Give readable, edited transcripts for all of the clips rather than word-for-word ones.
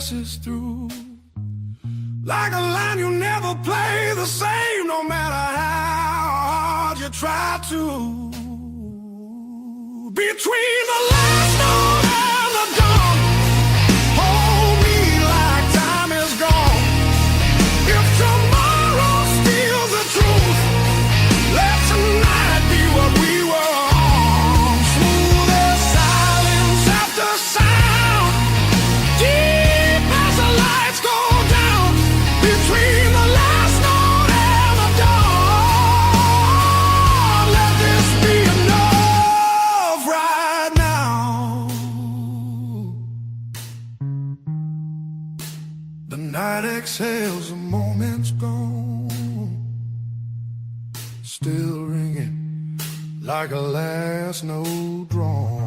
passes through. Like a line you never play the same, no matter how hard you try to. Between the last note and the dawn, hold me like time is gone. If tomorrow steals the truth, let tonight be what we were on. Smooth as silence after sound, deep as the lights go down. Between the last note and the dawn, let this be enough right now. The night exhales, the moment's gone, still ringing like a last note drawn.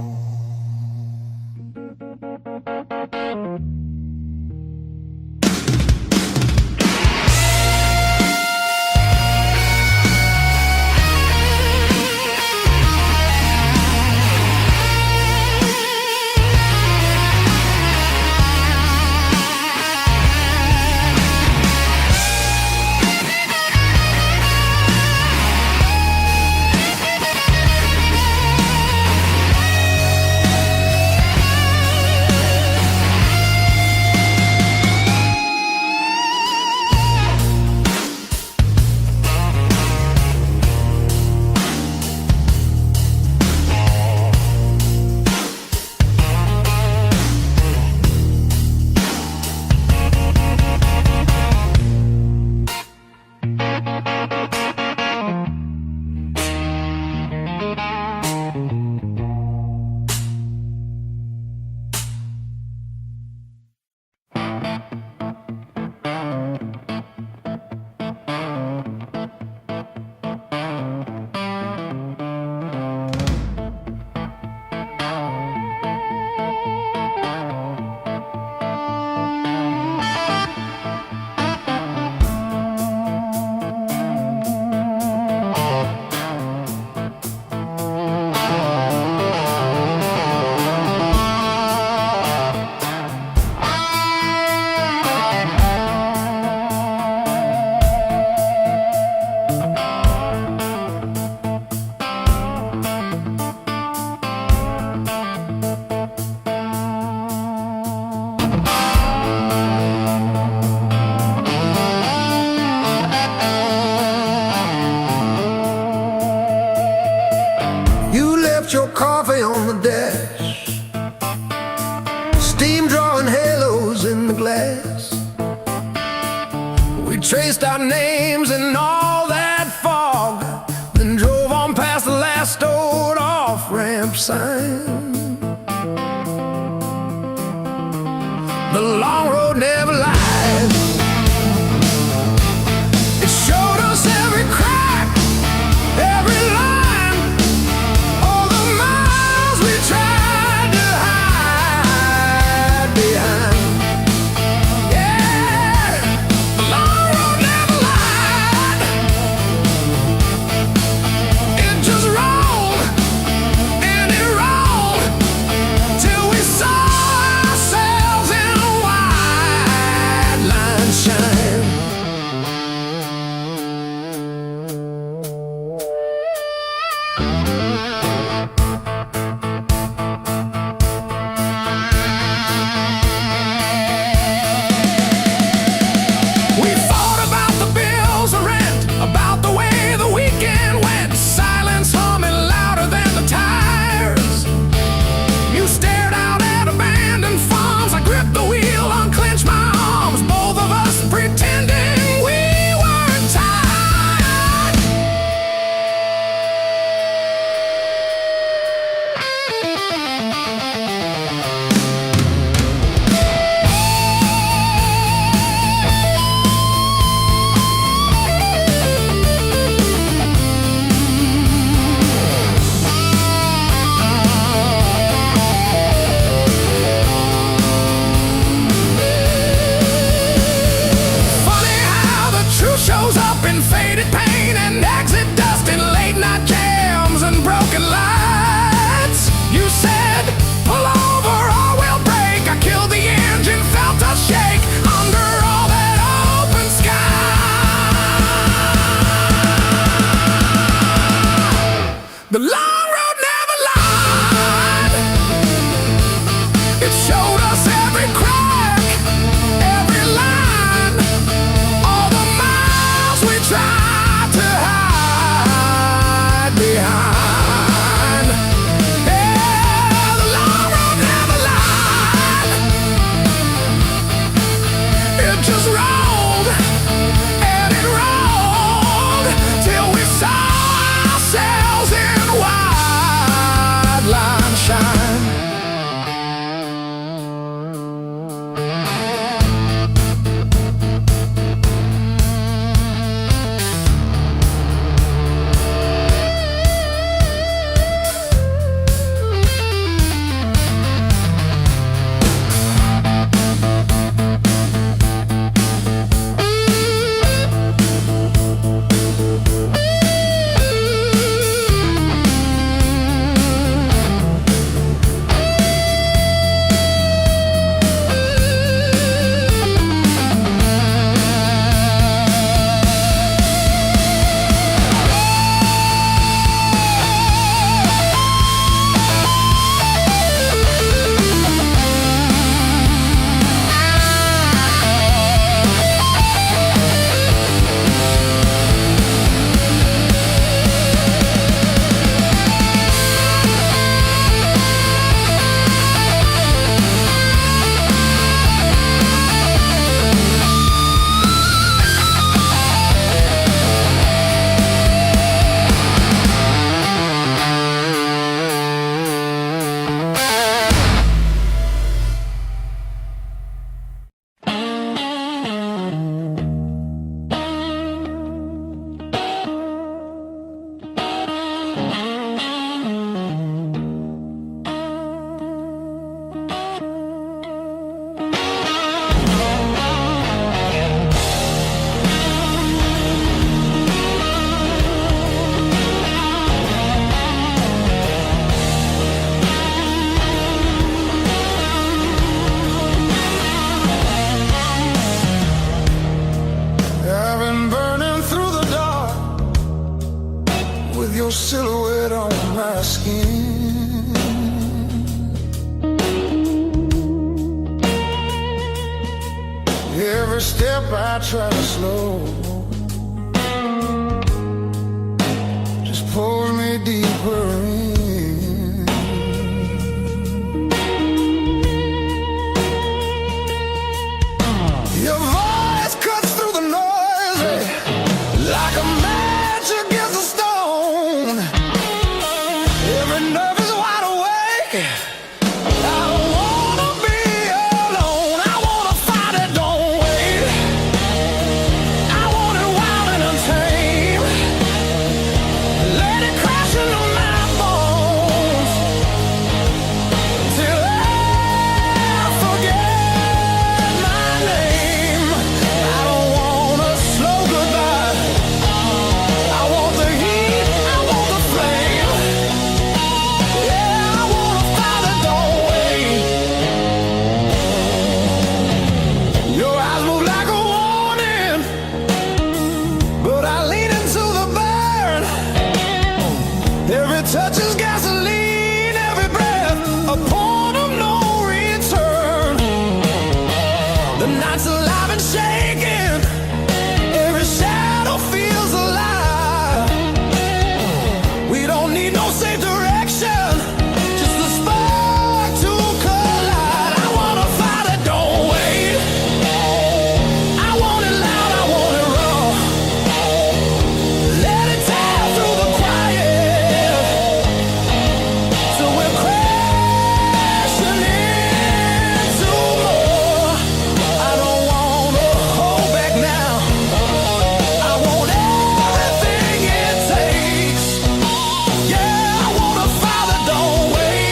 Your coffee on the dash, steam drawing halos in the glass. We traced our names in all that fog, then drove on past the last old off-ramp sign. The long road never lies. It showed us every crack, every line. Pull over or we'll break. I killed the engine, felt a shake. skin. Every step I try to slow just pulls me deeper in. Your voice cuts through the noise like a match against a stone. Every nerve is wide awake. I don't wanna be alone. I wanna fight it, don't wait. I want it wild and untamed. Let it crash into my bones till I forget my name. I don't want a slow goodbye. I want the heat, I want the flame. Yeah, I wanna fight it, don't wait. Your eyes move like a warning, but I lean into the burn. Every touch is gasoline, every breath a point of no return. The night's alive and shaking, every shadow feels alive. We don't need no safe direction, just a spark to collide. I wanna fight it, don't wait. I want it loud, I want it raw. Let it tear through the quiet till we're crashing into more. I don't wanna hold back now. I want everything it takes. Yeah, I wanna fight it, don't wait.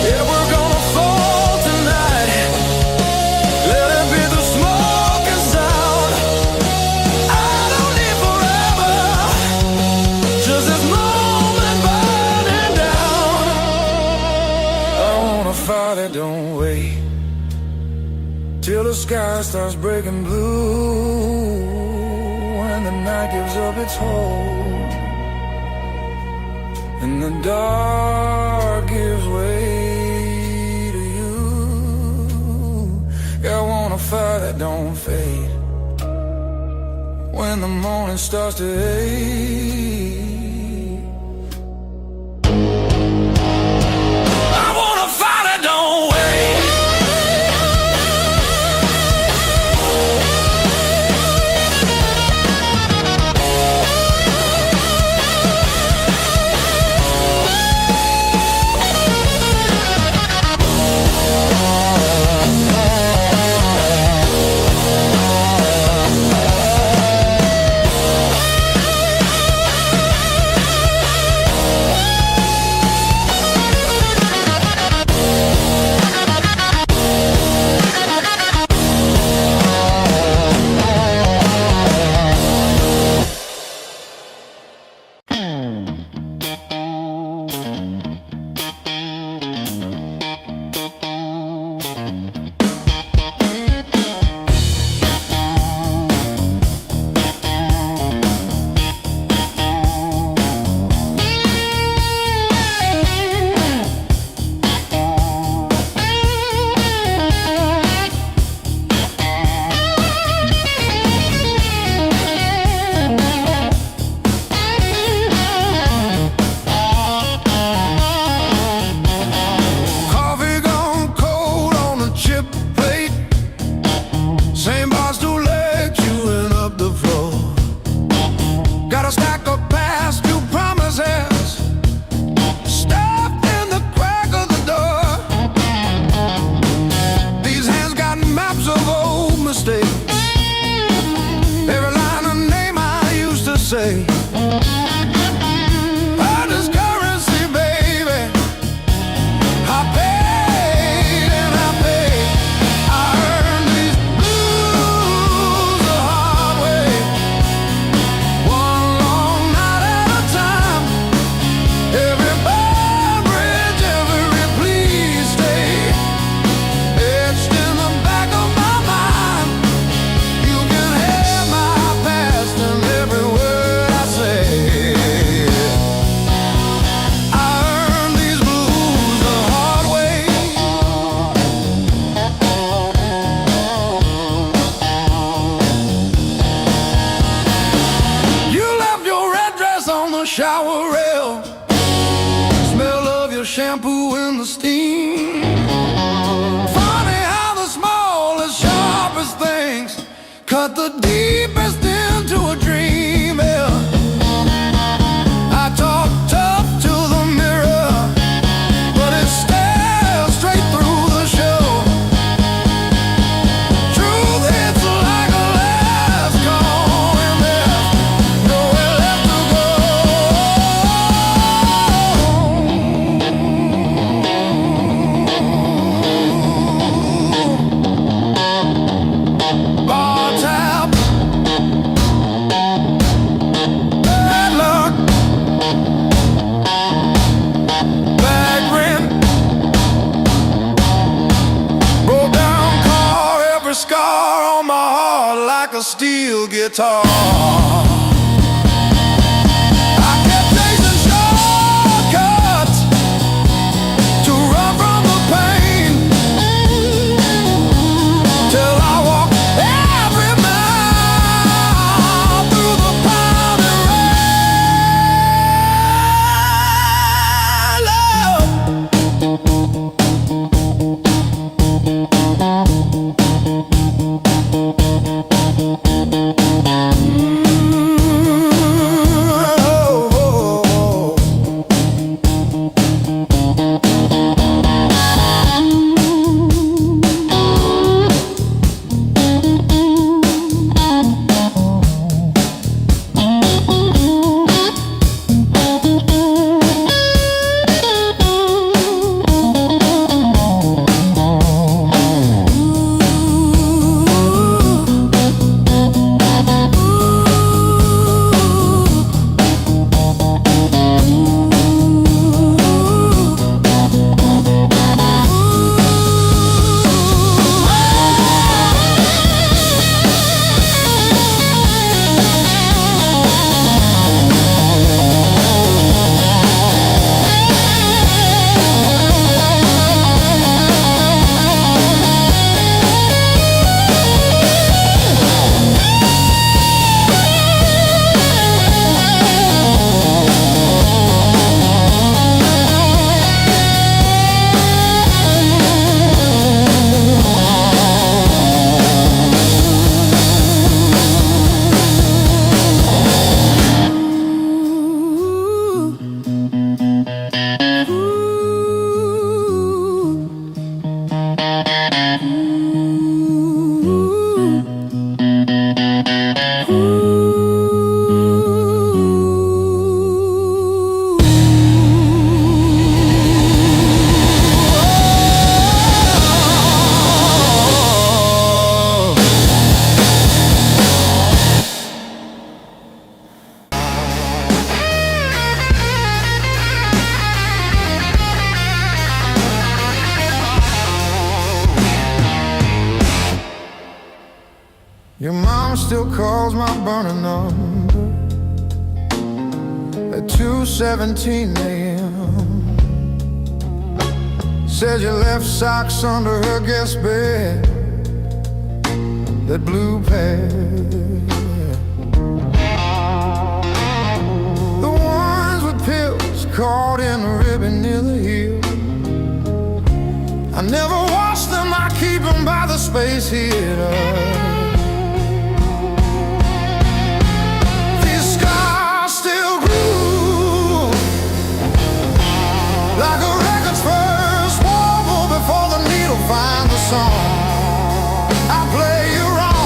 Yeah, we're gonna fall tonight. Let it be the smoke and sound. I don't need forever, just this moment burning down. I wanna fight it, don't wait till the sky starts breaking blue and the night gives up its hold and the dark gives way to you. Yeah, I wanna fight it, don't fade when the morning starts to ache. I wanna fight it, don't wait. stay. Every line of name I used to say. Hard as currency, baby. I paid and I paid. I earned these blues the hard way. One long night at a time. Every bar bridge, every please stay. Etched in the back of my mind. You can have my past and every word I say. I earned these blues the hard way. You left your red dress on the shower rail. Smell of your shampoo in the steam. Funny how the smallest, sharpest things cut the deepest into a dream. Yeah. I talk tough to the mirror, but it stares straight through the show. Truth hits like a last call, and there's nowhere left to go. Bar tab, bad luck, bad rent, broke down car, every scar on my heart like a steel guitar. I kept chasing shortcuts to run from the pain, till I walked every mile through the pounding Your mom still calls my burner number at 2:17 a.m. Said you left socks under her guest bed, that blue pair, the ones with pills caught in a ribbon near the heel. I never wash them, I keep them by the space heater. Like a record's first warble before the needle finds the song. I play you wrong.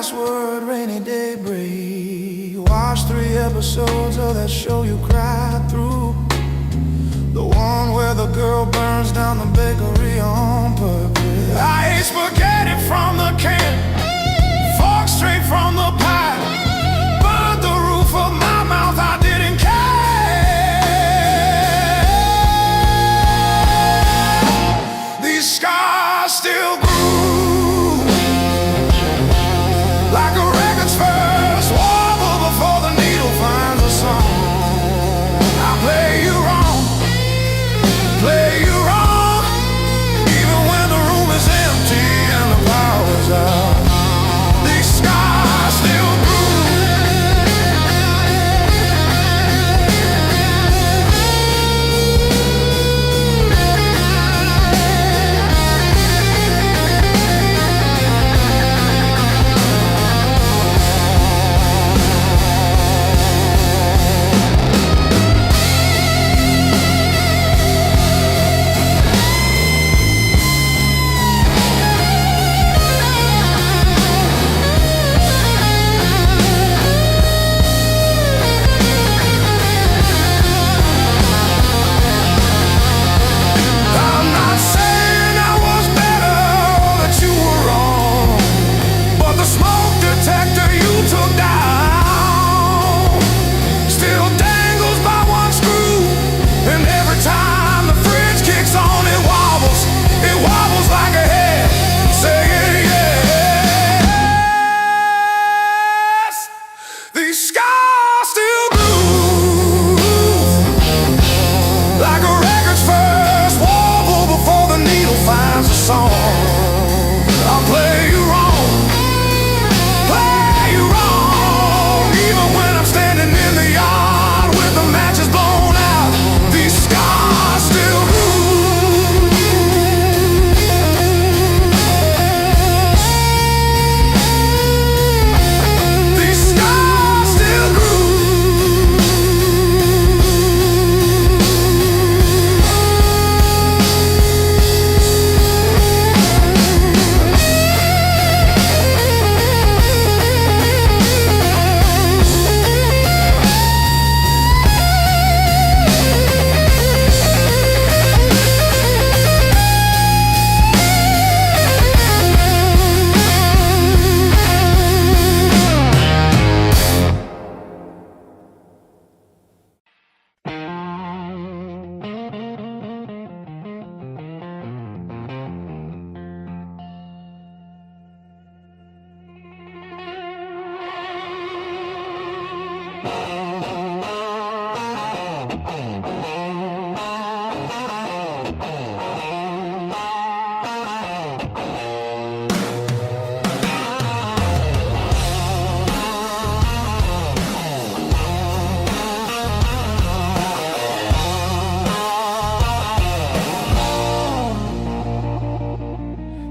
last word, rainy day break. Watch 3 episodes of that show you cried through. The one where the girl burns down the bakery on purpose. I ate spaghetti from the can, fork straight from the pie. Burned the roof of my mouth, I didn't care. These scars still grew, like a record's first wobble before the needle finds a song. I play you wrong, play you wrong, even when the room is empty and the power's out. These scars still grew.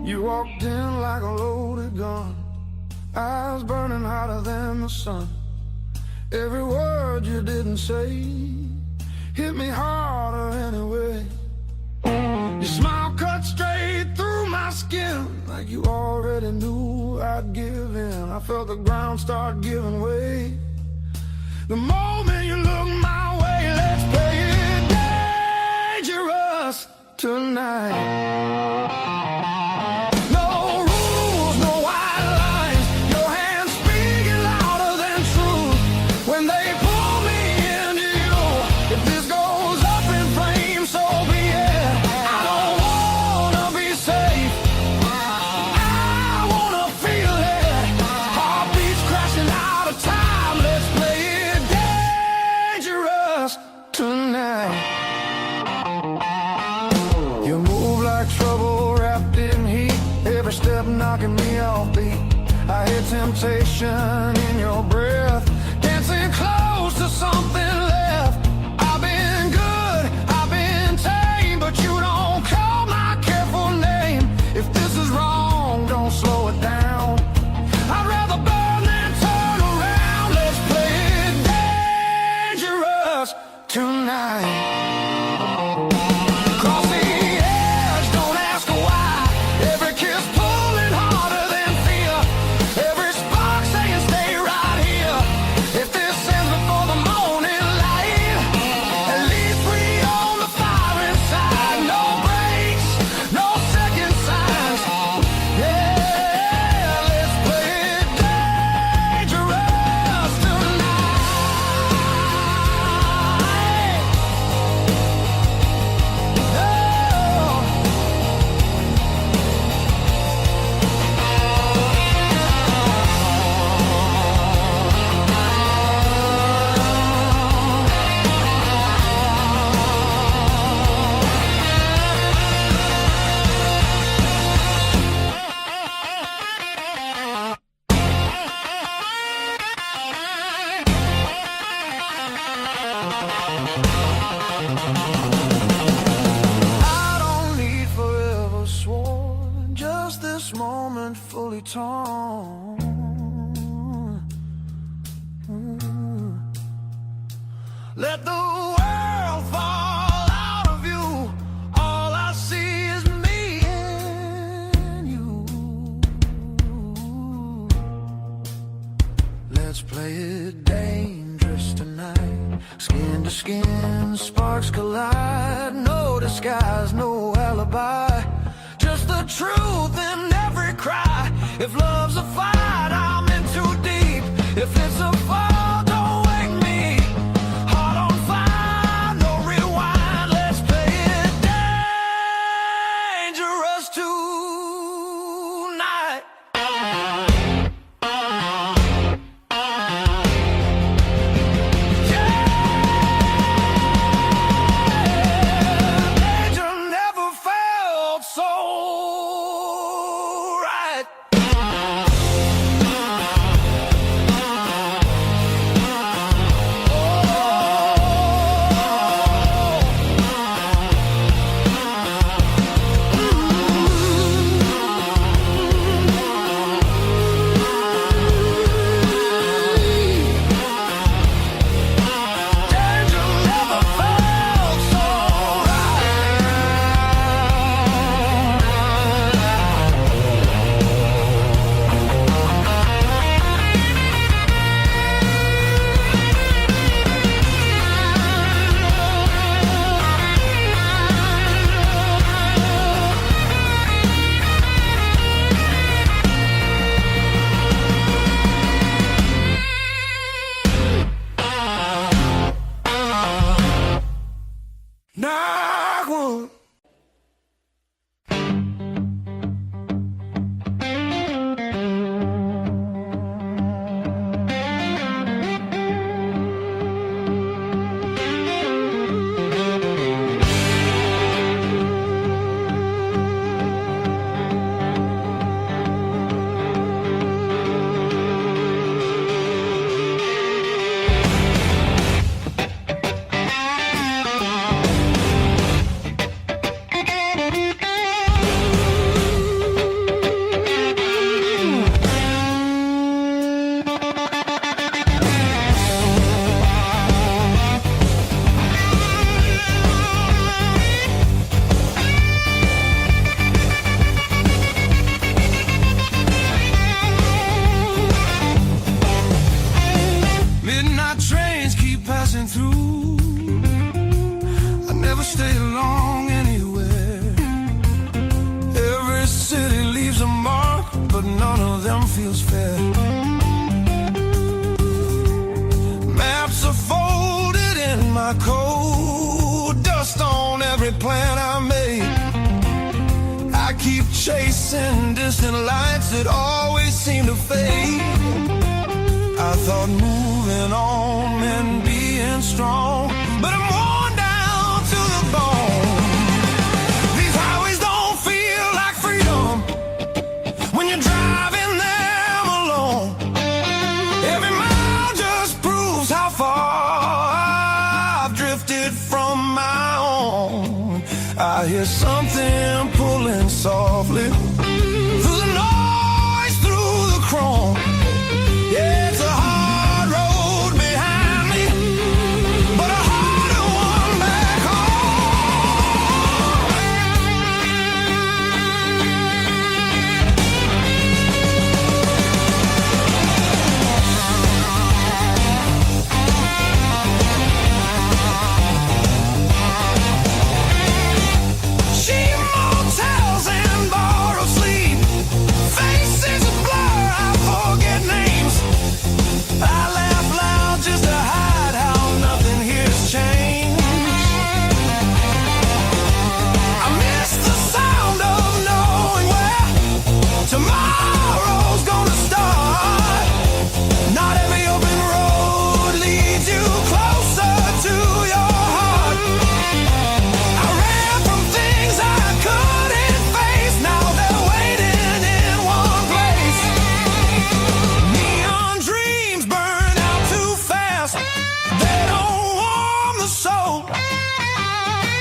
You walked in like a loaded gun, eyes burning hotter than the sun. Every word you didn't say hit me harder anyway. Your smile cut straight through my skin, like you already knew I'd give in. I felt the ground start giving way the moment you looked my way. Let's play it dangerous tonight. Knocking me off beat. I hear temptation in your breath, dancing close to something left. I've been good, I've been tame, but you don't call my careful name. If this is wrong, don't slow it down. I'd rather burn than turn around. Let's play it dangerous tonight. Spot Let the world fall out of you. All I see is me and you. Let's play it dangerous tonight. Skin to skin, sparks collide. No disguise, no alibi. Just the truth in every cry. If love's a fight, I'm in too deep. If it's a fall, don't wake me. Heart on fire, no rewind. Let's play it dangerous tonight. Danger never felt so right. Danger never felt so Knock one. Midnight trains keep passing through. I never stay long anywhere. Every city leaves a mark, but none of them feels fair. Maps are folded in my coat, dust on every plan I made. I keep chasing distant lights that always seem to fade. I thought moving on meant being strong, but I'm worn down to the bone. These highways don't feel like freedom when you're driving them alone. Every mile just proves how far I've drifted from my own. I hear something pulling softly through the noise, through the chrome. Yeah, it's a hard road behind me, but a harder one back cheap motels and borrowed sleep, faces a blur, I forget names. I laugh loud just to hide how nothing here's changed. I miss the sound of knowing where tomorrow's gonna start. Not every open road leads you closer to your heart. I ran from things I couldn't face, now they're waiting in one place. Neon dreams burn out too fast, they don't warm the soul.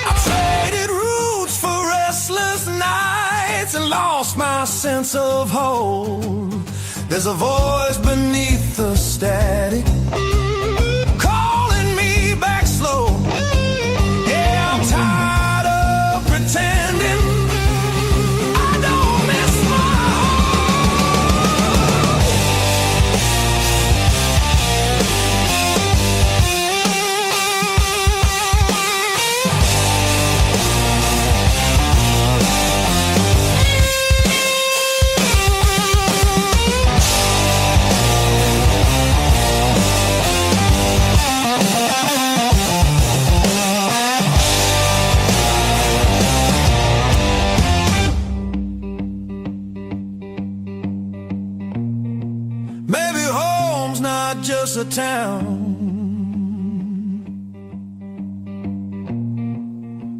I traded roots for restless nights and lost my sense of whole. There's a voice beneath the static calling me back slow. Yeah, I'm tired of pretending I don't miss my just a town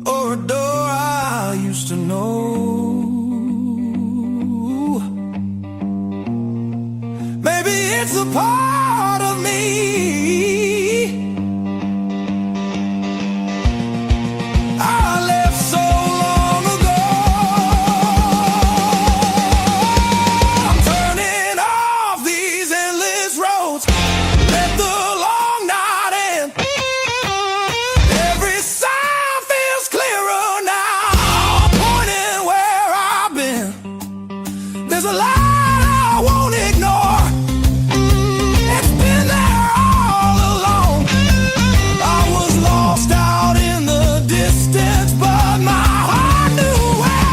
or a door I used to know. Maybe it's a part of me I left so long ago. I'm turning off these endless roads. Let the long night end. Every sign feels clearer now, pointing where I've been. There's a light I won't ignore. It's been there all along. I was lost out in the distance, but my heart knew where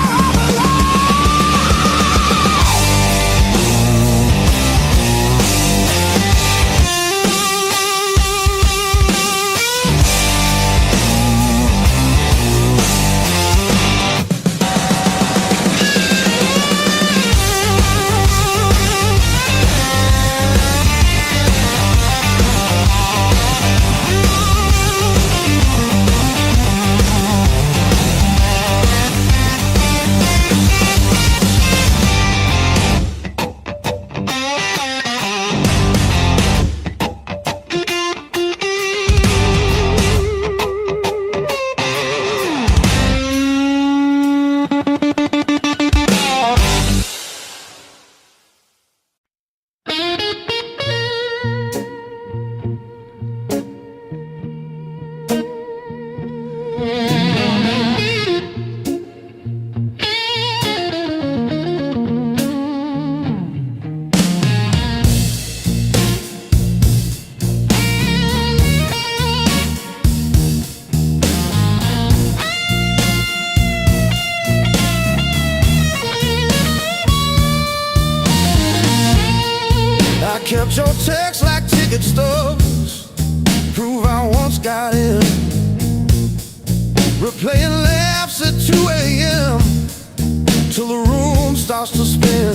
I kept your text like ticket stubs, prove I once got in. Replaying laughs at 2 a.m. till the room starts to spin.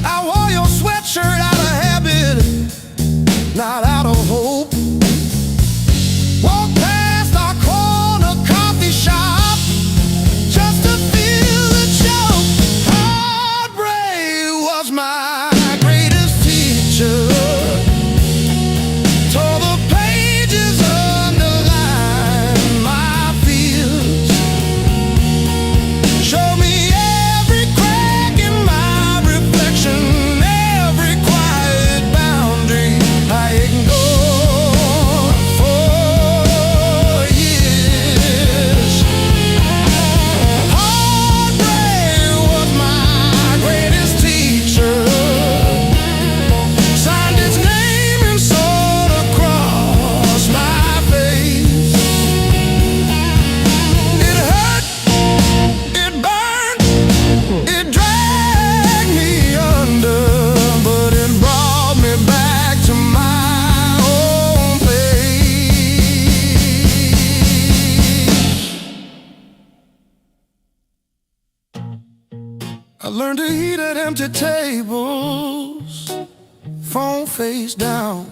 I wore your sweatshirt out of habit, not out of hope. Walked past our corner coffee shop just to feel the joke. Heartbreak was my greatest teacher. Tore the pages, underlined my fears. Showed me every crack in my reflection, every quiet boundary I ignored for years. Heartbreak was my greatest teacher. Signed his name and sword across my face. It hurt, it burned, it dragged me under, but it brought me back to my own place. I learned to eat at empty tables, phone face down.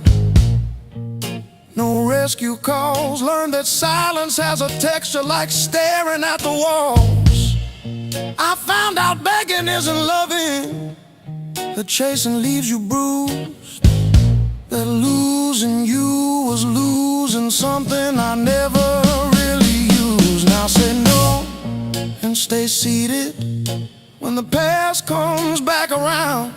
No rescue calls. Learned that silence has a texture like staring at the walls. I found out begging isn't loving, that chasing leaves you bruised, that losing you was losing something I never really used. Now say no and stay seated when the past comes back around.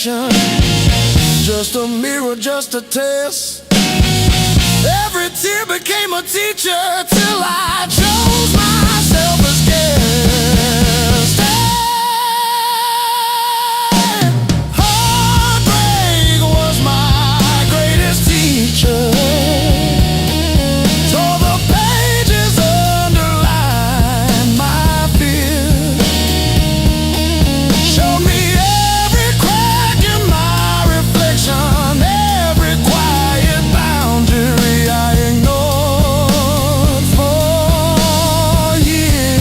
examination, just a mirror, just a test. Every tear became a teacher till I chose myself as guest. And heartbreak was my greatest teacher. Tore the pages, underlined my fear. Showed me every crack in my reflection, every quiet boundary I ignored for years.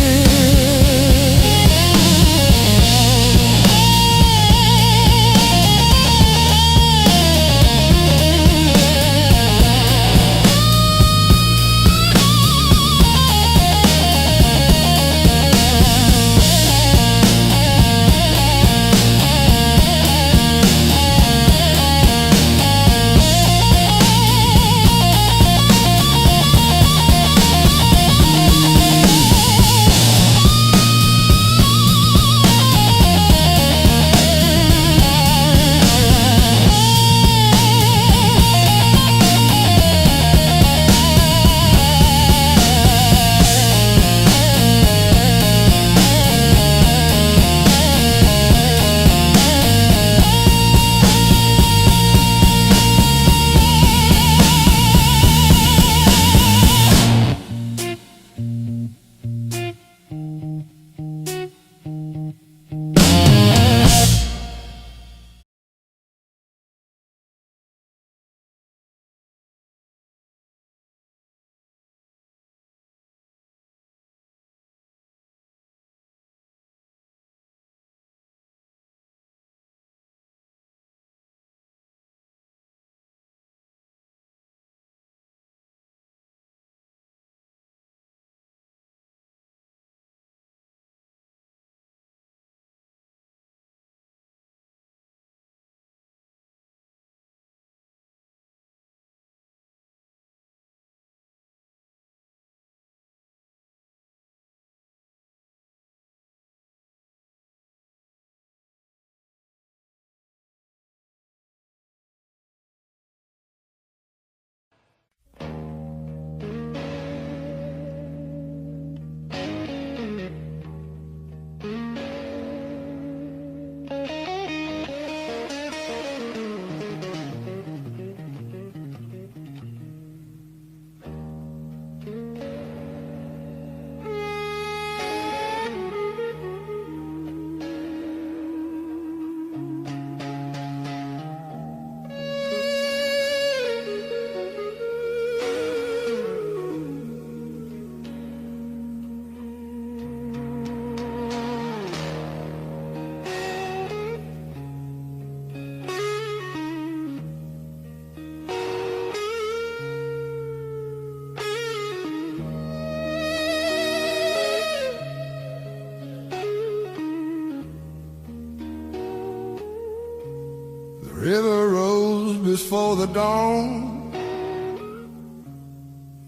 River rose before the dawn,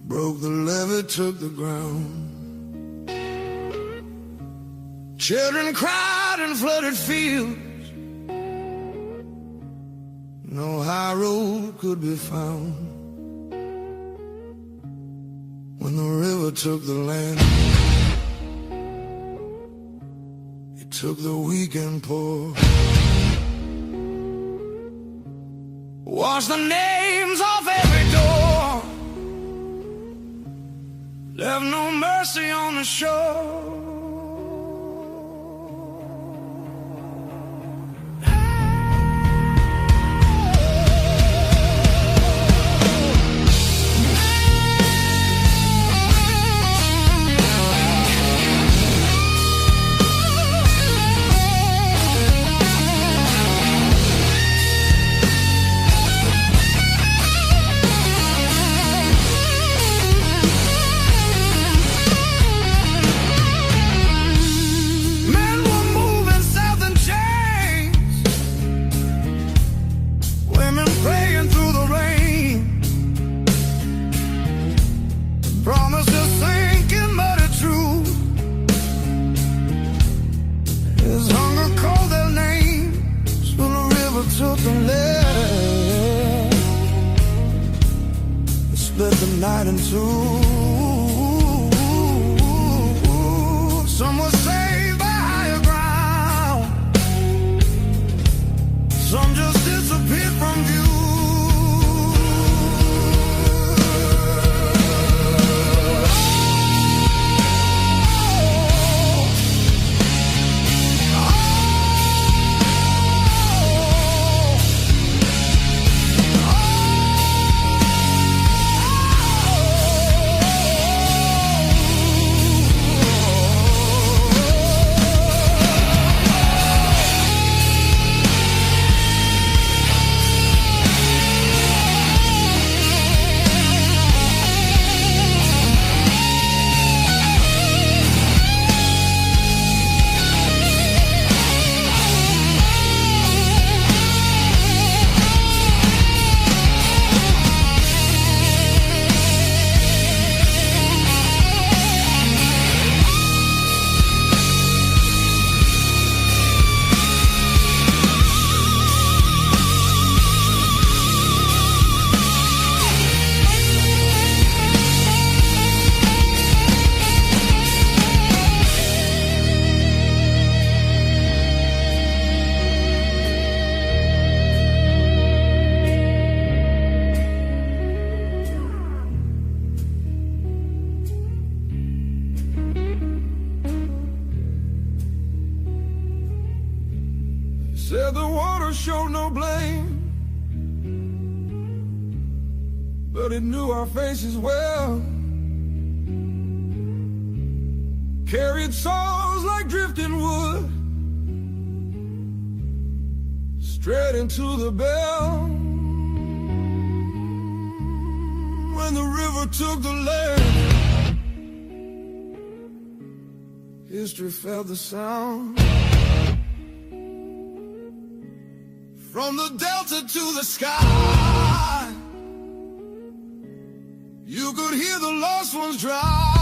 broke the levee, took the ground. Children cried in flooded fields, no high road could be found. When the river took the land, it took the weak and poor. Wash the names off every door, left no mercy on the shore. split the night in two. Some were saved by higher ground, some just disappeared from view. Said the water showed no blame, but it knew our faces well. Carried souls like drifting wood straight into the bell. When the river took the land, history felt the sound. From the delta to the sky, you could hear the lost ones drown.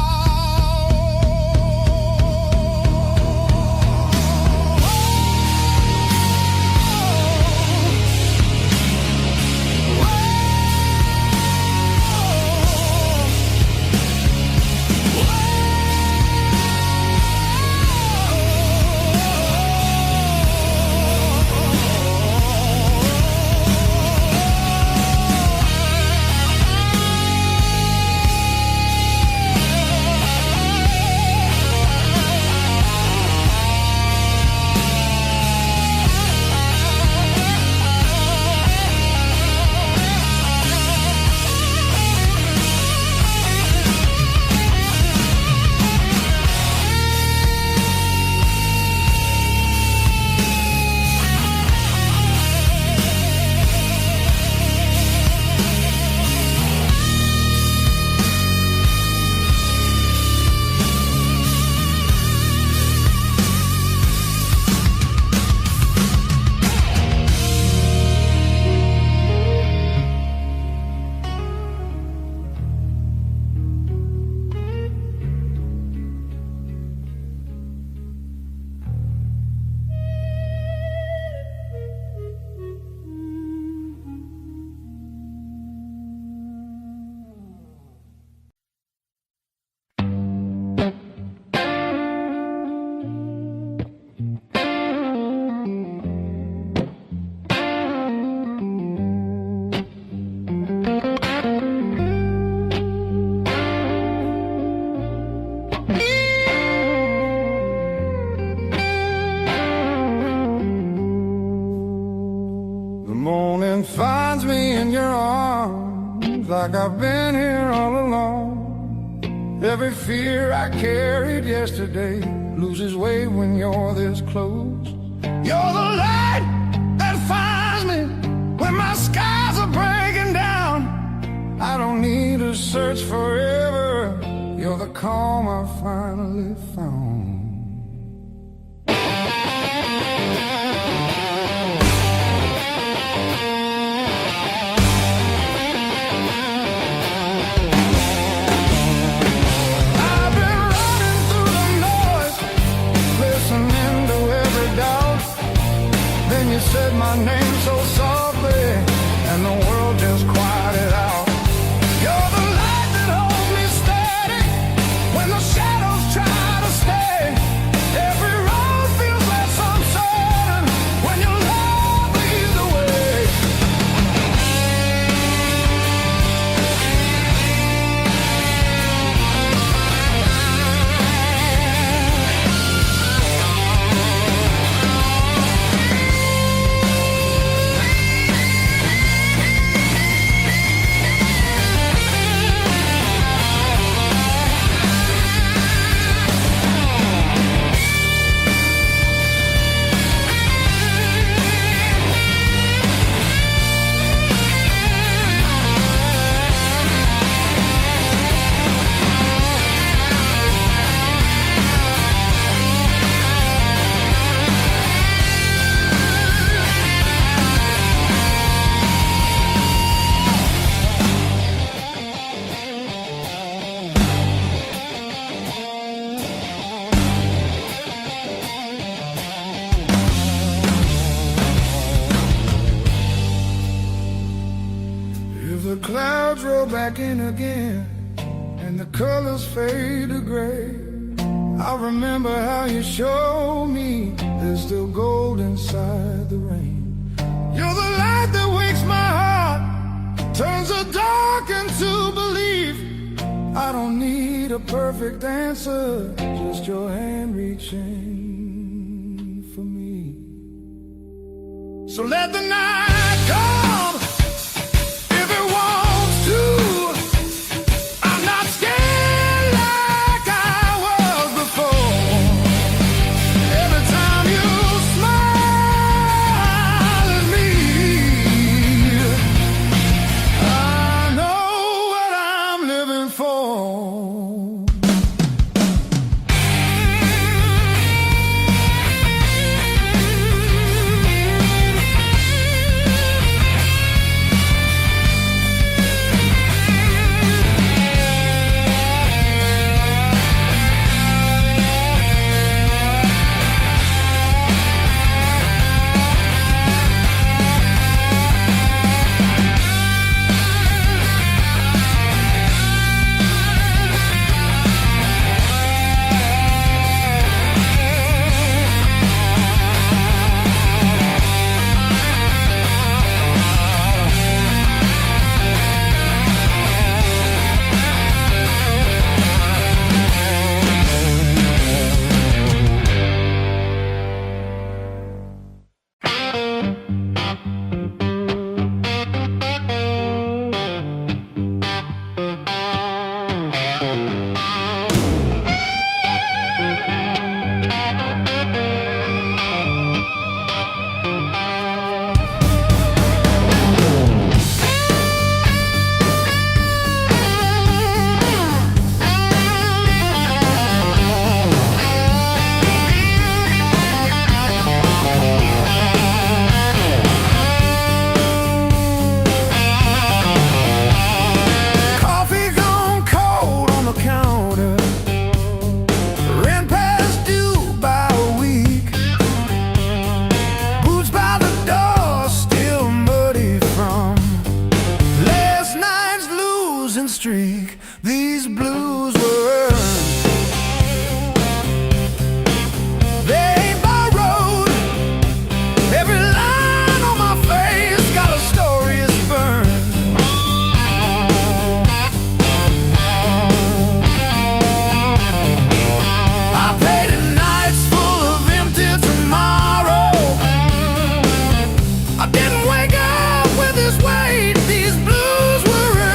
Finds me in your arms like I've been here all along. Every fear I carried yesterday loses weight when you're this close. You're the light that finds me when my skies are breaking down. I don't need to search forever. You're the calm I finally found. You said my name so softly, and the world just quieted out. You're the back in again, and the colors fade to gray. I remember how you showed me there's still gold inside the rain. You're the light that wakes my heart, turns the dark into belief. I don't need a perfect answer, just your hand reaching for me. So let the night come if it wants to. I'm not scared like I was before. Every time you smile at me, I know what I'm living for. Streak. These blues were earned. They ain't borrowed. Every line on my face got a story it's burned. I painted nights full of empty tomorrow. I didn't wake up with this weight. These blues were earned.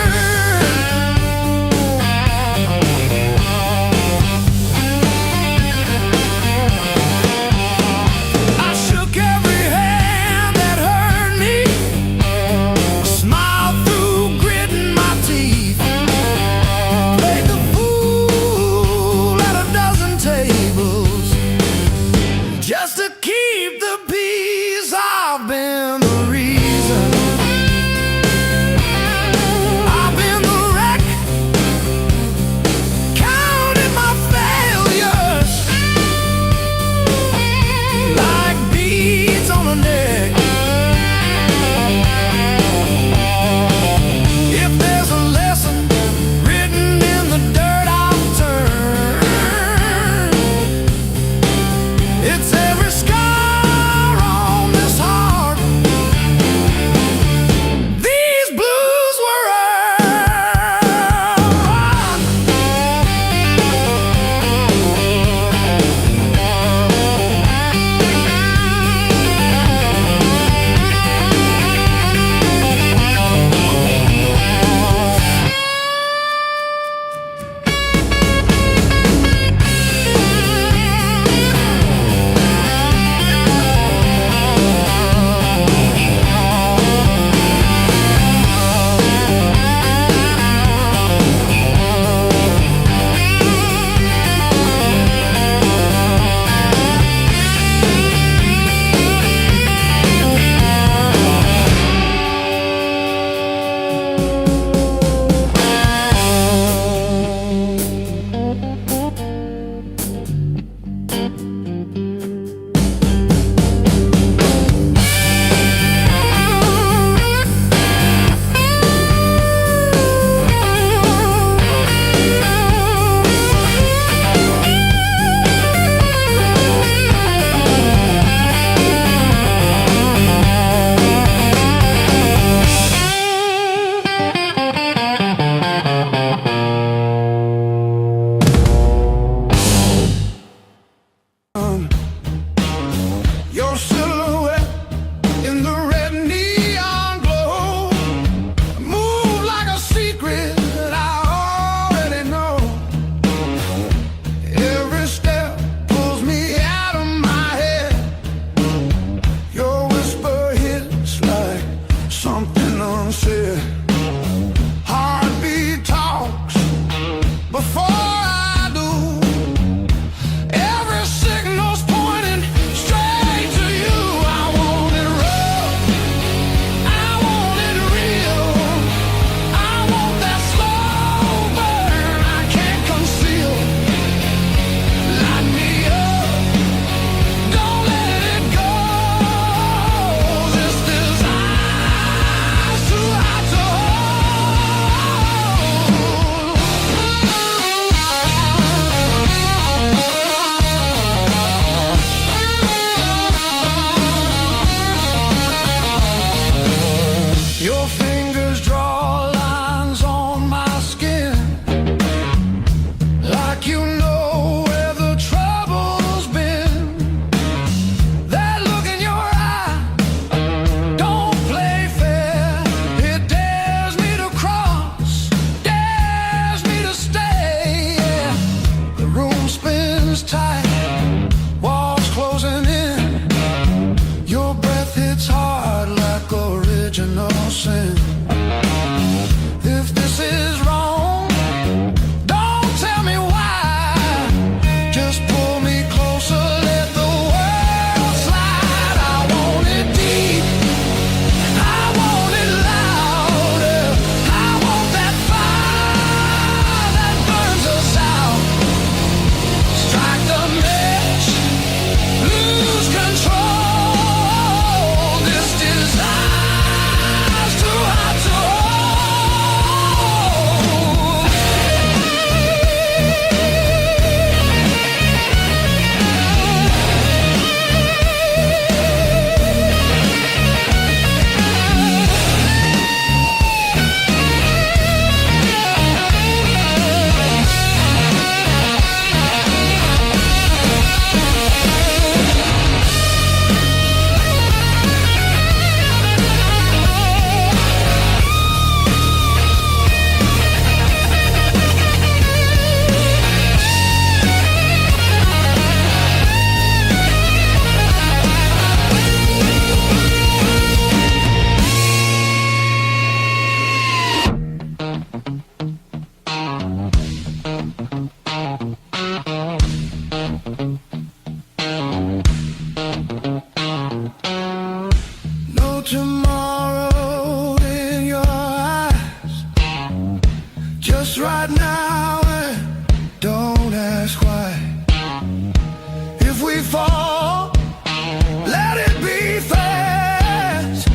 now and don't ask why. If we fall, let it be fast.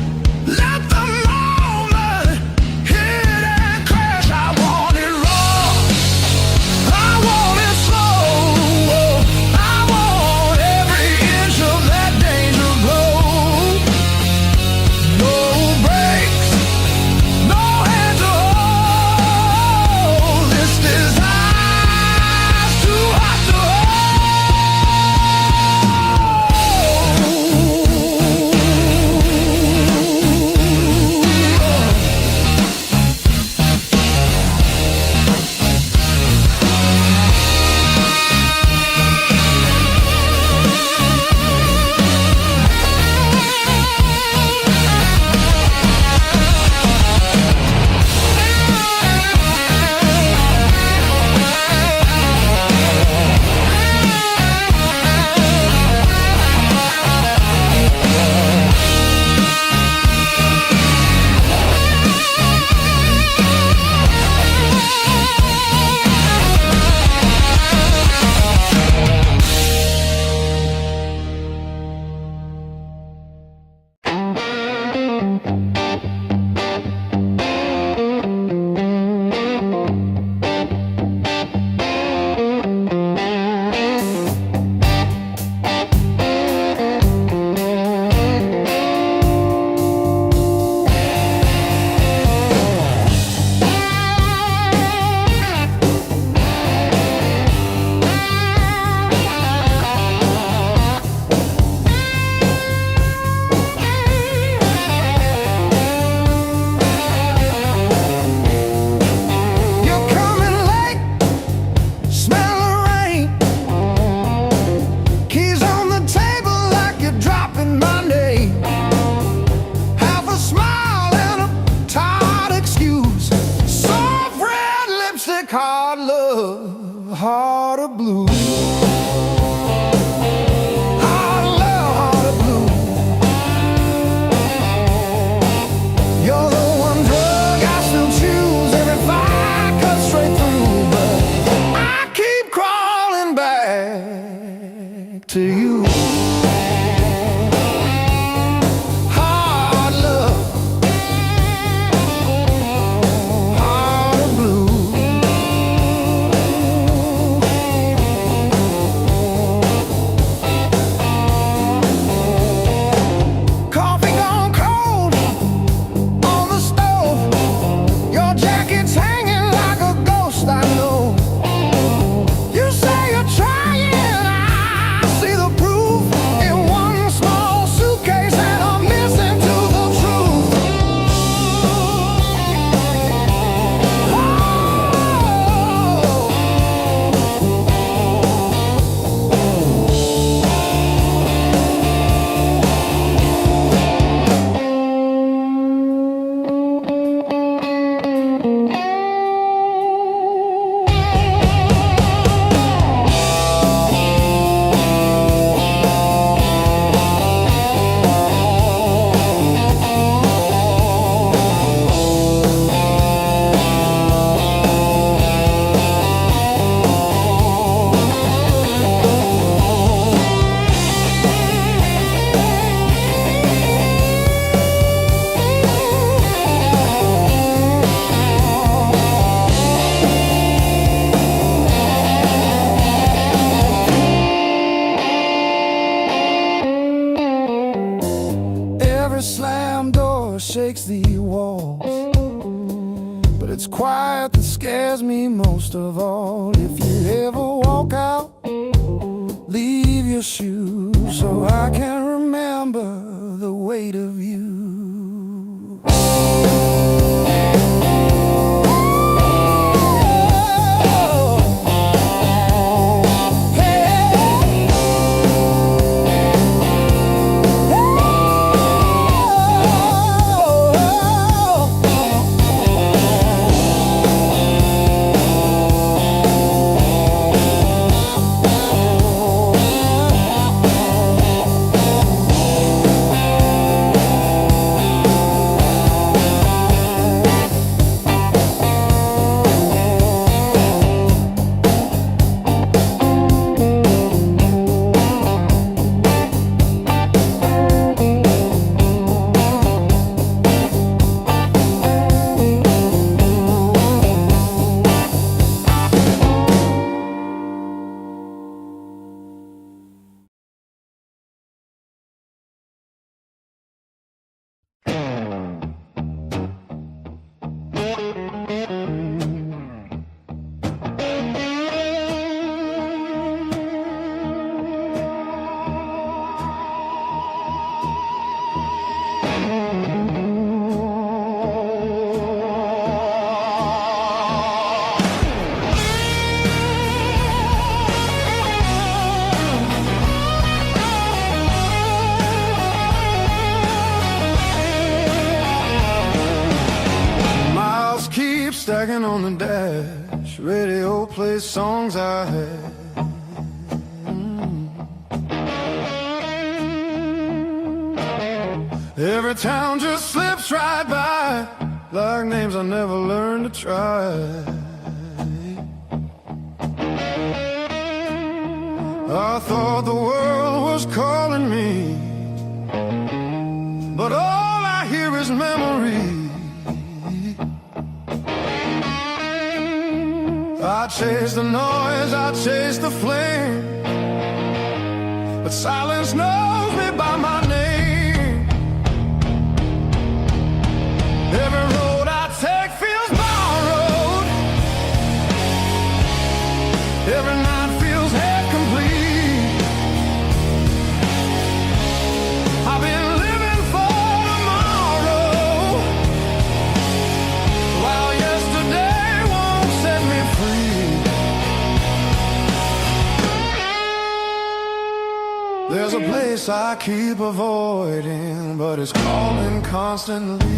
Let the moment hit and crash. I want it raw, I want it slow, I want every inch of that danger glow. No brakes, no hand to hold. This desire's too hot to hard love, heart of blue. Hard love, heart of blue. You're the one drug I still choose. Every fire cuts straight through, but I keep crawling back to you. Hard love, heart of blue. Coffee gone cold on the stove. Your jacket's hanging like a ghost, I know. You say you're trying, I see the proof in one small suitcase, and I'm missing to the truth. Every slam door shakes the walls, but it's quiet that scares me most of all. If you ever walk out, leave your shoes so I can remember the weight of you. Radio plays songs I had. Every town just slips right by, like names I never learned to try. I thought the world was calling me, but all I hear is memory. I chase the noise, I chase the flame, but silence knows me by my name. Every road I take feels borrowed. Every night feels half complete. I've been living for tomorrow, while yesterday won't set me free. There's a place I keep avoiding, but it's calling constantly.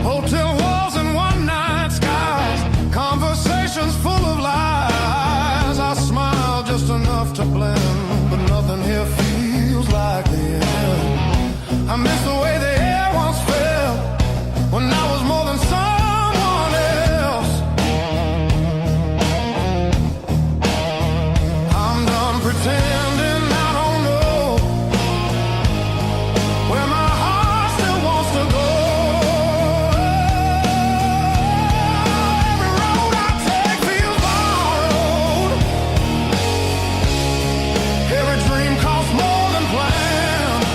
Hotel walls and one-night skies, conversations full of lies. I smile just enough to blend, but nothing here feels like the end. I miss the way the air once felt, when I was more than someone else. I'm done pretending I don't know where my heart still wants to go. Every road I take feels borrowed. Every dream costs more than planned.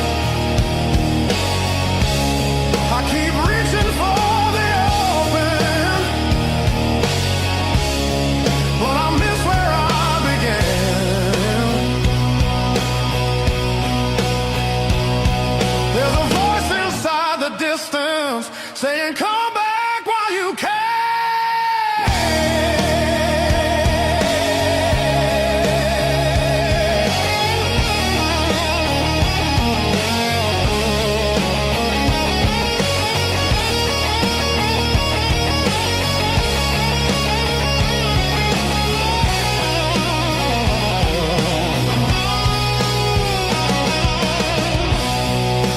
I keep reaching for the open, but I miss where I began. There's a voice inside the distance saying, come back while you can.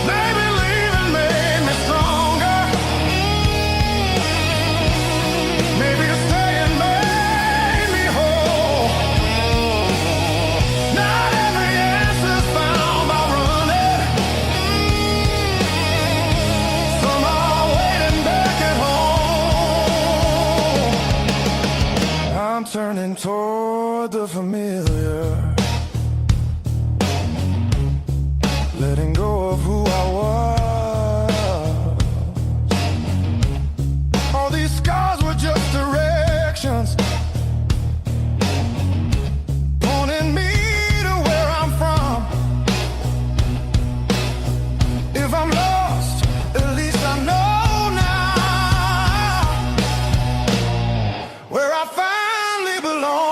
Maybe leaving made me stronger. Maybe staying made me whole. Not every answer's found by running. Some are waiting back at home. I'm turning toward the familiar, letting go of who I was. All these scars were just directions, pointing me to where I'm from. If I'm lost, at least I know now where I finally belong.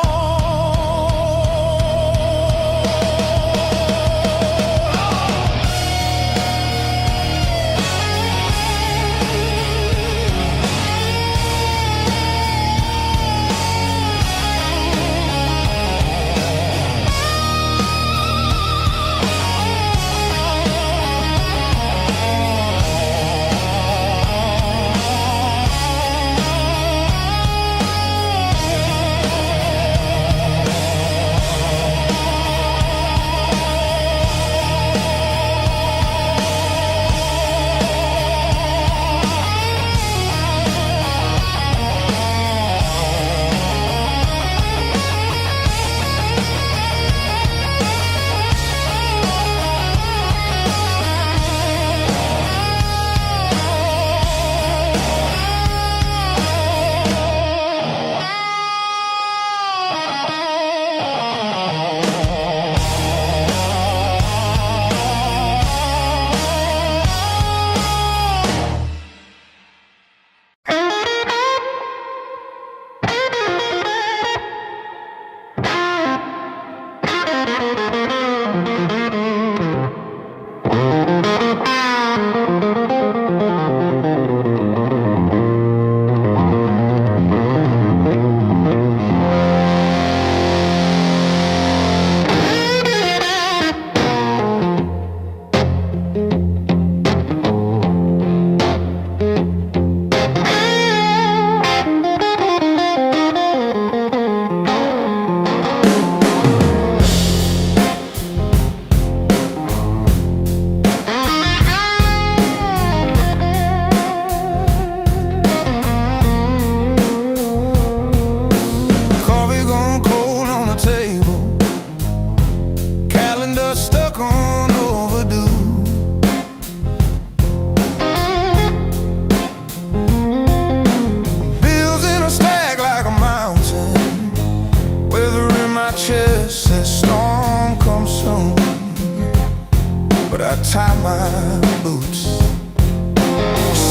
tie my boots.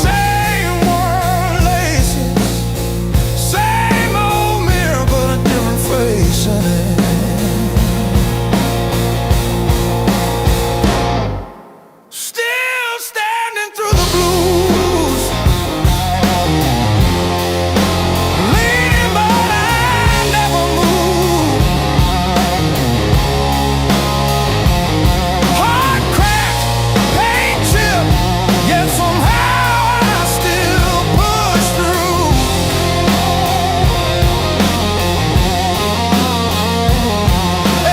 Same worn laces, same old mirror, but a different face in it. Still standing through the blues, leaning but I never move. Heart cracked, paint chipped, yet somehow I still push through.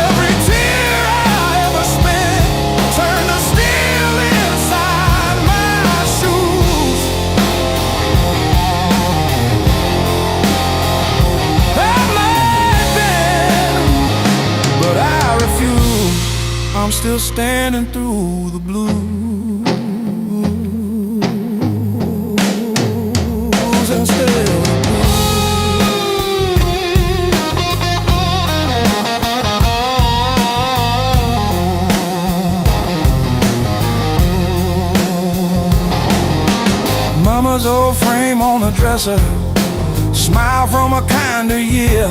Every tear I ever spent turned to steel inside my shoes. That might have been, but I refuse. I'm still standing through the blues and still the blues. Mama's old frame on the dresser, smile from a kinder year.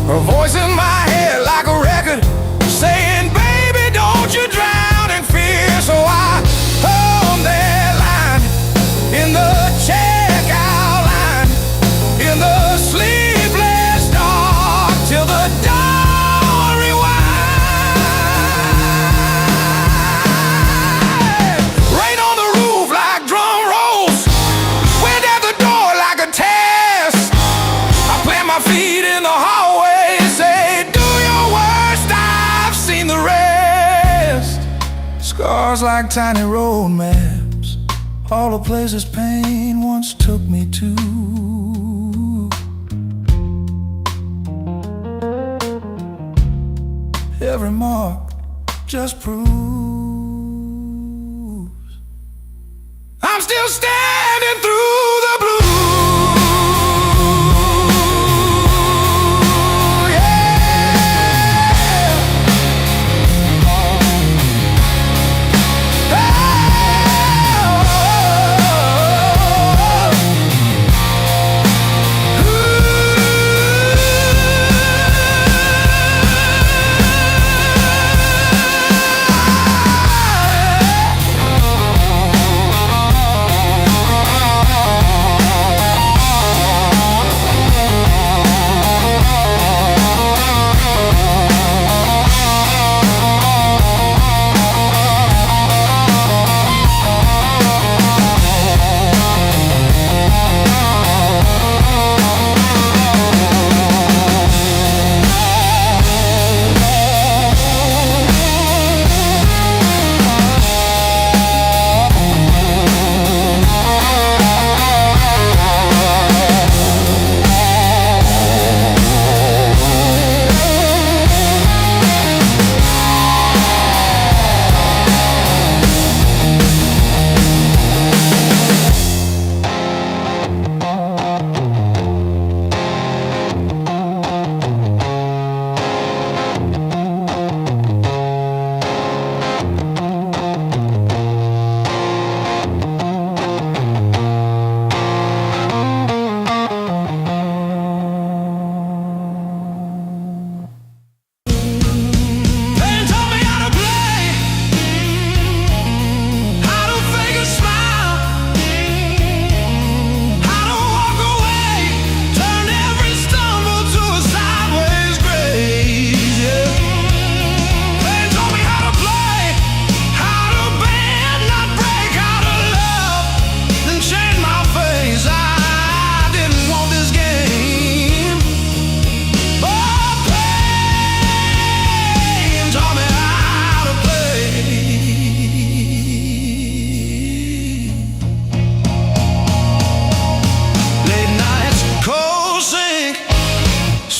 Her voice in my head like a record saying, baby, don't you drown in fear. So I hung that line in the checkout line, in the sleepless dark, till the dawn rewind. Rain on the roof like drum rolls, wind at the door like a test. I plant my feet in the hallway, say, do your worst, I've seen the rest. Scars like tiny road maps, all the places pain once took me to. Every mark just proves I'm still standing through the blues.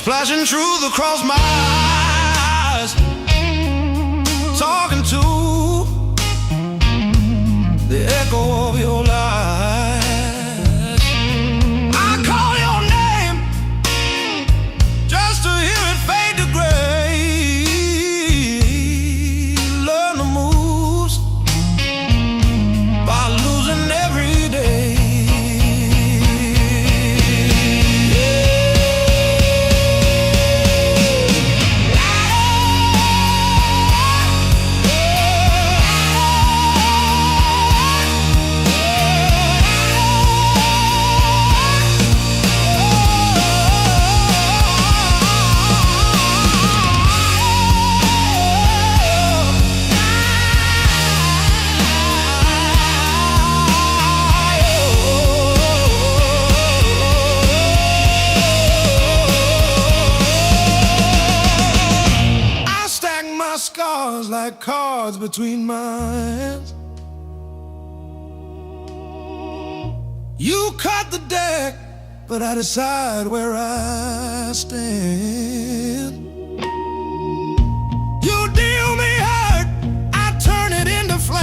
Flashing truth across my eyes, talking to the echo of your lies. I call your name just to hear it fade to gray. Learn the moves cards between my hands. You cut the deck, but I decide where I stand. You deal me hurt, I turn it into flame.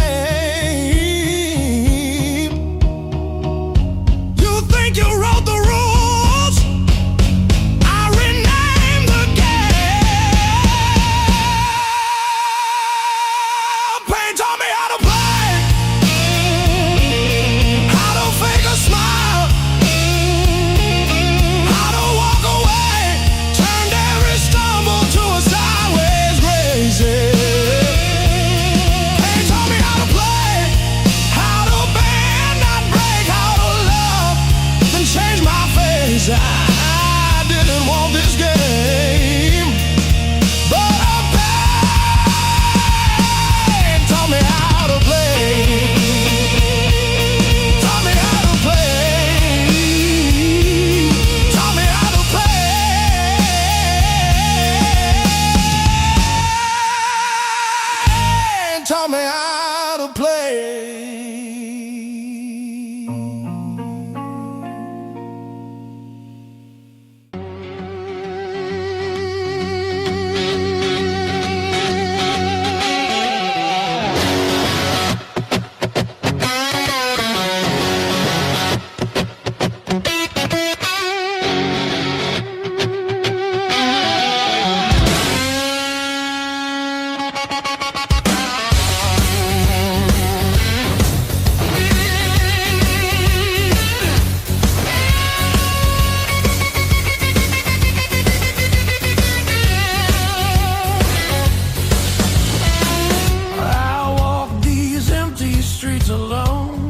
You think you wrote the rules, I rename the game. Pain taught me how to play, how to fake a smile, how to walk away, turned every stumble to a sideways grace. Pain taught me how to play, how to bend, not break, how to love, then change my face. I didn't want this game, but pain taught me how to play. Taught me how to play. Taught me how to play. Taught me how to play. I walk these empty streets alone,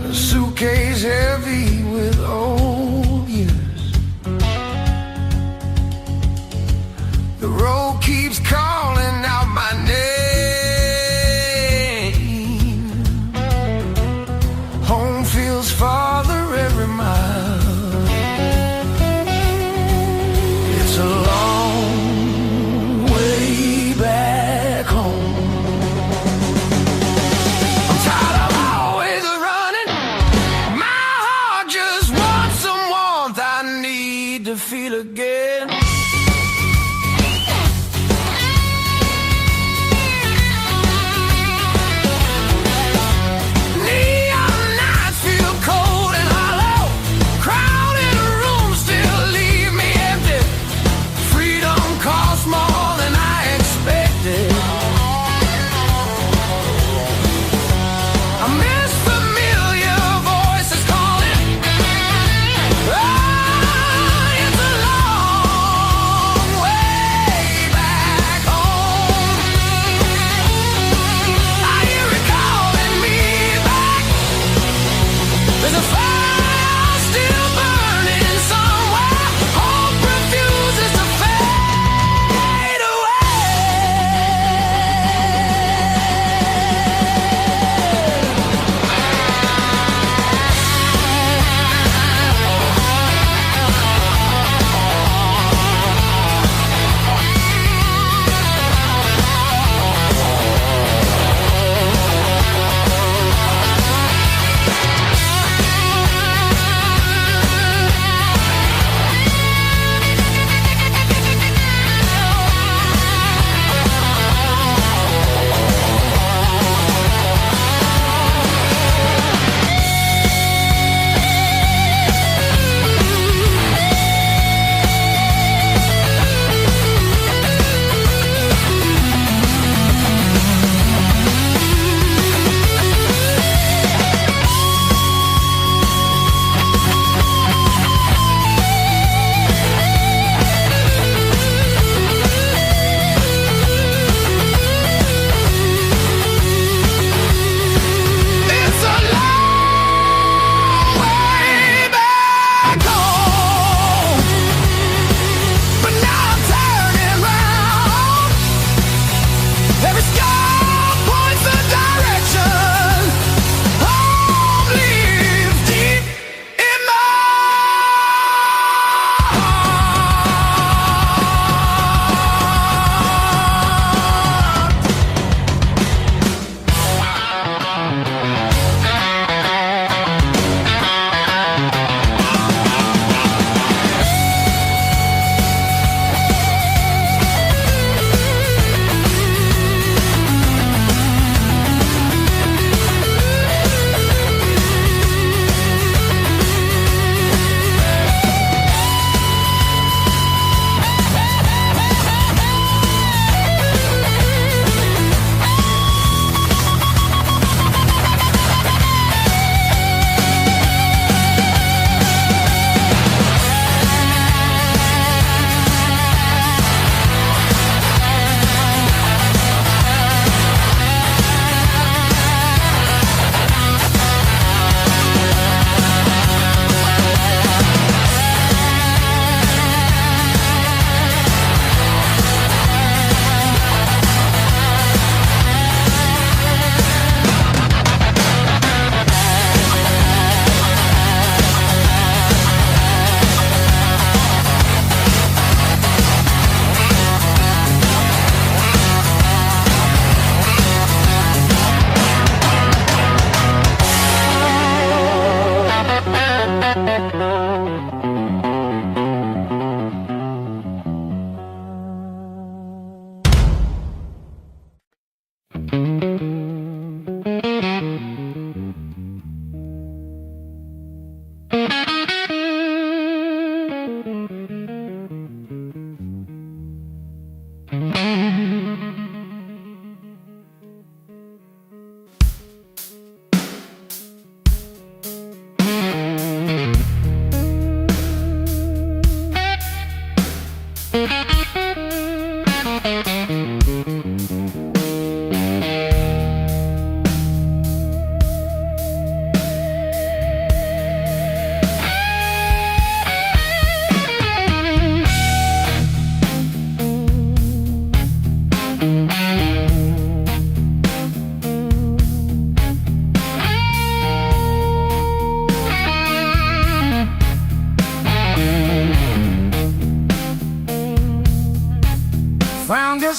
a suitcase heavy with old years. The road keeps calling out my name. Home feels farther every mile. It's a long way back home. I'm tired of always running. My heart just wants some warmth. I need to feel again. Neon nights feel cold and hollow. Crowded rooms still leave me empty. Freedom costs more than I expected. I miss familiar voices calling. Ah, it's a long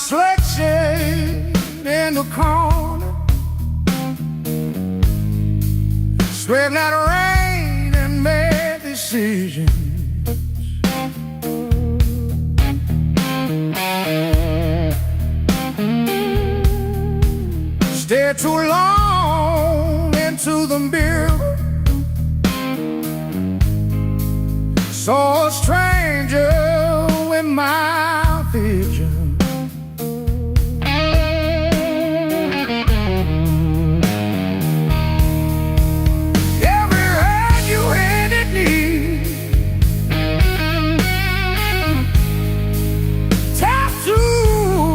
reflection in the corner, straightened out rain and made decisions. Stayed too long into the mirror, saw a stranger in my vision. Every hand you handed me, tattooed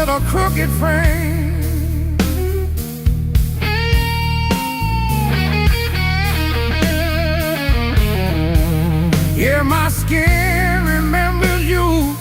in a crooked frame. Yeah, my skin remembers you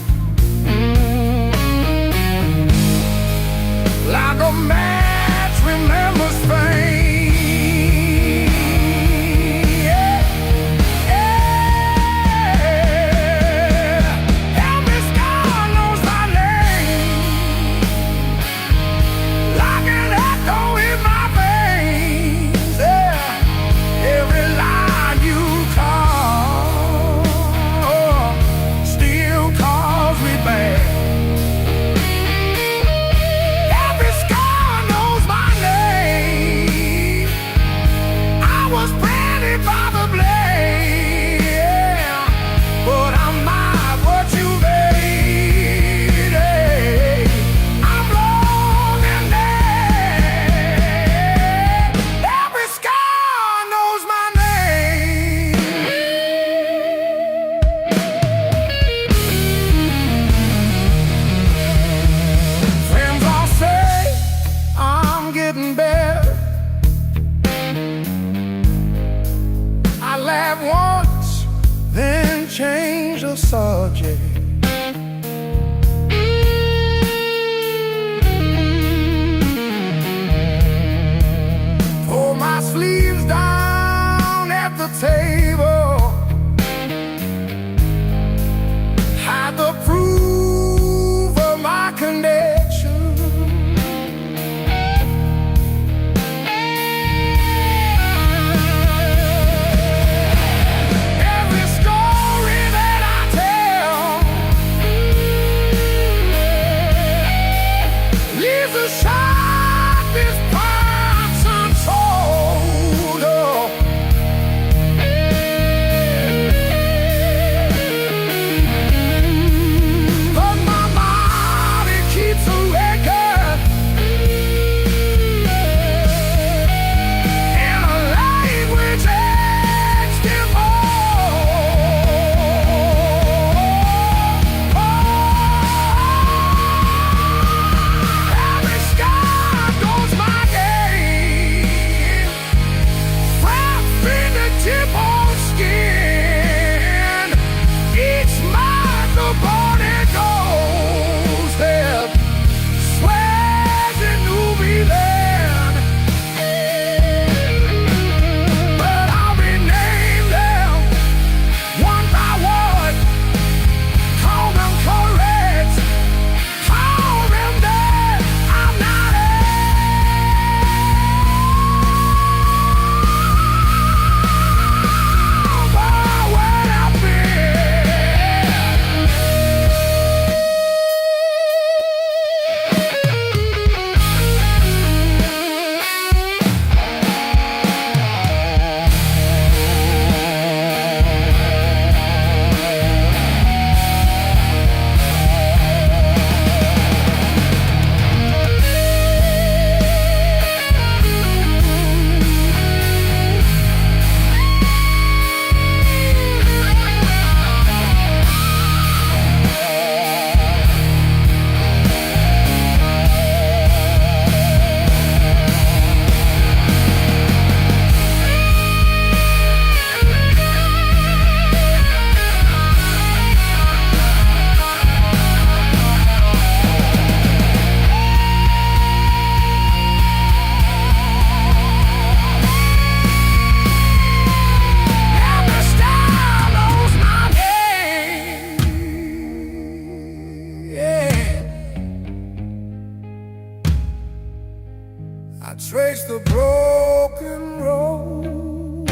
erase the broken road.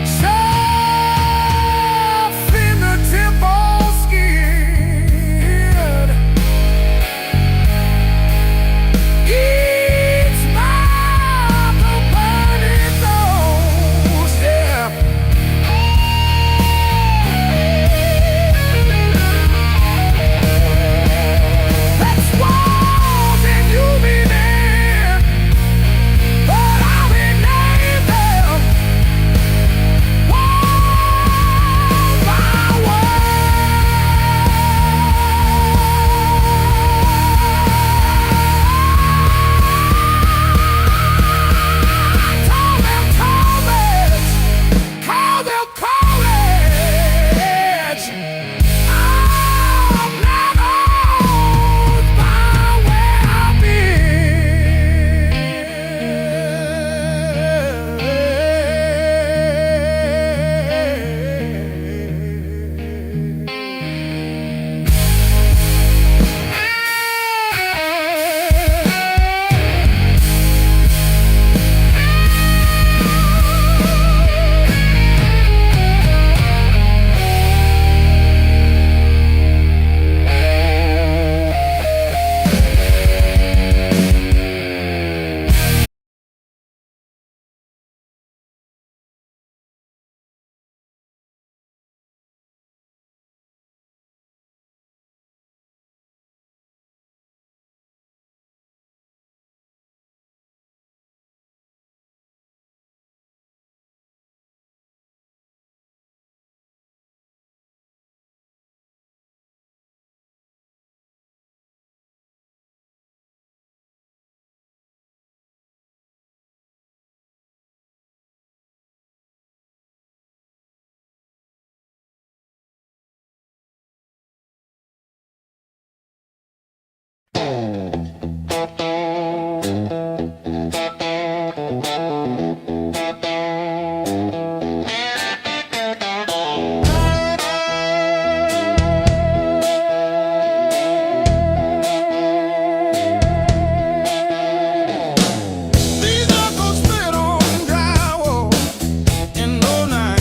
Soften the temple skin. Each mouth a burning nose, yeah. Let's walk and you be there, but I'll be there. One by call them comets, call them comets. I'm never by where I've these knuckles spit on drywall in '09.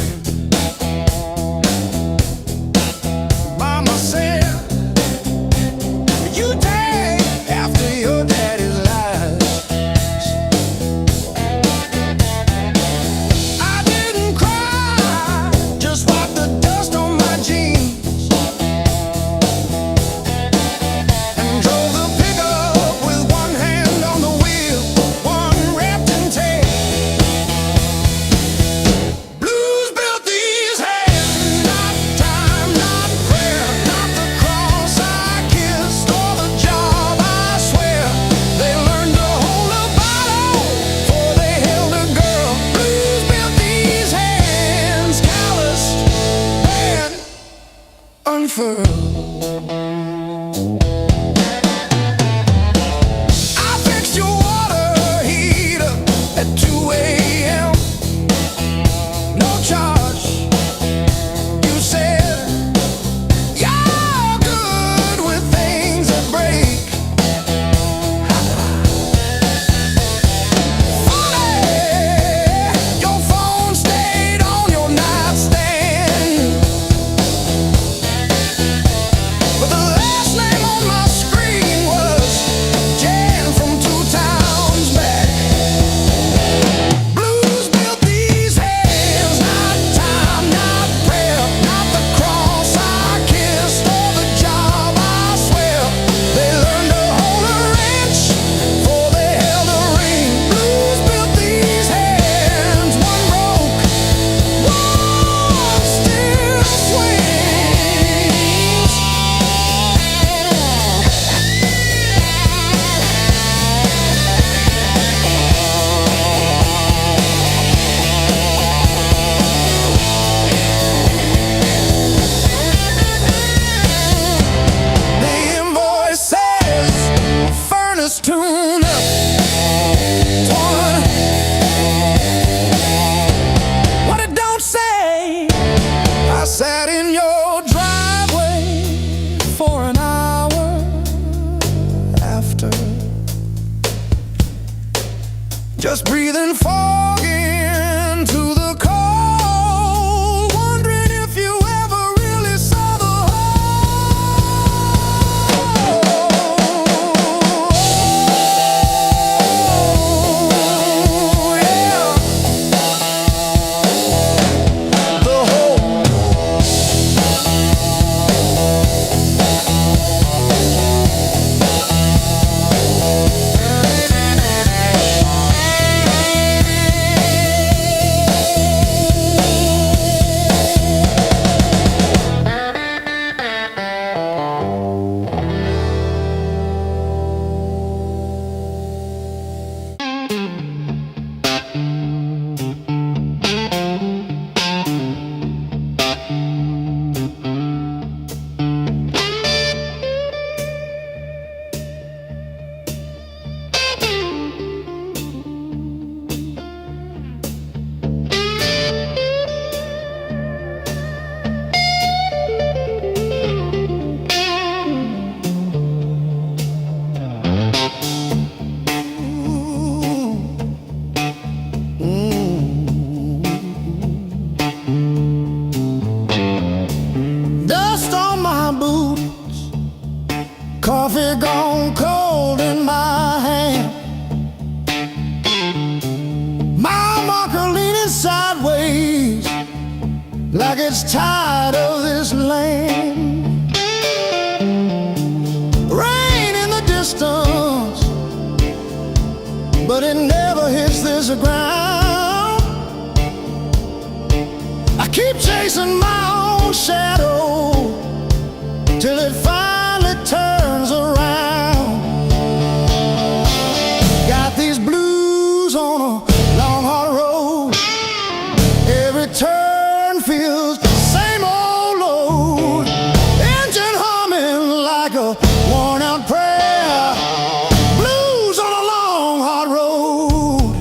Mama said, you take after your daddy's lies. I didn't cry, just wiped the dust on my jeans and drove the pickup with one hand on the wheel, one wrapped in tape. Blues built these hands, not time, not prayer, not the cross I kissed or the job I swear. They learned to hold a bottle before they held a girl. Blues built these hands, calloused and unfurled. I fixed your water heater at 2 a.m. No charge. You said you're good with things that break. Funny, your phone stayed on your nightstand, but the last name on my screen was Jan from 2 towns back. Blues built these hands, not time, not prayer, not the cross I kissed or the job I swear. They learned to hold a wrench before they held a ring. Blues built these hands, one broke, one still swings. The invoice says furnace tune up. One. What it don't say, I sat in your driveway for an hour. just breathing fog into the cold, wondering if you ever really saw the whole. Yeah. The whole. Dust on my boots, coffee gone cold in my hand. My marker leaning sideways, like it's tired of this land. Rain in the distance, but it never hits this ground. I keep chasing my own shadow till it finally turns around. Got these blues on a long hard road. Every turn feels the same old load. Engine humming like a worn out prayer. Blues on a long hard road.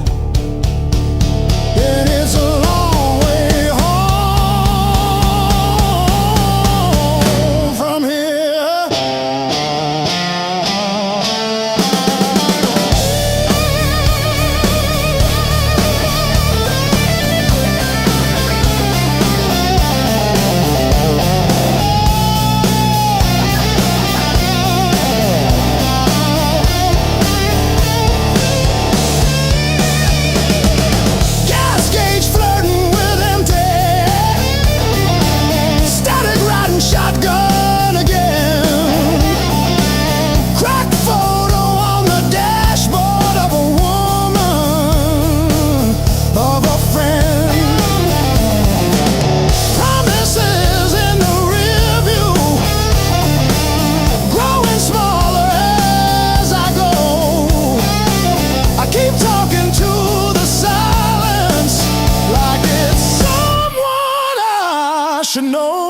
And it's a long way home from here. Gas gauge flirting with empty. Static riding shotgun again. Cracked photo on the dashboard of a woman, of a friend. Promises in the rear view, growing smaller as I go. I keep talking to the silence like it's someone I should know.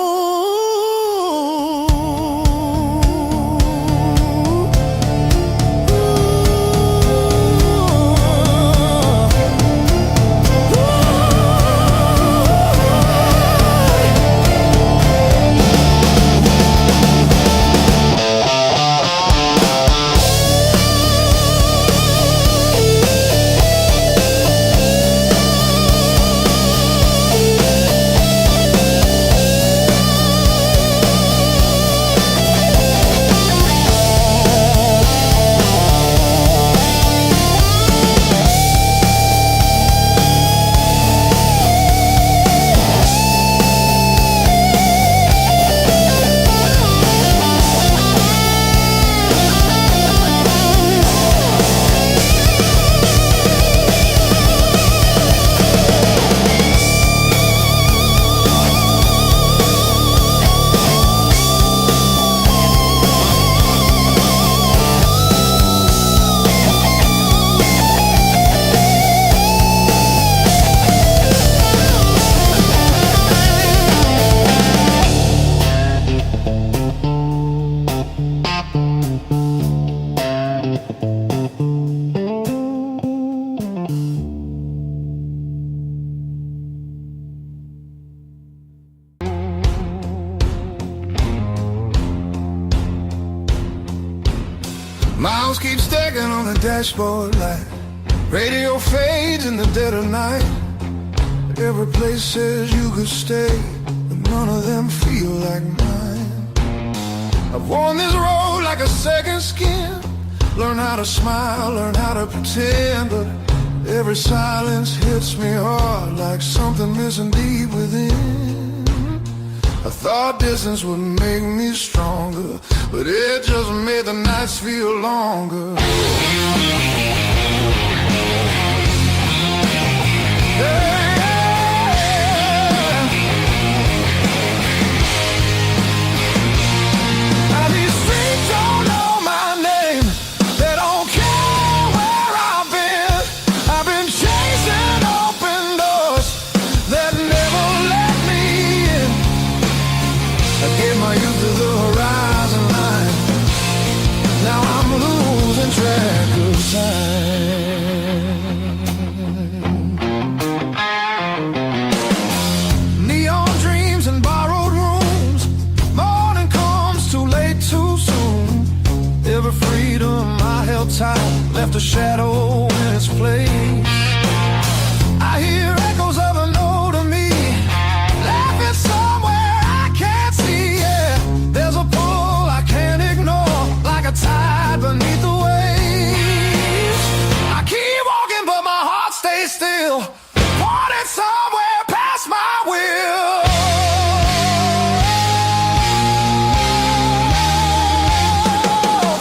Miles keep stacking on the dashboard light. Radio fades in the dead of night. Every place says you could stay, but none of them feel like mine. I've worn this road like a second skin. Learn how to smile, learn how to pretend, but every silence hits me hard like something missing deep within. I thought distance would make me stronger, but it just made the nights feel longer. Neon dreams and borrowed rooms. Morning comes too late, too soon. Every freedom I held tight left a shadow in its place. I hear echoes of a note of me laughing somewhere I can't see. Yeah, there's a pull I can't ignore, like a tide beneath the waves. Stay still, wanted somewhere past my will.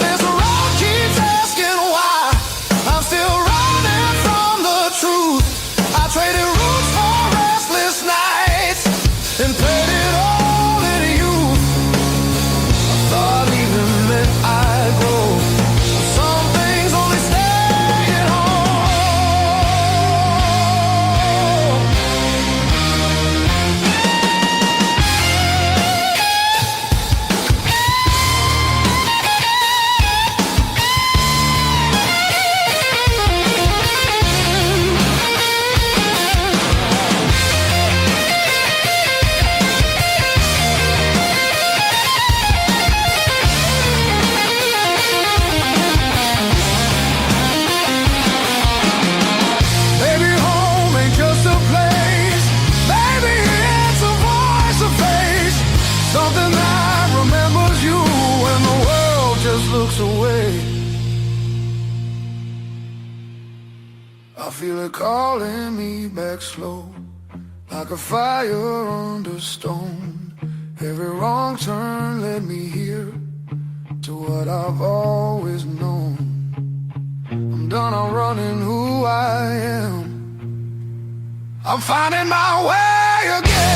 This road keeps asking why I'm still running from the truth. I traded roots for restless nights and played it all in youth. I thought leaving meant I'd grow. Some things only stay at home. Something that remembers you when the world just looks away. I feel it calling me back slow, like a fire under stone. Every wrong turn led me here to what I've always known. I'm done, I'm running who I am. I'm finding my way again.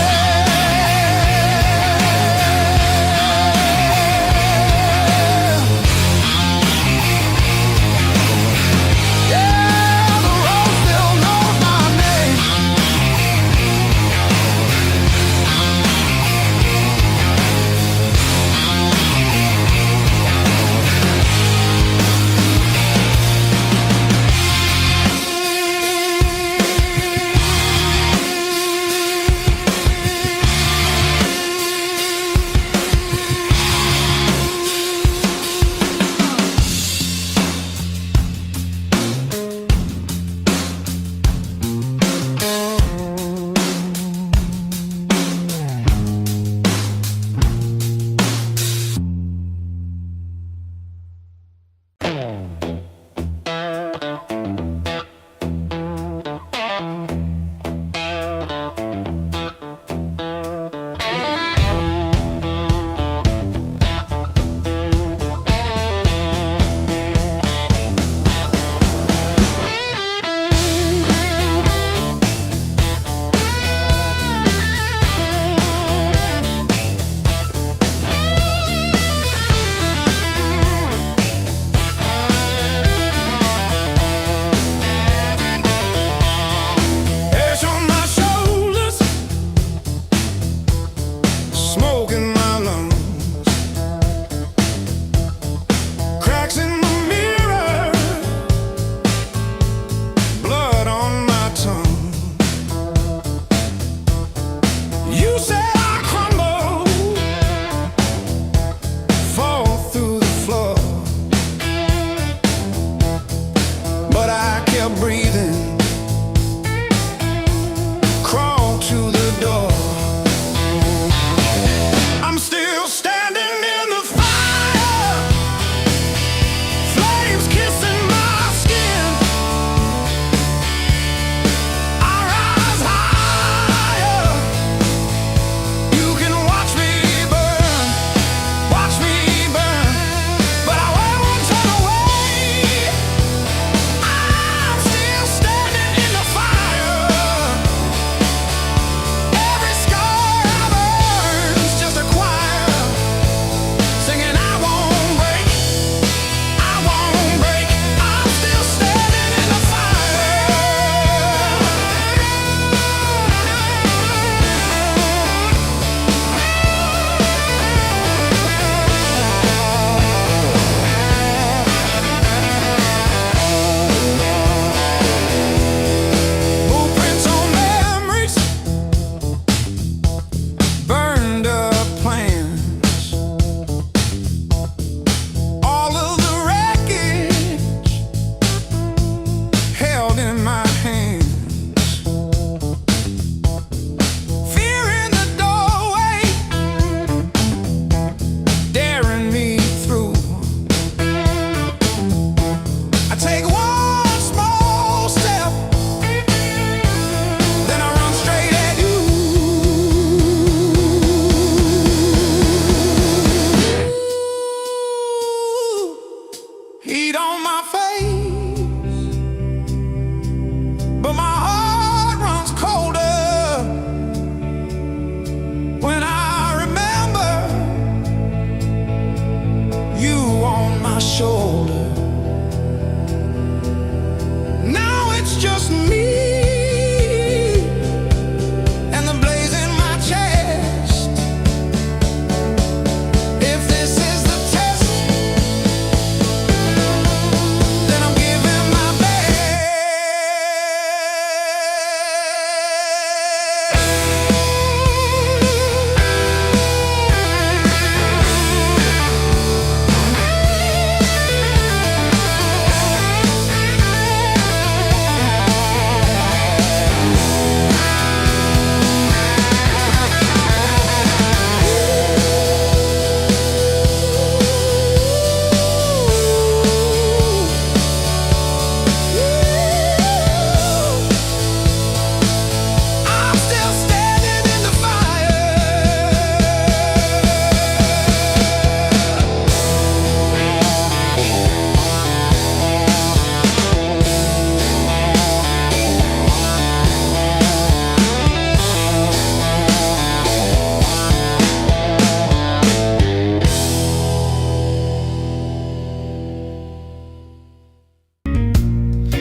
heat on my face, but my heart runs colder when I remember you on my shoulder. Now it's just me and the blaze in my chest. If this is the test, then I'm giving my best. I'm still standing in the fire.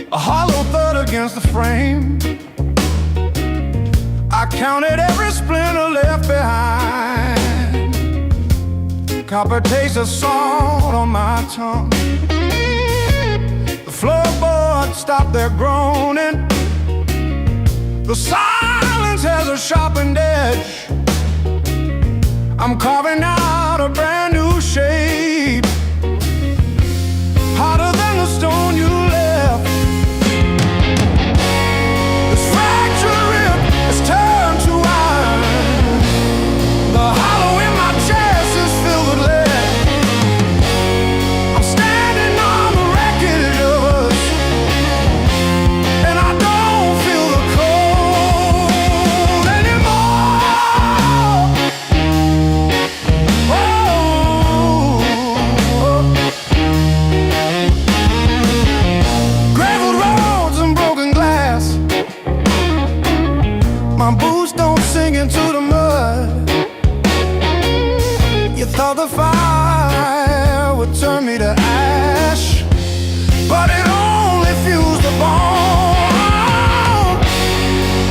A hollow thud against the frame. I counted every splinter left behind. Copper taste of salt on my tongue. The floorboards stopped their groaning. The silence has a sharpened edge. I'm carving out a brand new shape, harder than the stone you left. This fractured rib has turned to iron. The hollow in my chest is filled with lead. I'm standing on the wreckage of us, and I don't feel the cold anymore. Graveled roads and broken glass. My boots don't sink into the mud. You thought the fire would turn me to ash, but it only fused the bone.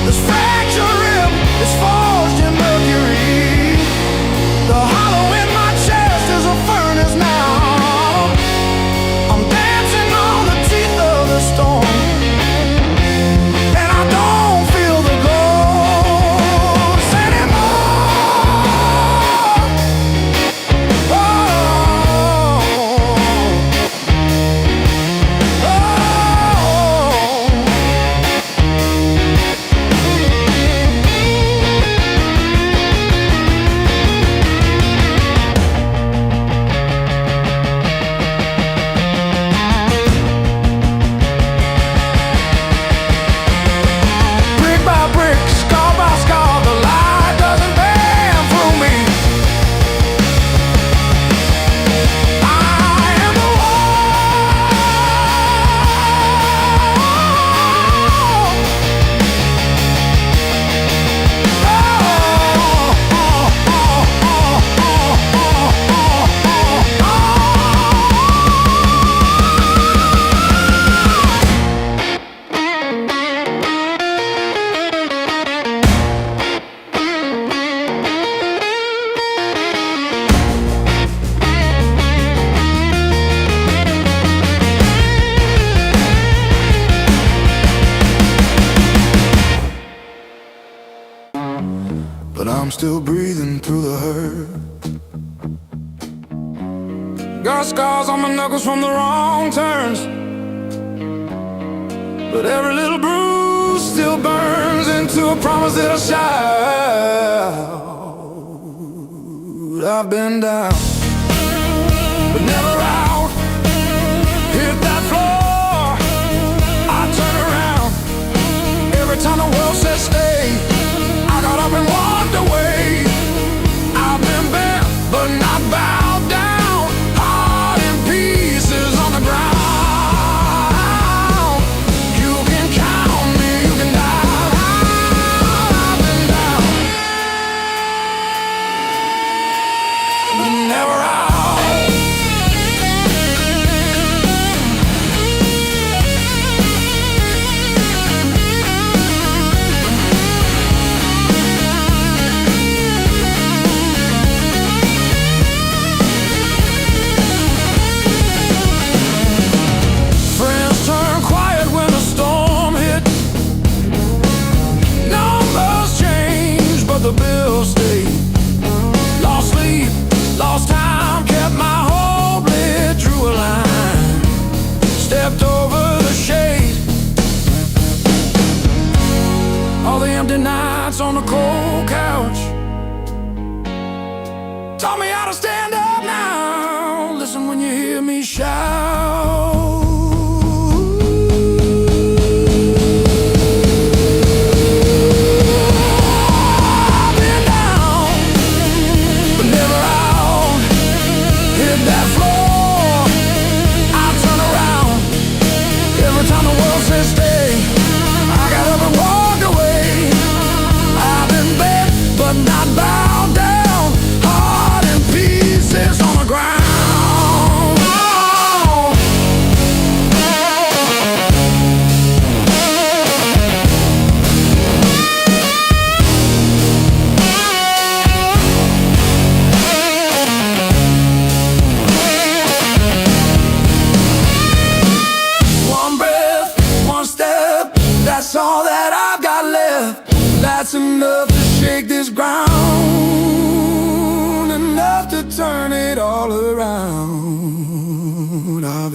This fractured rib is forged in mercury. The hollow in my chest is a furnace now. I'm dancing on the teeth of the storm, and I don't feel the ghost anymore. Oh, brick by brick, scar by scar, the light doesn't bend through me. I am the but I'm still breathing through the hurt. Got scars on my knuckles from the wrong turns, but every little bruise still burns into a promise that I shout. I've been down, but never out. Hit that floor, I turn around. Every time the world says stay, I got up and walked away. I've been bent, but not bowed down. Heart in pieces on the ground.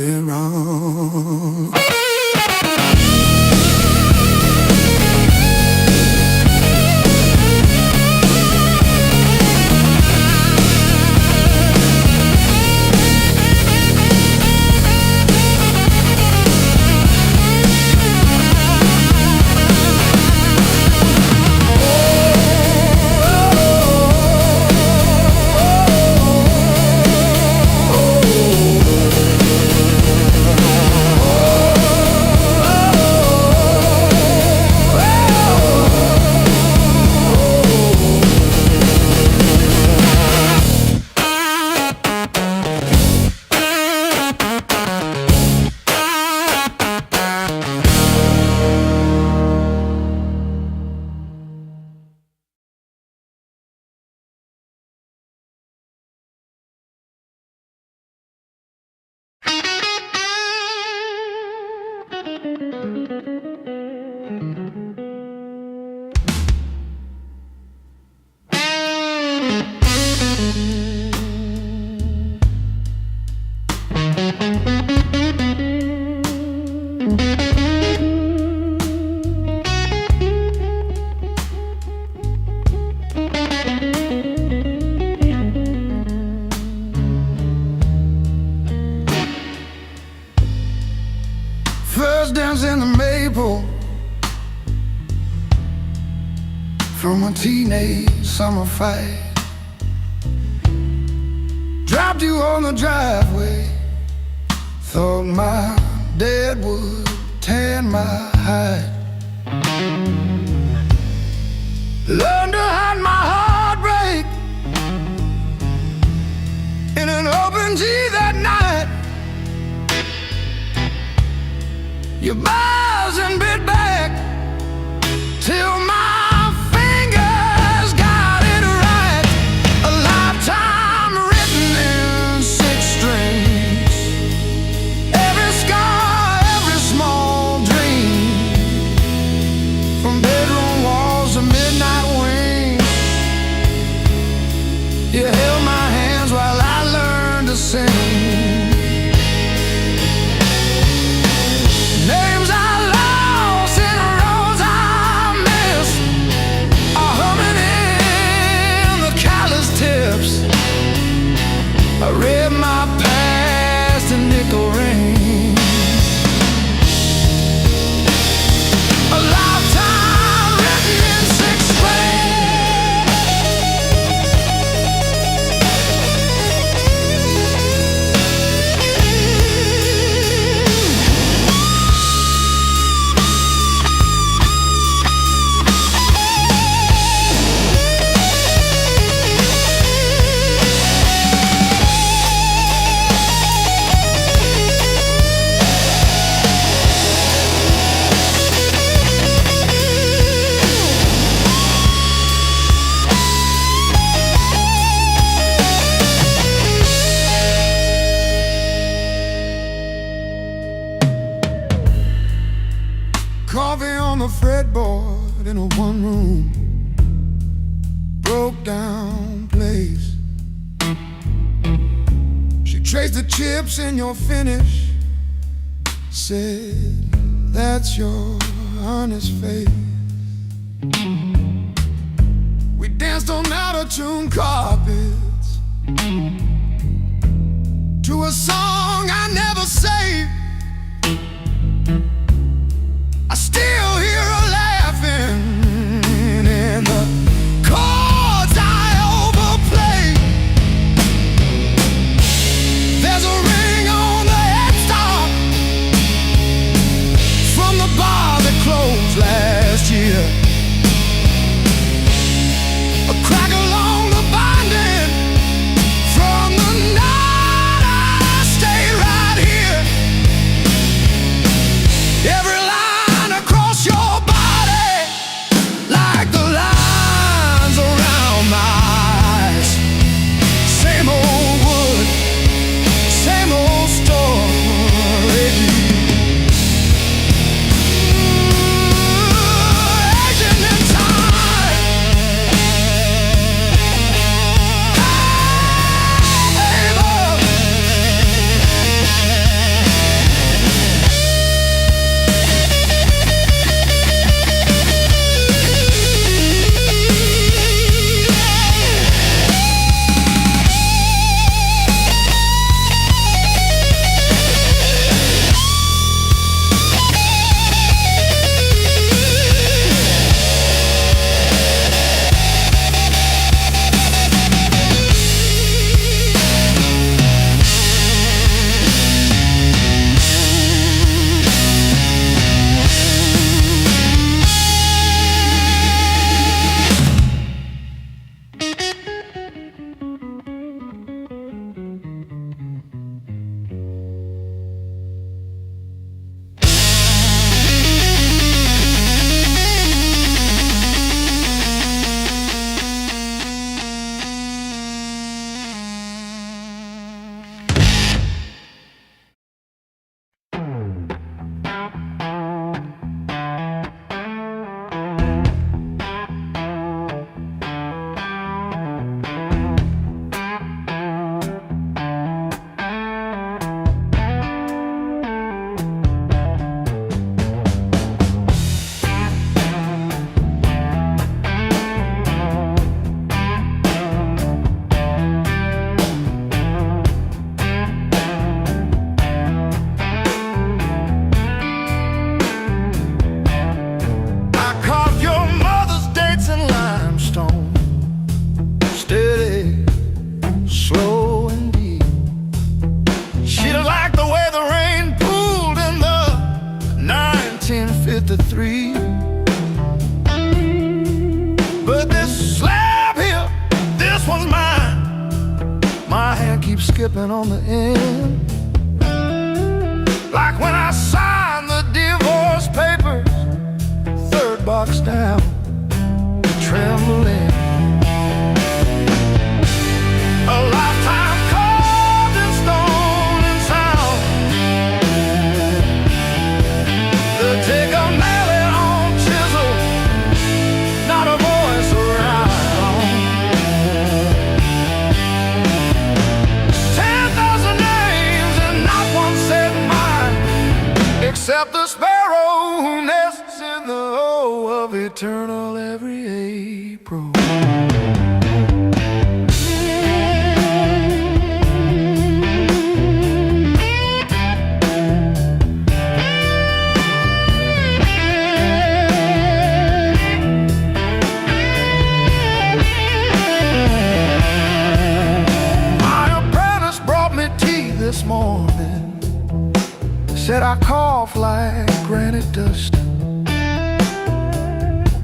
be wrong. First dance in the maple from a teenage summer fight. Dropped you on the driveway. Thought my dad would tan my hide. Learned to hide my heartbreak in an open G that night. You buzz and bit back till my fingers got it right. A lifetime written in 6 strings. Every scar, every small dream, from bedroom walls to midnight wings. You held my hands while I learned to sing. Names I lost and roads I missed are humming in the callous tips. I read my past in nickel rings. A lifetime written in 6 strings. Coffee on the fretboard in a one-room broke down place. She traced the chips in your finish, said, that's your honest face. We danced on out-of-tune carpets to a song I never saved. I still hear her laughing in the chords I overplay. There's a ring on the headstock from the bar that closed last year. A crack along the binding from the night I stayed right here. skipping on the end. Like when I signed the divorce papers, third box down, trembling. A lifetime carved in stone and sound. They take a mallet on chisel, not a voice around. 10,000 names and not one said mine, except the sparrow who nests in the O of eternal every April. This morning said I cough like granite dust.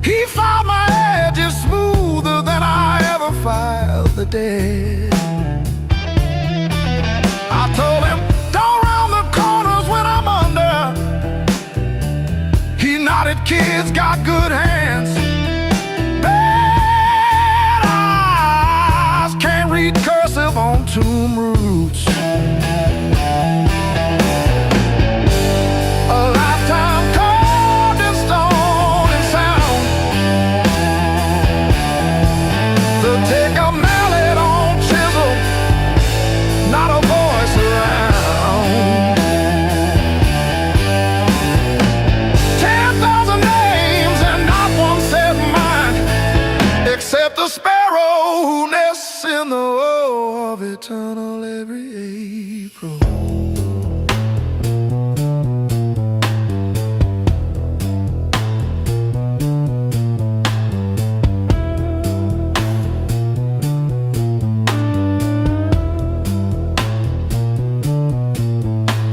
He filed my edges smoother than I ever filed the dead. I told him, don't round the corners when I'm under. He nodded, kids got good hands, bad eyes, can't read cursive on tomb roots. The sparrow who nests in the O of eternal every April.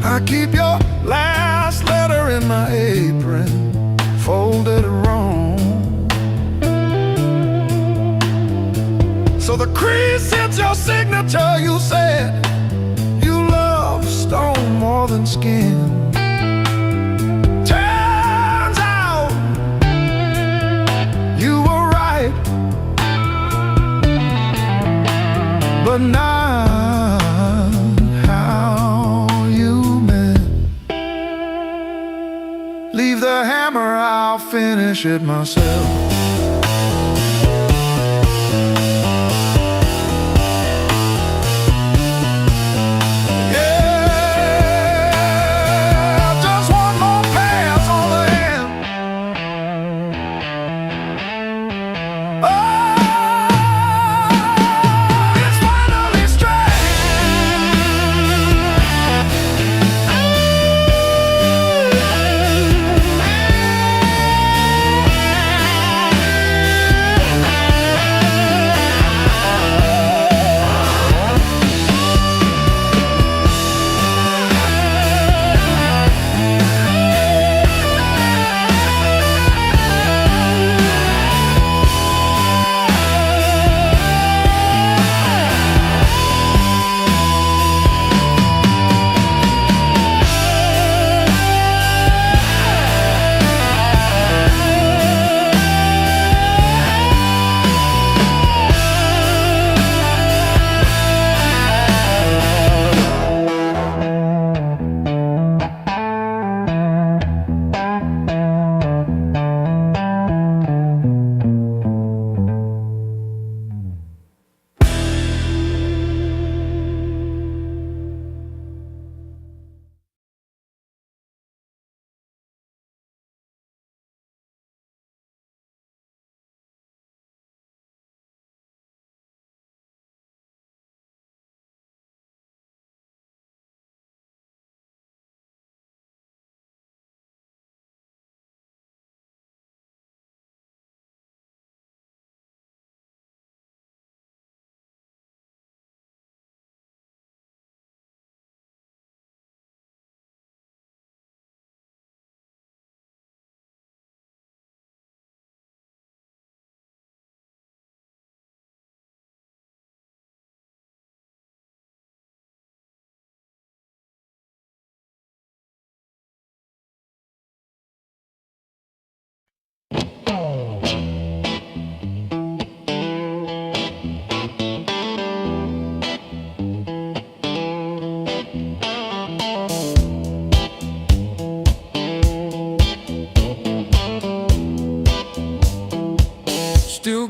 I keep your last letter in my apron, folded wrong. So the crease hits your signature. You said you love stone more than skin. Turns out you were right, but not how you meant. Leave the hammer, I'll finish it myself.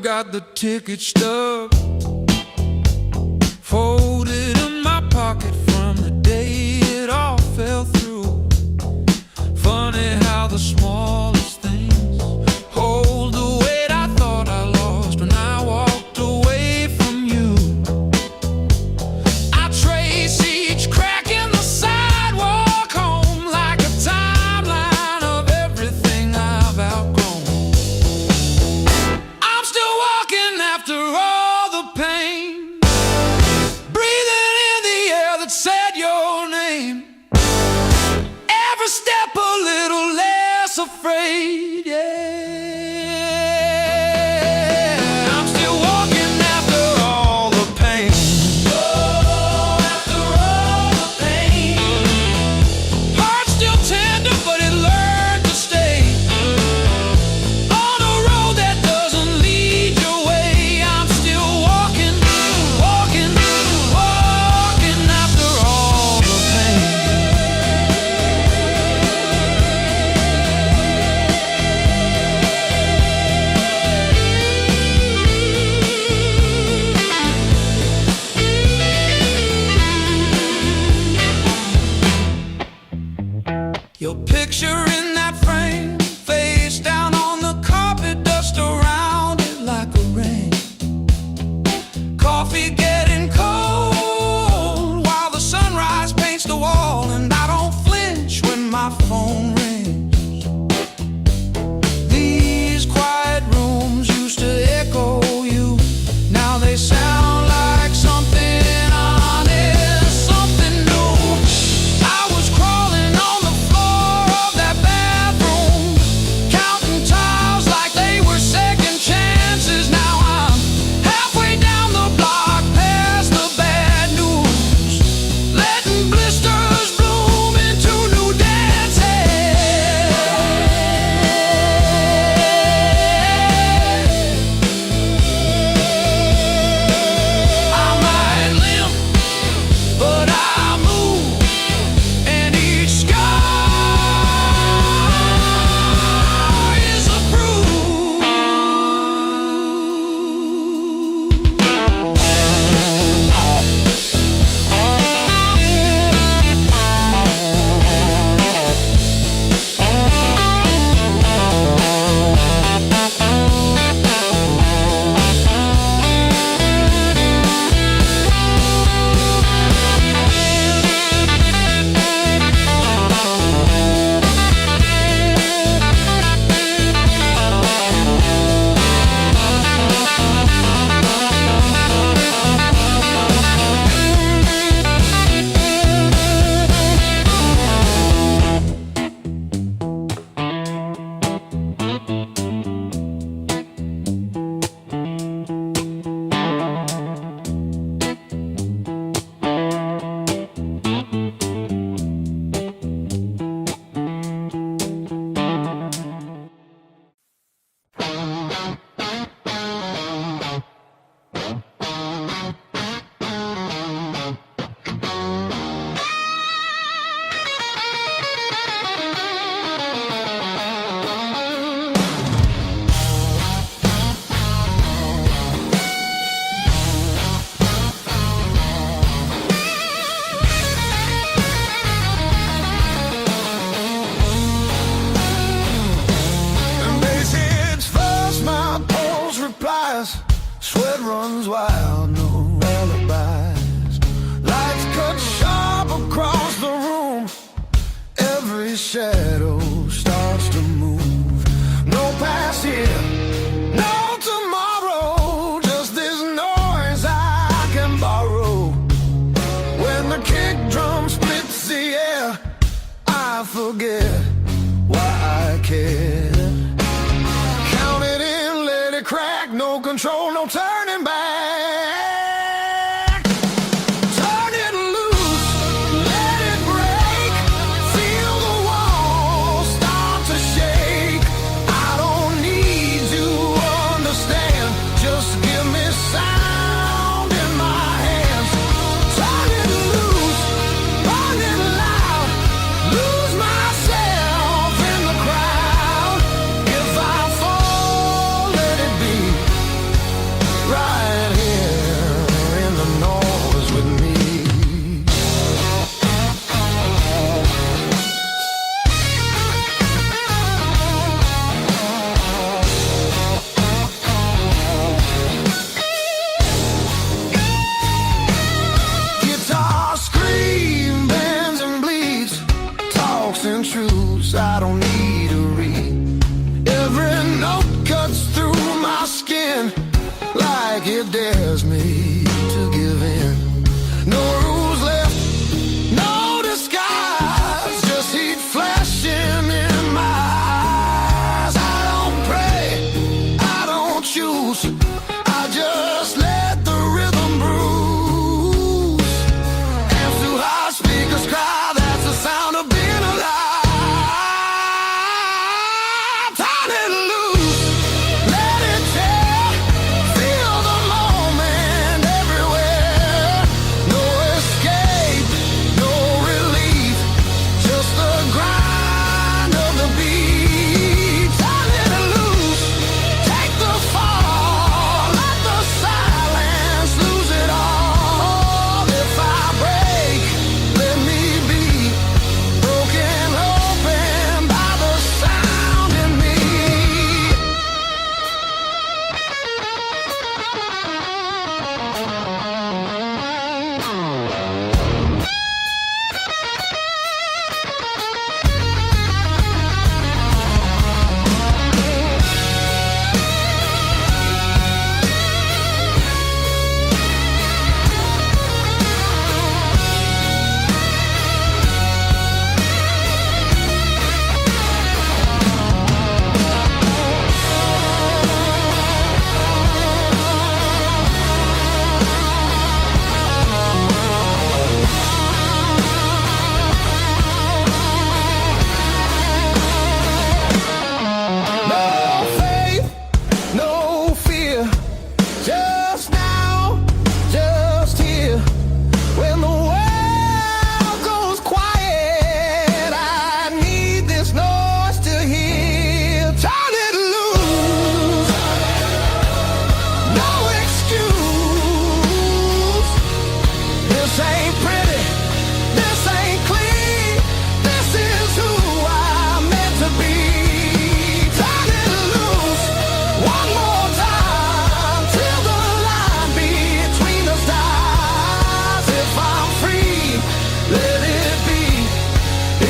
got the ticket stub folded in my pocket from the day it all fell through. Funny how the smallest things hold the weight I thought I lost when I walked away from you. I trace each crack in the sidewalk home like a timeline of everything I've outgrown. I'm still walking after all the pain, breathing in the air that said your name. Every step a little less afraid, yeah. I'm still walking after all the pain. Oh, after all the pain. Heart still tender, but it learned to stay on a road that doesn't lead your way. I'm still walking, walking, walking after all the pain. Your picture in that frame, face down on the carpet, dust around it like a rain. Coffee getting cold while the sunrise paints the wall, and I don't flinch when my phone rings. These quiet rooms used to echo you, now they sound like something honest, something new. I was crawling on the floor of that bathroom, counting tiles like they were second chances. Now I'm halfway down the block, past the bad news, letting blisters bloom into new dances. I might limp, but I move, and each scar is a bruise. And they say it's fast, my pulse replies, sweat runs wild, no alibis. Lights cut sharp across the room, every shadow starts to move. No past here, no tomorrow, just this noise I can borrow. When the kick drum splits the air, I forget why I care. Count it in, let it crack, no control, no turning back. Turn it loose, let it break, feel the walls start to shake. I don't need to understand, just give me sound in my hands. Turn it loose, burn it loud, lose myself in the crowd. books I don't need to read. Every note cuts through my skin like it dares me to give in. No rules left, no disguise, just heat flashing in my eyes. I don't pray, I don't choose, I just let the rhythm bruise. Amps too high, speakers cry, that's the sound of being alive. Turn it loose, let it tear, feel the moment everywhere. No escape, no relief, just the grind of the beat. Turn it loose, take the fall, let the silence lose it all. If I break, let me be broken open by the sound in me. No faith, no fear, just now, just here. When the world goes quiet, I need this noise to hear. Turn it loose, no excuse. This ain't pretty, this ain't clean, this is who I'm meant to be. Turn it loose, one more time, till the line between us dies. If I'm free, let it be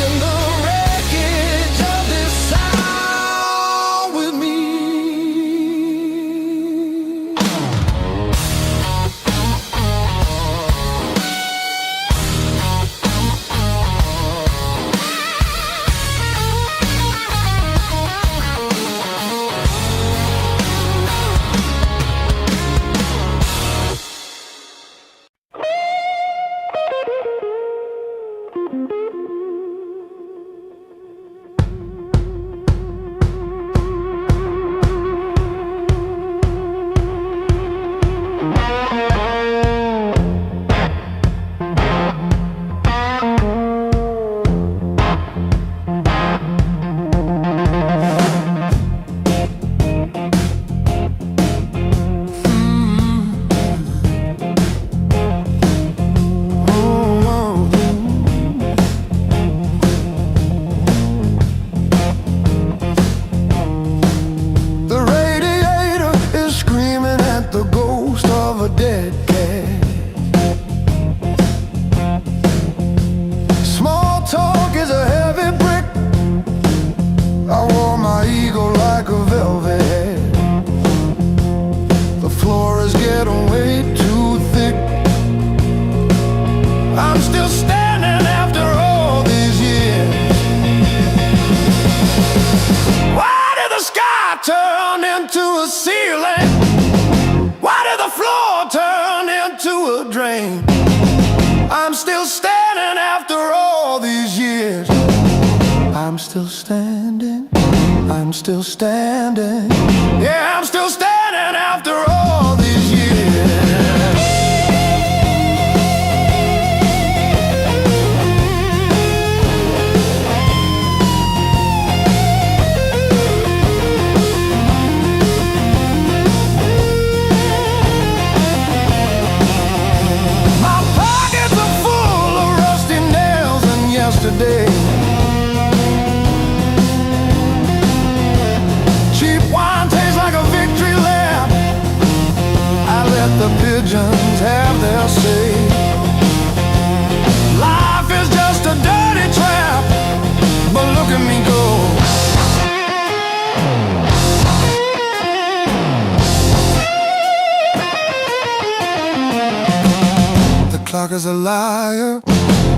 in the wreckage of this sound with me. The radiator is screaming at the ghost of a dead cat. Small talk is a heavy brick. I wore my ego like a velvet hat. The floor is getting way too thick. I'm still standing after all these years. Why did the sky turn into a ceiling? Why did the floor turn into a drain? I'm still standing after all these years. I'm still standing, I'm still standing. Yeah, I'm still standing after all these years. My pockets are full of rusty nails and yesterday. Cheap wine tastes like a victory lap. I let the pigeons have their say. Life is just a dirty trap, but look at me go. is a liar,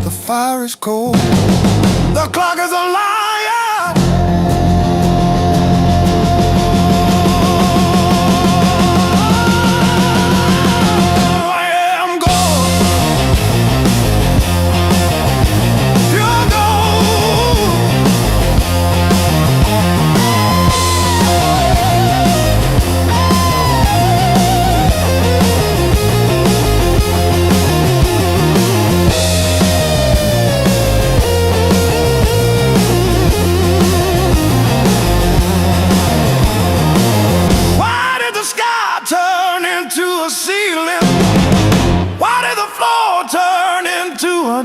the fire is cold. The clock is a liar.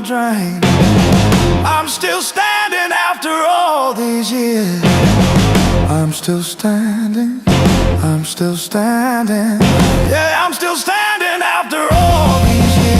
Drain. I'm still standing after all these years. I'm still standing. I'm still standing. Yeah, I'm still standing after all these years.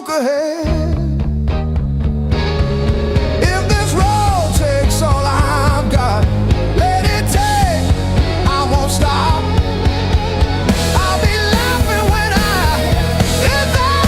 look ahead. If this road takes all I've got, let it take, I won't stop. I'll be laughing when I hit that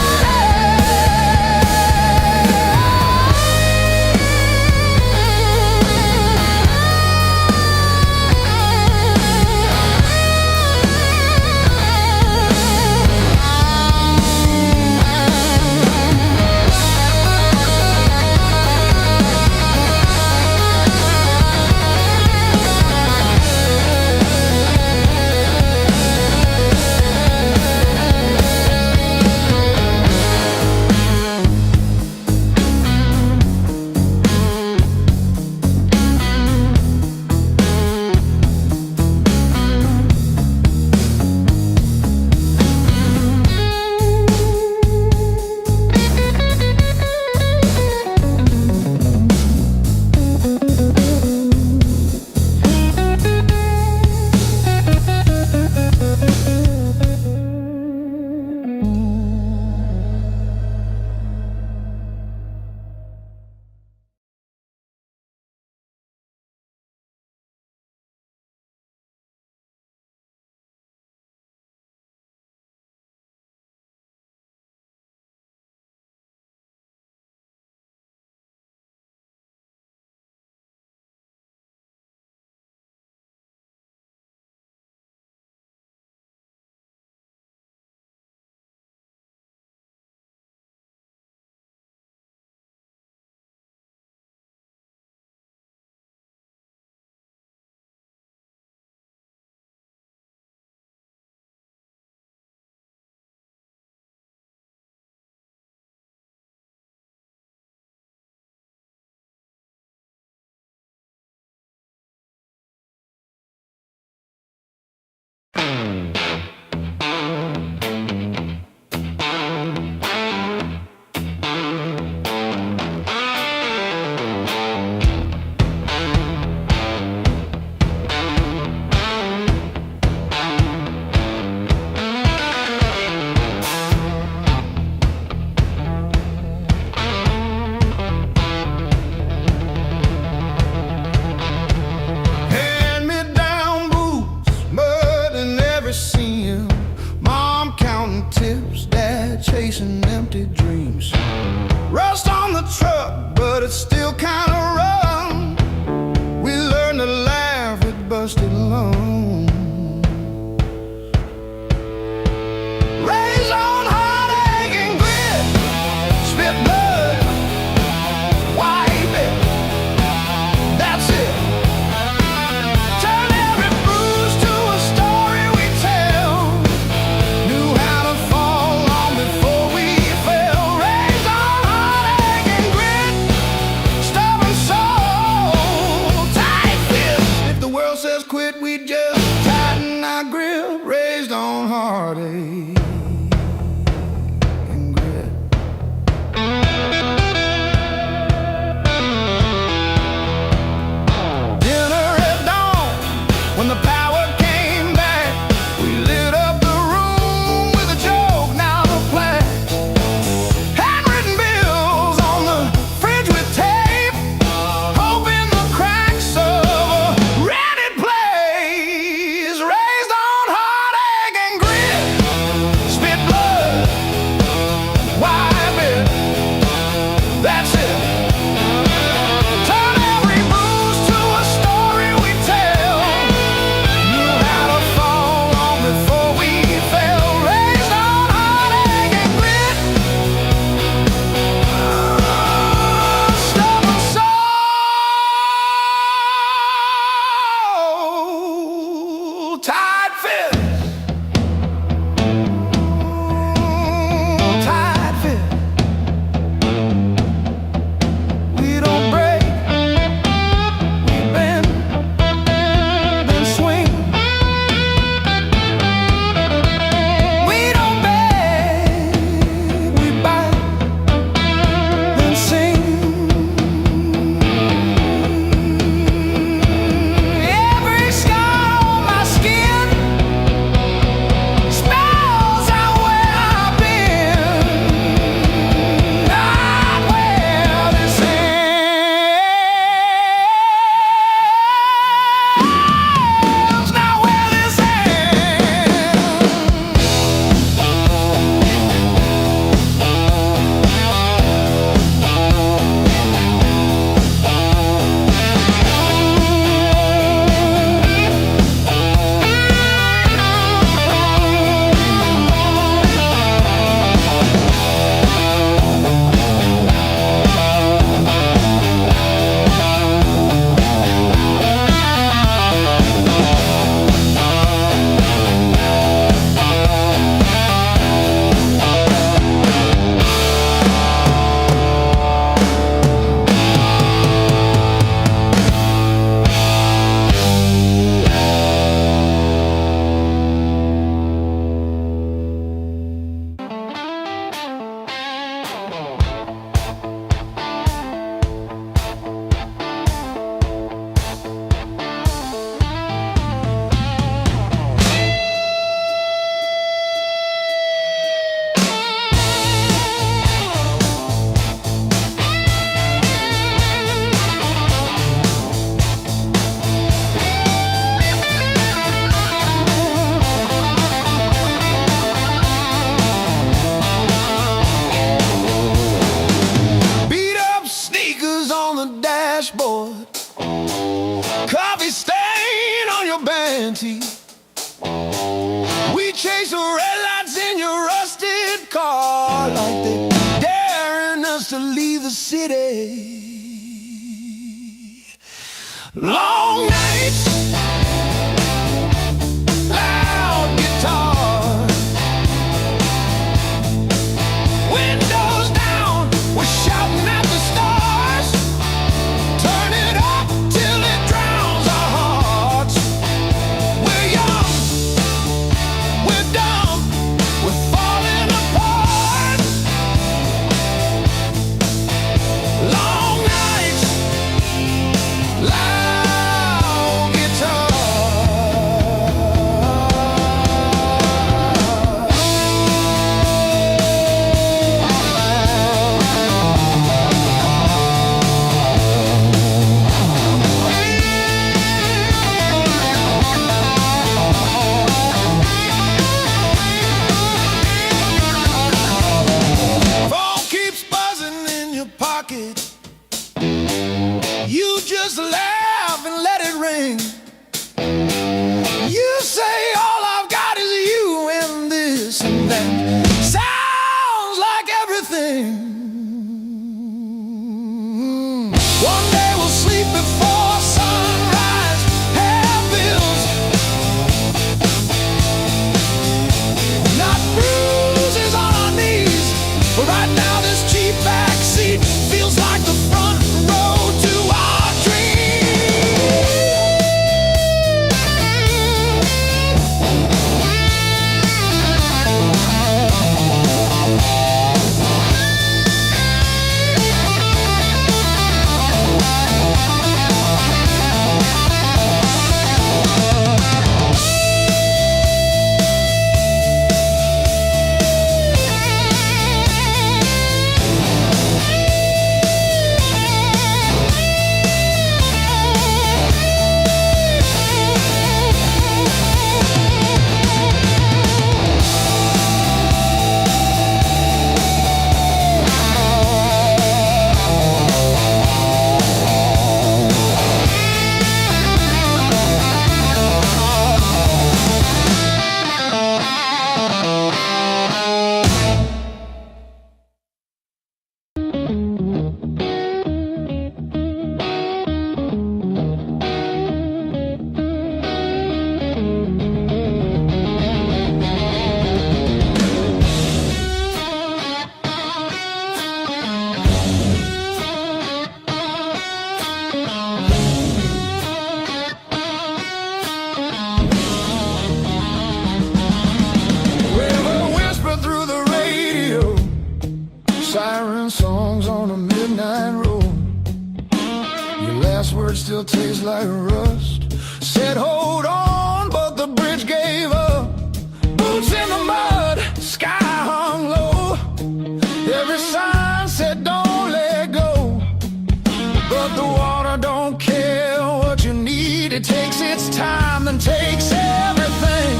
chasing empty dreams. Rust on the truck, but it's still kinda rough. We learned to laugh with busted lungs. Raised on heartache and grit, spit blood, wipe it, that's it. Turn every bruise to a story we tell. Knew how to fall on before we fell. Raised on heartache to leave the city. Long nights, loud guitar, windows down, we're shouting at the stars. Turn it up till it drowns our hearts. We're young, we're dumb, we're falling apart. Long nights, loud guitar. Phone keeps buzzing in your pocket. You just laugh and let it ring. You say all I've got is you and this and that. Sounds like everything. One day we'll sleep before sunrise. Hair bills, not bruises on our knees. But right now this cheap backseat feels like the front row to our dreams. River whisper through the radio, siren songs on a midnight road. Your last word still tastes like rust. Said hold on, but the bridge gave up. Boots in the mud, sky hung low. Every sign said don't let go, but the water don't care what you need. It takes its time, then takes everything.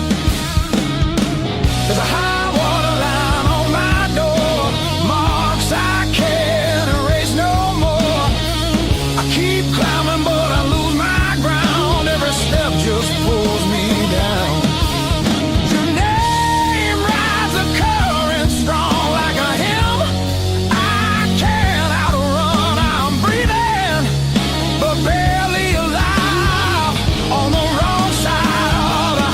There's a high water line on my door, marks I can't erase no more. I keep climbing but I lose my ground. Every step just pulls me down. Your name rides a current strong like a hymn. I can't outrun, I'm breathing, but barely alive on the wrong side of the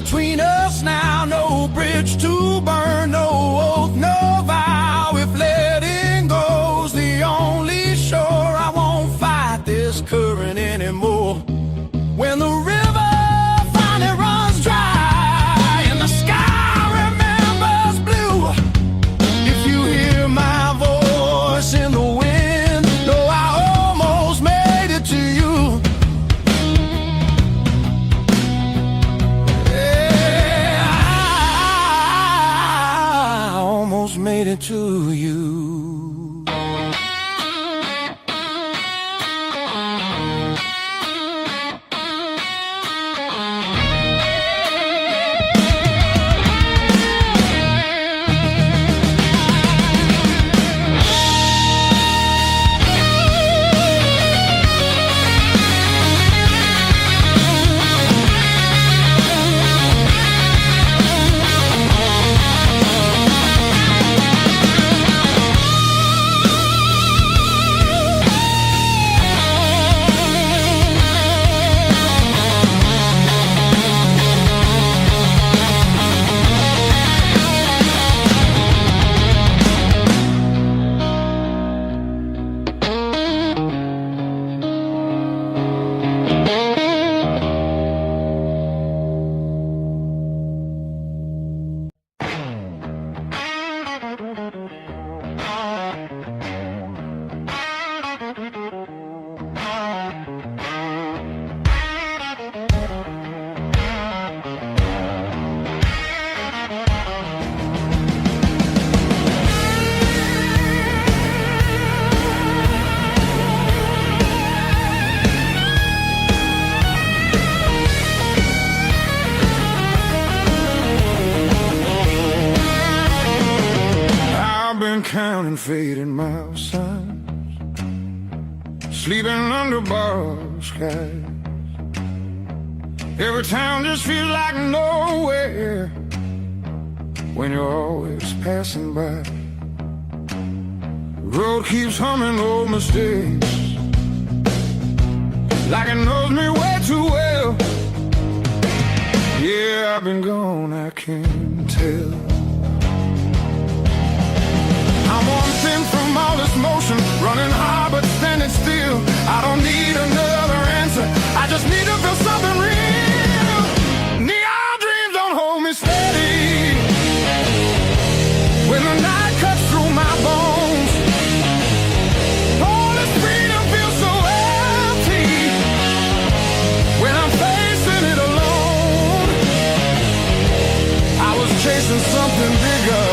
between us now. No bridge to burn, no oath, no vow. If letting go's the only shore, I won't fight this current anymore. When the river finally runs dry and the sky remembers blue, if you hear my voice in the wind, know I almost made it to you. Yeah, I almost made it to you. Counting fading mile signs, sleeping under borrowed skies. Every town just feels like nowhere when you're always passing by. The road keeps humming old mistakes like it knows me way too well. Yeah, I've been gone, I can't tell. I'm one thing from all this motion, running hard but standing still. I don't need another answer, I just need to feel something real. Neon dreams don't hold me steady when the night cuts through my bones. All this freedom feels so empty when I'm facing it alone. I was chasing something bigger,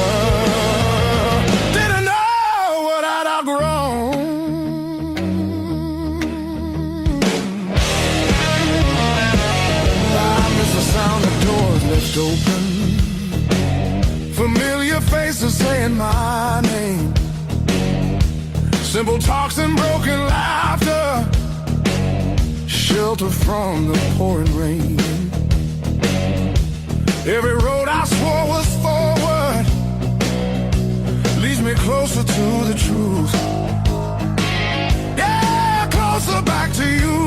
open, familiar faces saying my name, simple talks and broken laughter, shelter from the pouring rain. Every road I swore was forward leads me closer to the truth. Yeah, closer back to you.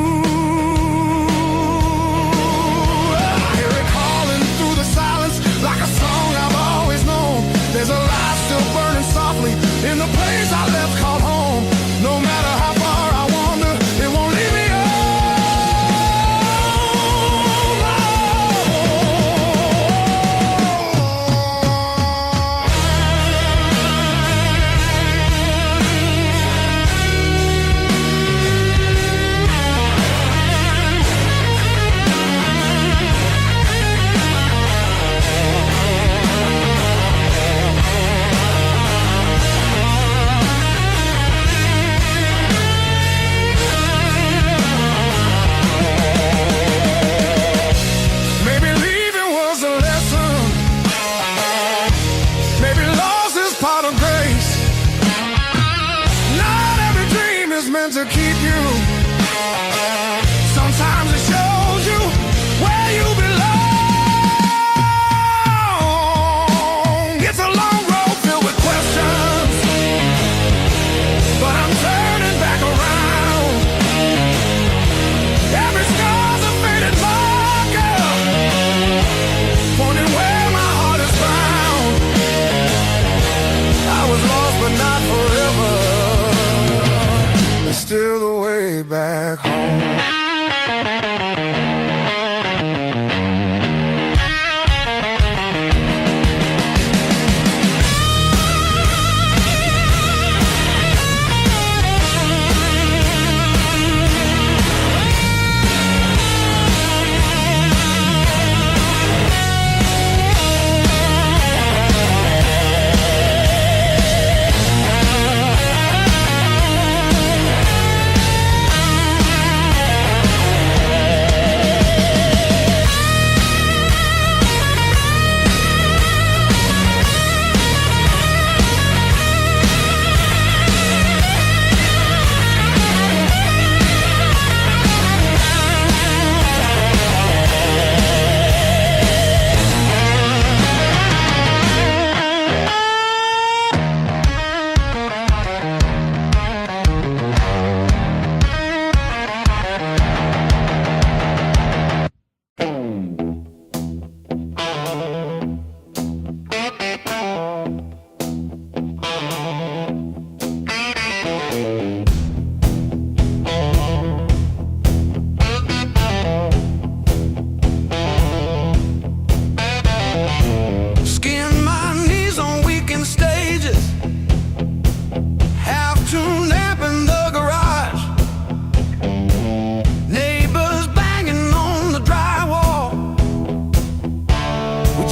Like a song I've always known, there's a light still burning softly in the place I left called home. No matter how far I wander, it won't leave me alone.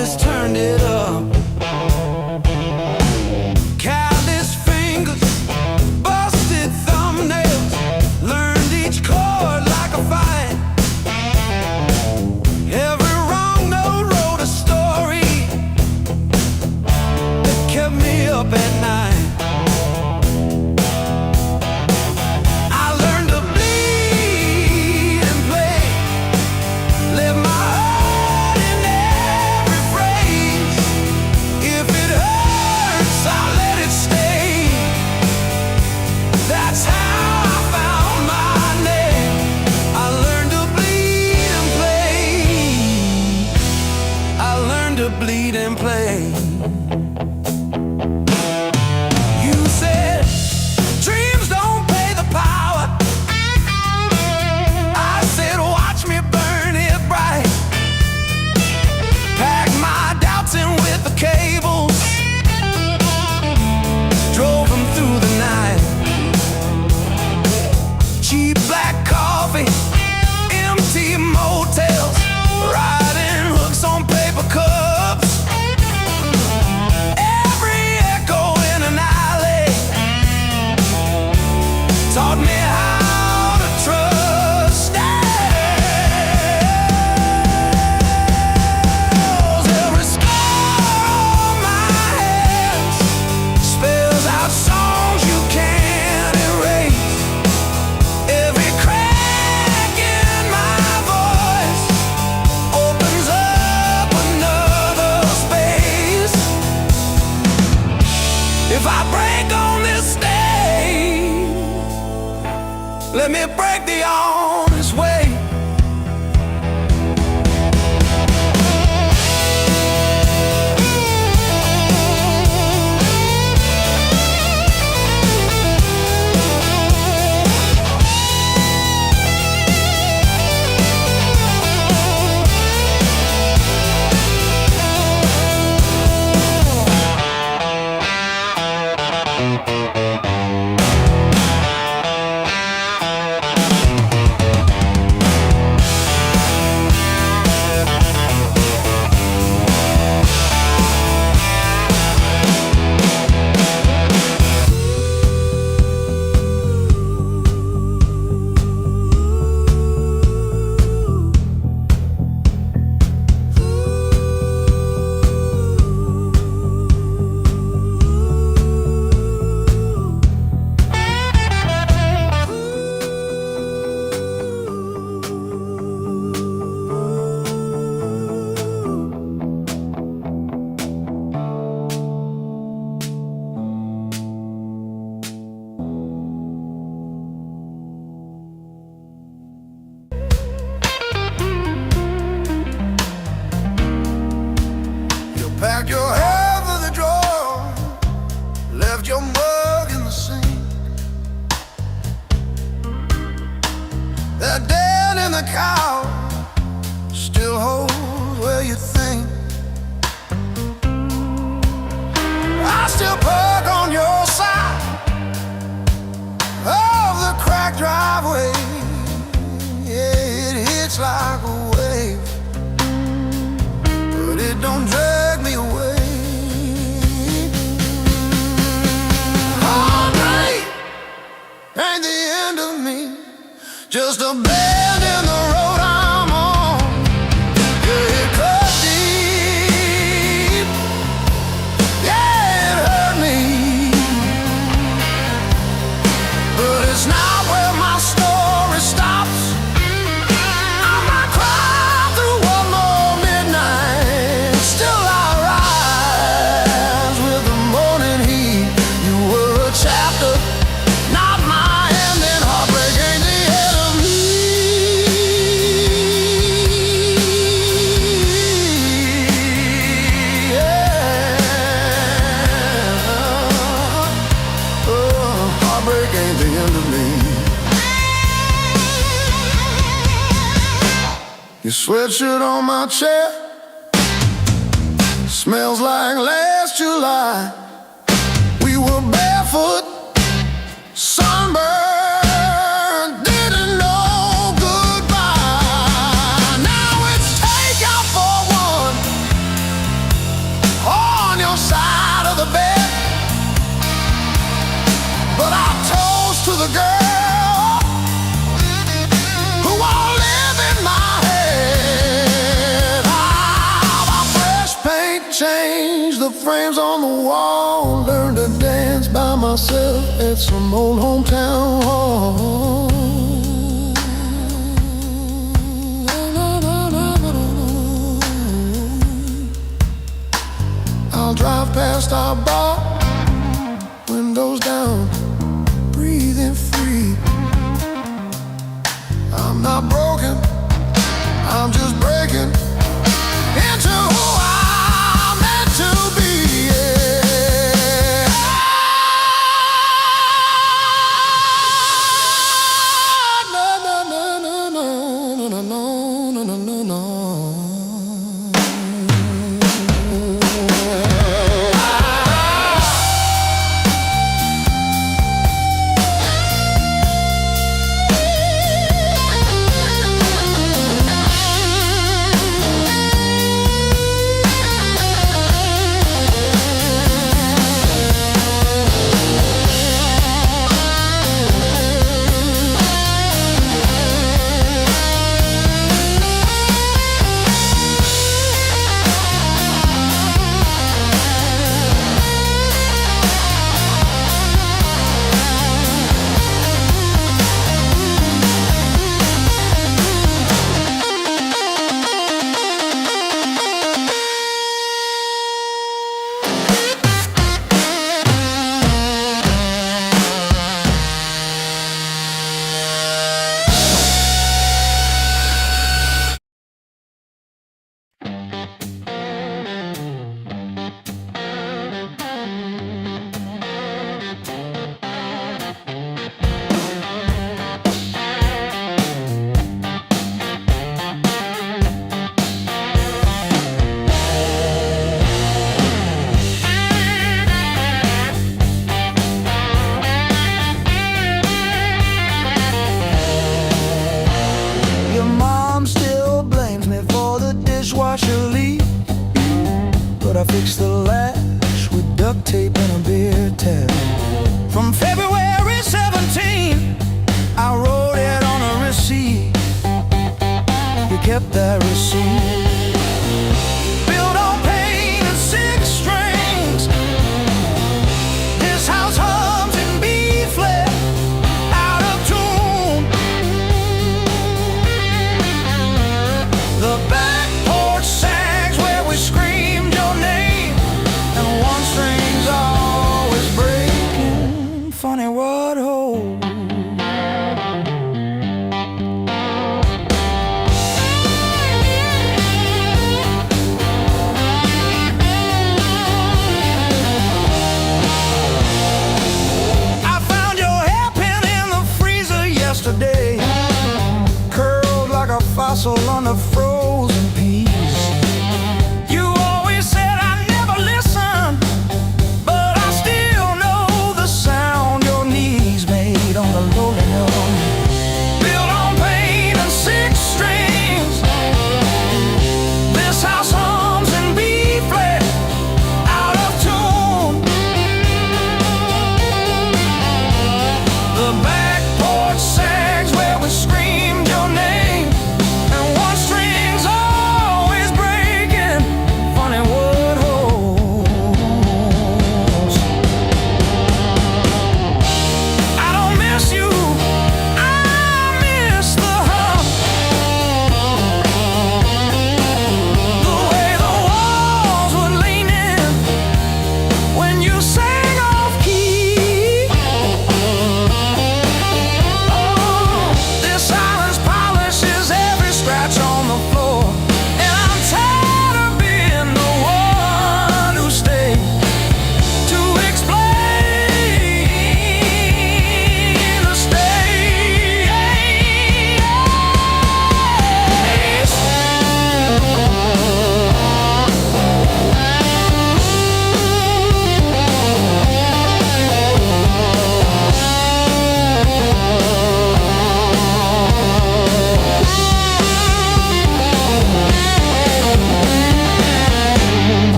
just turned it up. Callous fingers, busted thumbnails, learned each chord like a fight. Every wrong note wrote a story that kept me up at night. Bleed and play. You said dreams don't pay the power. I said watch me burn it bright. Packed my doubts in with the cables, drove them through the night. Cheap black coffee, empty motels, riding hooks on paper cups. Taught me how to trust else. Every scar on my hands spells out songs you can't erase. Every crack in my voice opens up another space. If I break on this stage, let me break the honest way. Packed your hair for the drawer, left your mug in the sink. That dead in the cow still holds where you think. I still park on your side of the cracked driveway. Yeah, it hits like a wave, but it don't drag me away. Heartbreak ain't the end of me, just a bend in the road I'm on. Yeah, it cut deep, yeah, it hurt me, but it's not where my story stops. I might cry through one more midnight, still I rise with the morning heat. You were a chapter, not my ending. Heartbreak ain't the end of me. Yeah. Oh, heartbreak ain't the end of me. Your sweatshirt on my chair smells like last July. We were barefoot, sunburned, didn't know goodbye. Now it's take out for one, change the frames on the wall. Learned to dance by myself at some old hometown hall. I'll drive past our bar, windows down, breathing free. I'm not broken, I'm just breaking into who I'm meant to be. Yeah. No, no, no, no, no, no, no, no, no, no. But I fixed the latch with duct tape and a beer tap. From February 17, I wrote it on a receipt. You kept that receipt. Built on pain and six strings. This house hums in B flat, out of tune. The back porch sags where we screamed your name, and one string's always breaking. Funny what holds.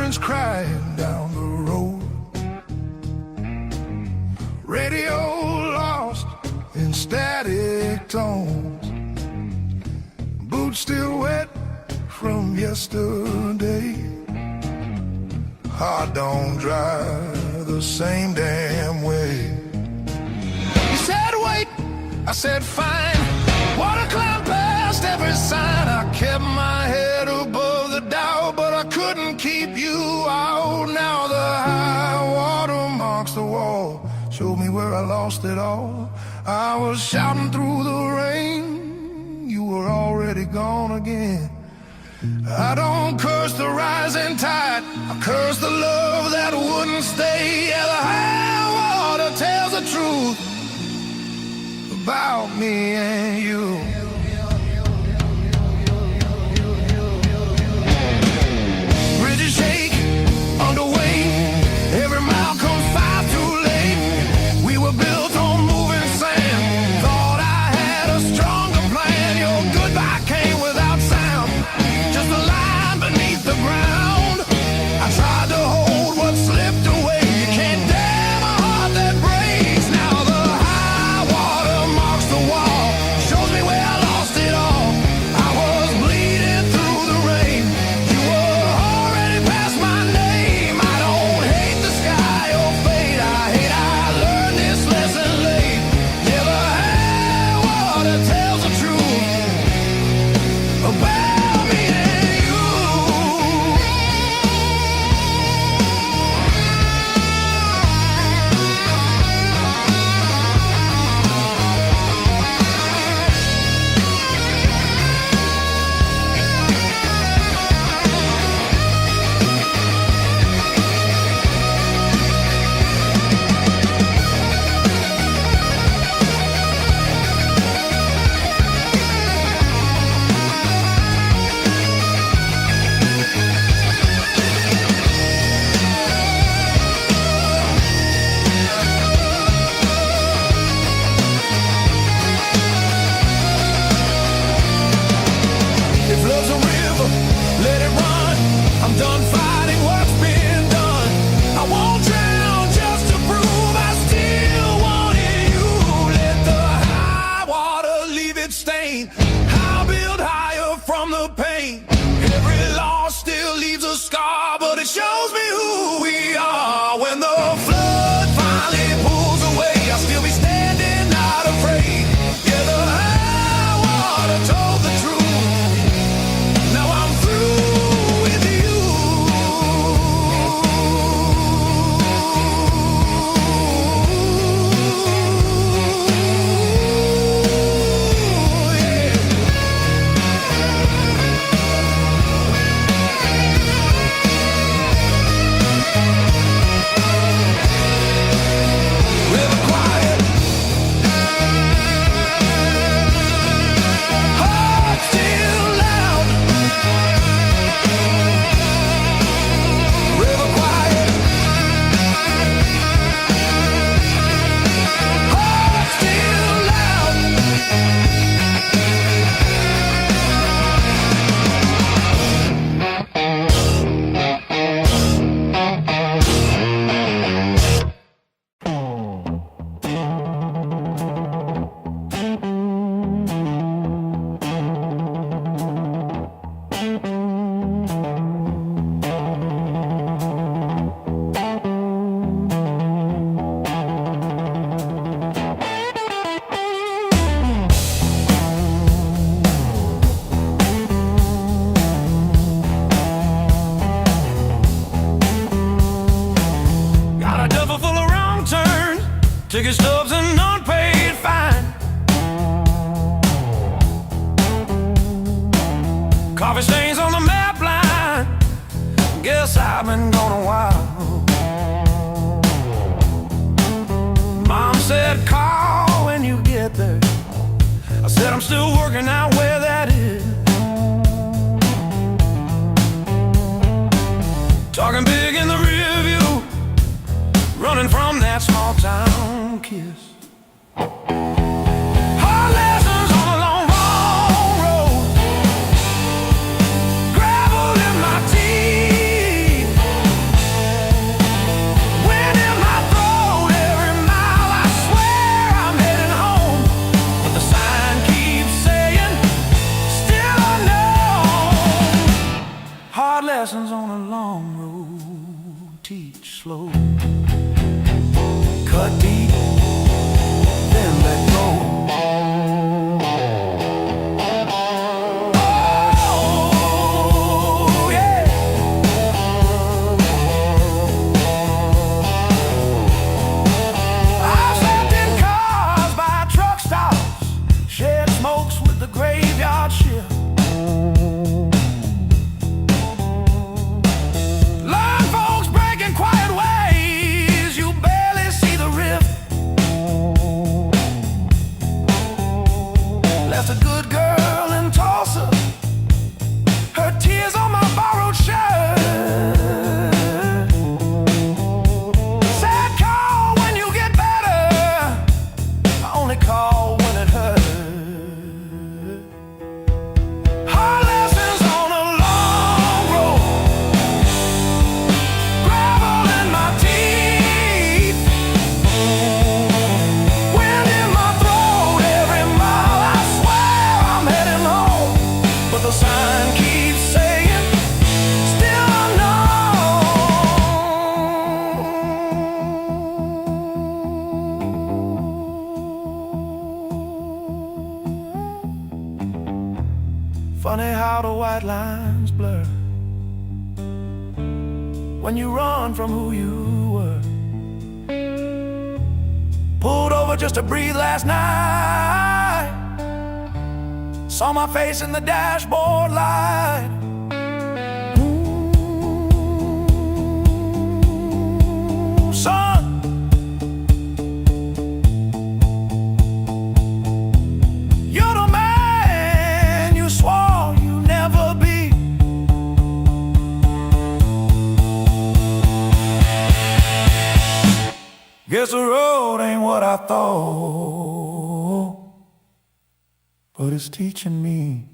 sirens crying down the road. Radio lost in static tones. Boots still wet from yesterday. Heart don't drive the same damn way. You said wait, I said fine. Water climbed past every sign. I kept my head above the doubt, but I couldn't keep you out. Now the high water marks the wall, showed me where I lost it all. I was shouting through the rain, you were already gone again. I don't curse the rising tide, I curse the love that wouldn't stay. Yeah, the high water tells the truth about me and you. Bridges shake under weight, every mile comes far too late. We were built on moving sand, thought I had a stronger plan. Your goodbye came without sound, just a line beneath the ground. I tried to hold what slipped away. You can't damn a heart that breaks. Now the high water marks the wall, shows me where I lost it all. I was bleeding through the rain, you were already past my name. I don't hate the sky or fate, I hate I learned this lesson late. Yeah, the high water tells the truth about me and you. If love's a river, let it run. I'm done fighting what's been done. I won't drown just to prove I still wanted you. Let the high water leave its stain. I'll build higher from the pain. Every loss still leaves a scar, but it shows me who we are. When the flood finally pulls away, I'll still be standing, not afraid. Yeah, the high water told the truth. Now I'm through with you. River quiet, heart still loud. River quiet, heart still loud. Got a duffel full of wrong turns, ticket stubs and unpaid fine. Coffee stains on the map line, guess I've been gone a while. Mom said call when you get there. I said I'm still working out where that is. Talking big in the rear view, running from that small town kiss. Hard lessons on a long, long road, gravel in my teeth. on a long road, teach slow. Cut deep, then let go. Oh, yeah. I've slept in cars by truck stops, shed smokes with the graveyard shift. Left a good girl in Tulsa, her tears on my borrowed shirt. Sad call when you get better, I only call when it hurts. Hard lessons on a long road, gravel in my teeth, wind in my throat every mile I swear I'm heading home, but the sign keeps saying still unknown. Funny how the white lines blur when you run from who you were. Pulled over just to breathe last night, saw my face in the dashboard light. Ooh, son, you're the man you swore you'd never be. Guess the road ain't what I thought, but it's teaching me.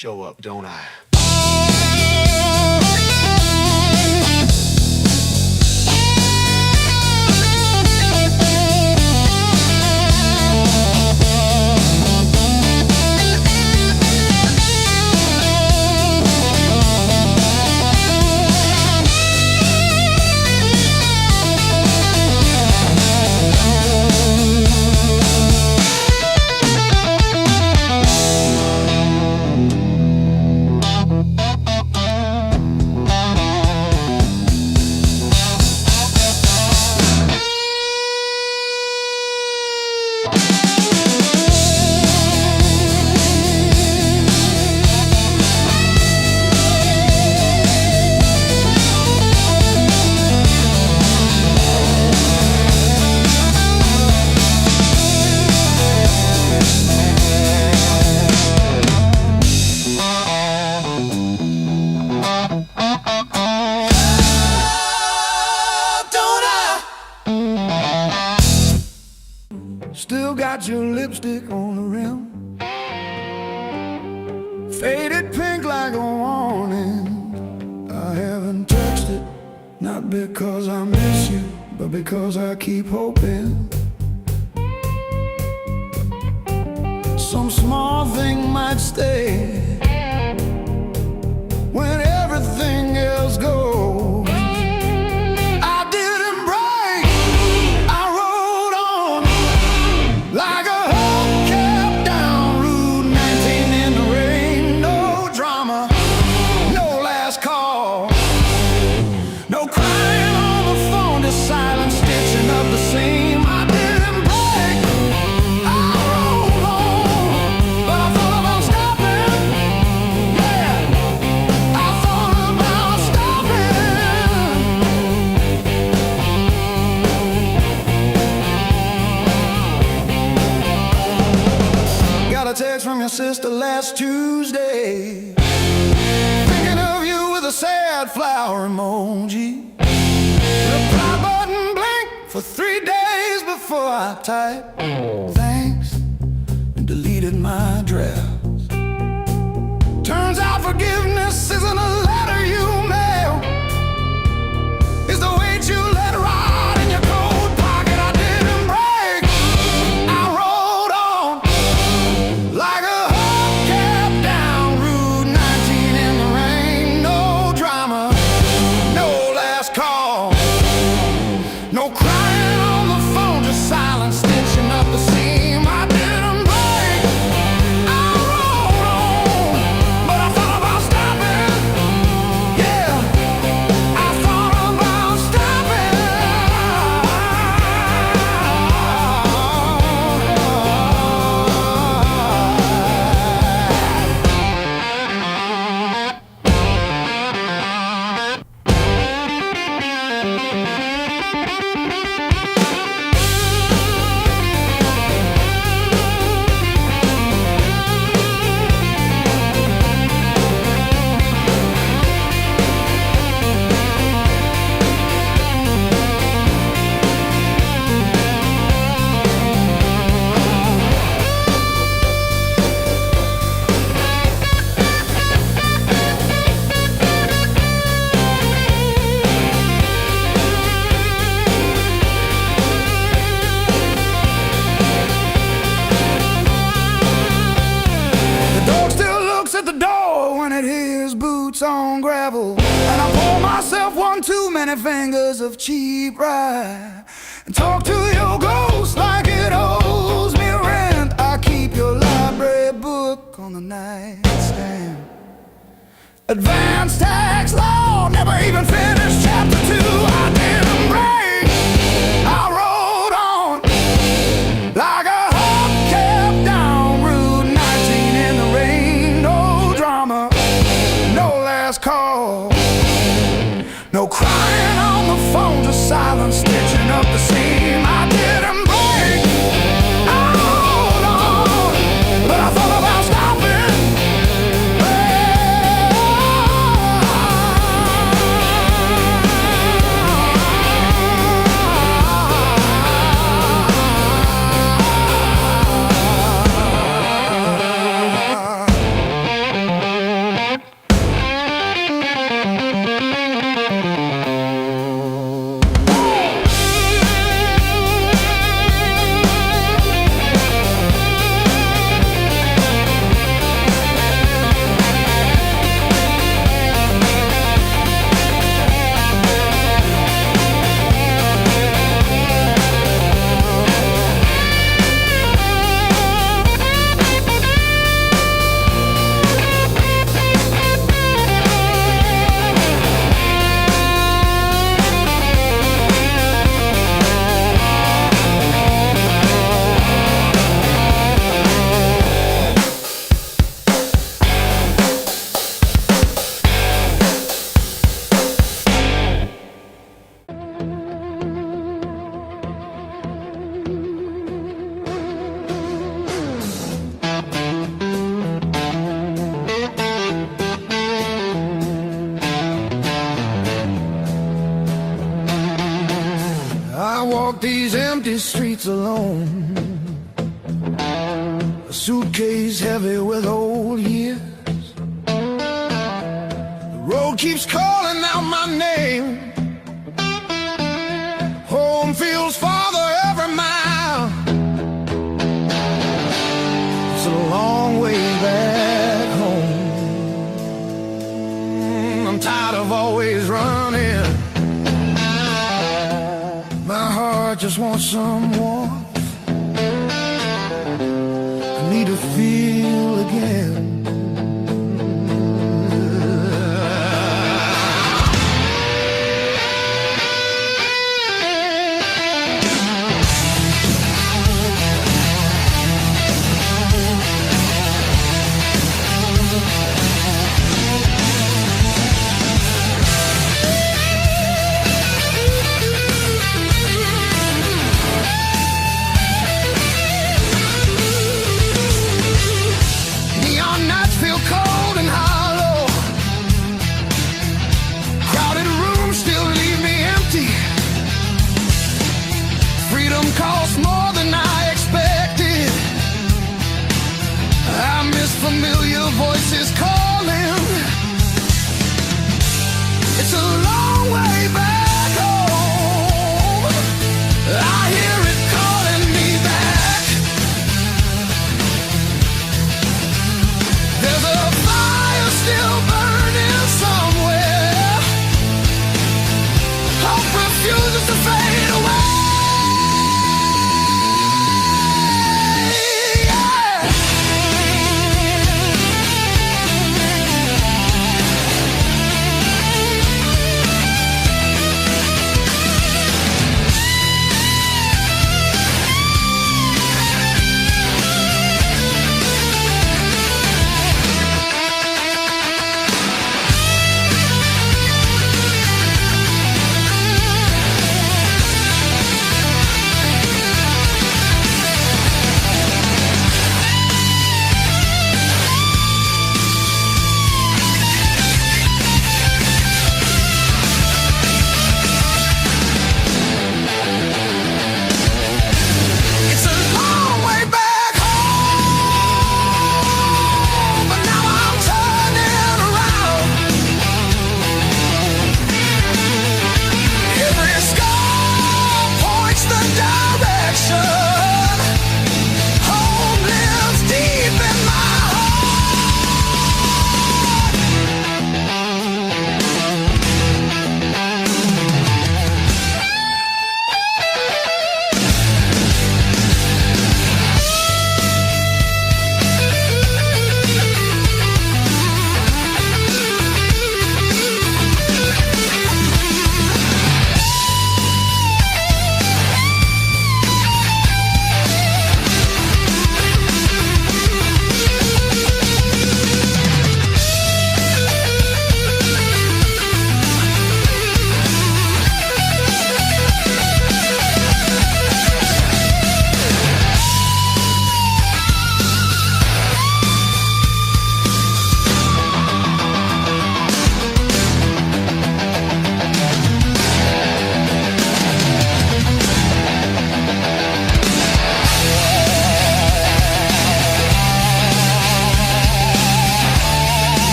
show up, don't I? Still got your lipstick on the rim, faded pink like a warning. I haven't touched it, not because I miss you, but because I keep hoping some small thing might stay when everything else goes. Like a hubcap down Route 19 in the rain. No drama, no last call, no crying on the phone, just silent stitching up the seam. I didn't break, I rolled on, but I thought about stopping. Yeah, I thought about stopping. Got a text from your sister last Tuesday, thinking of you with a sad flower emoji. Reply button blinked for 3 days before I typed thanks and deleted my drafts. Turns out forgiveness isn't a letter you mail, it's the weight you let ride in your coat pocket. I didn't break, I rolled on like a hubcap down Route 19 in the rain. No drama, no last call, no crying on the phone, just silent stitching up the seam. I didn't break, I rolled on, but I thought about stopping. Yeah, I thought about stopping. The dog still looks at the door when it hears boots on gravel, and I pour myself one too many fingers of cheap rye and talk to your ghost like it owes me rent. I keep your library book on the nightstand. Advanced tax law, never even finished chapter 2. I didn't break, I rolled on like a hubcap down Route 19 in the rain. No drama, no last call, no crying on the phone, just silent stitching up the seam. I didn't break, I rolled on, but I thought about stopping. streets alone, a suitcase heavy with old years. The road keeps calling out my name. Home feels farther every mile. It's a long way back home. I'm tired of always running. My heart just wants some warmth. I need to feel again. Cost more than I expected. I miss familiar voices calling. It's a long way back home. I hear it calling me back. There's a fire still burning somewhere. Hope refuses to fade away.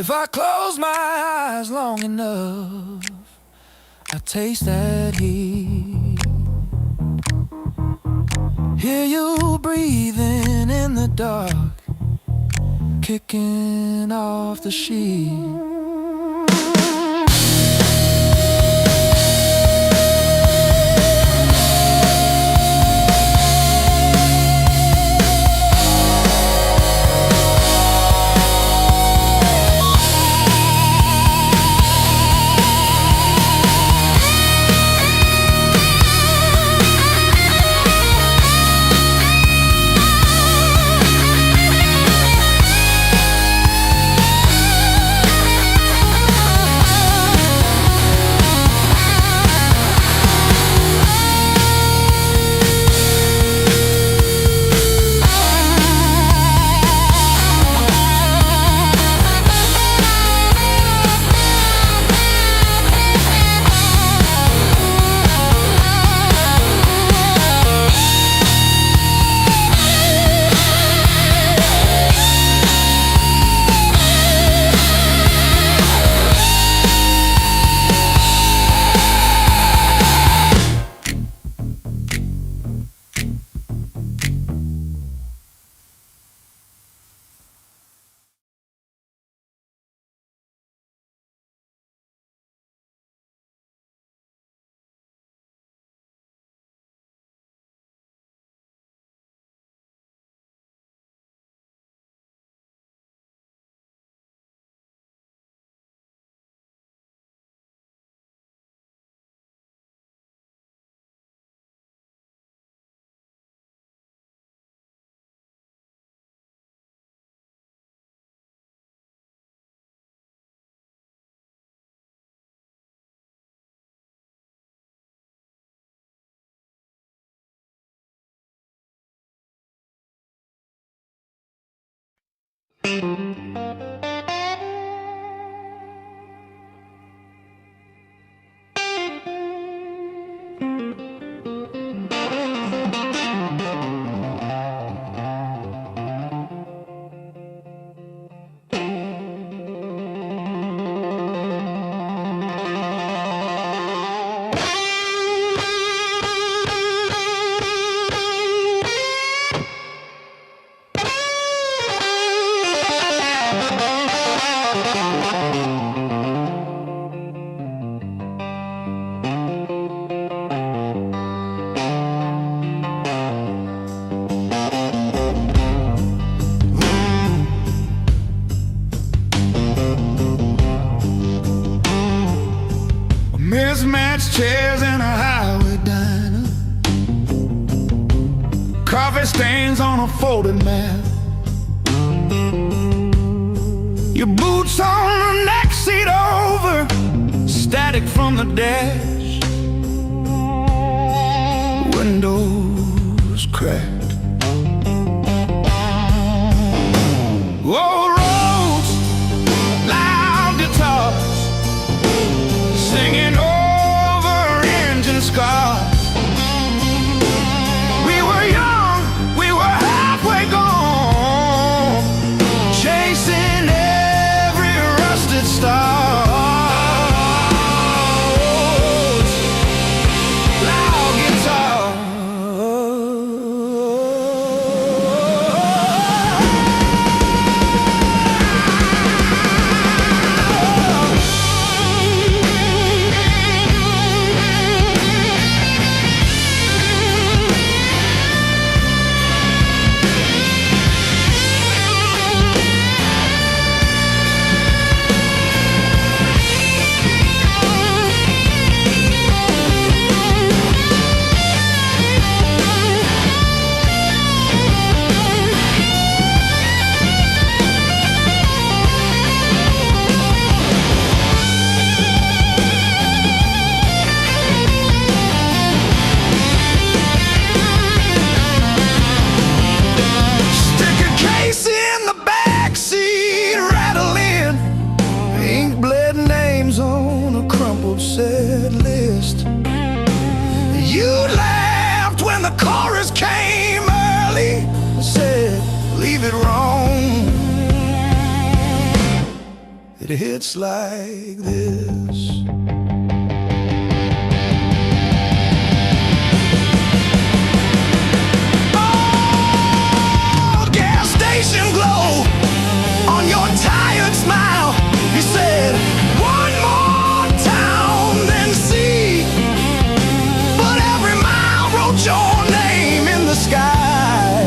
If I close my eyes long enough, I taste that heat. Hear you breathing in the dark, kicking off the sheet. Mismatched chairs in a highway diner, coffee stains on a folded map, your boots on the next seat over, static from the dash, windows cracked. Old roads, loud guitars, singing over engine scars. We were young, we were halfway gone, chasing every rusted star. Loud guitars, It hits like this. Oh, gas station glow on your tired smile. You said one more town than sea, but every mile wrote your name in the sky,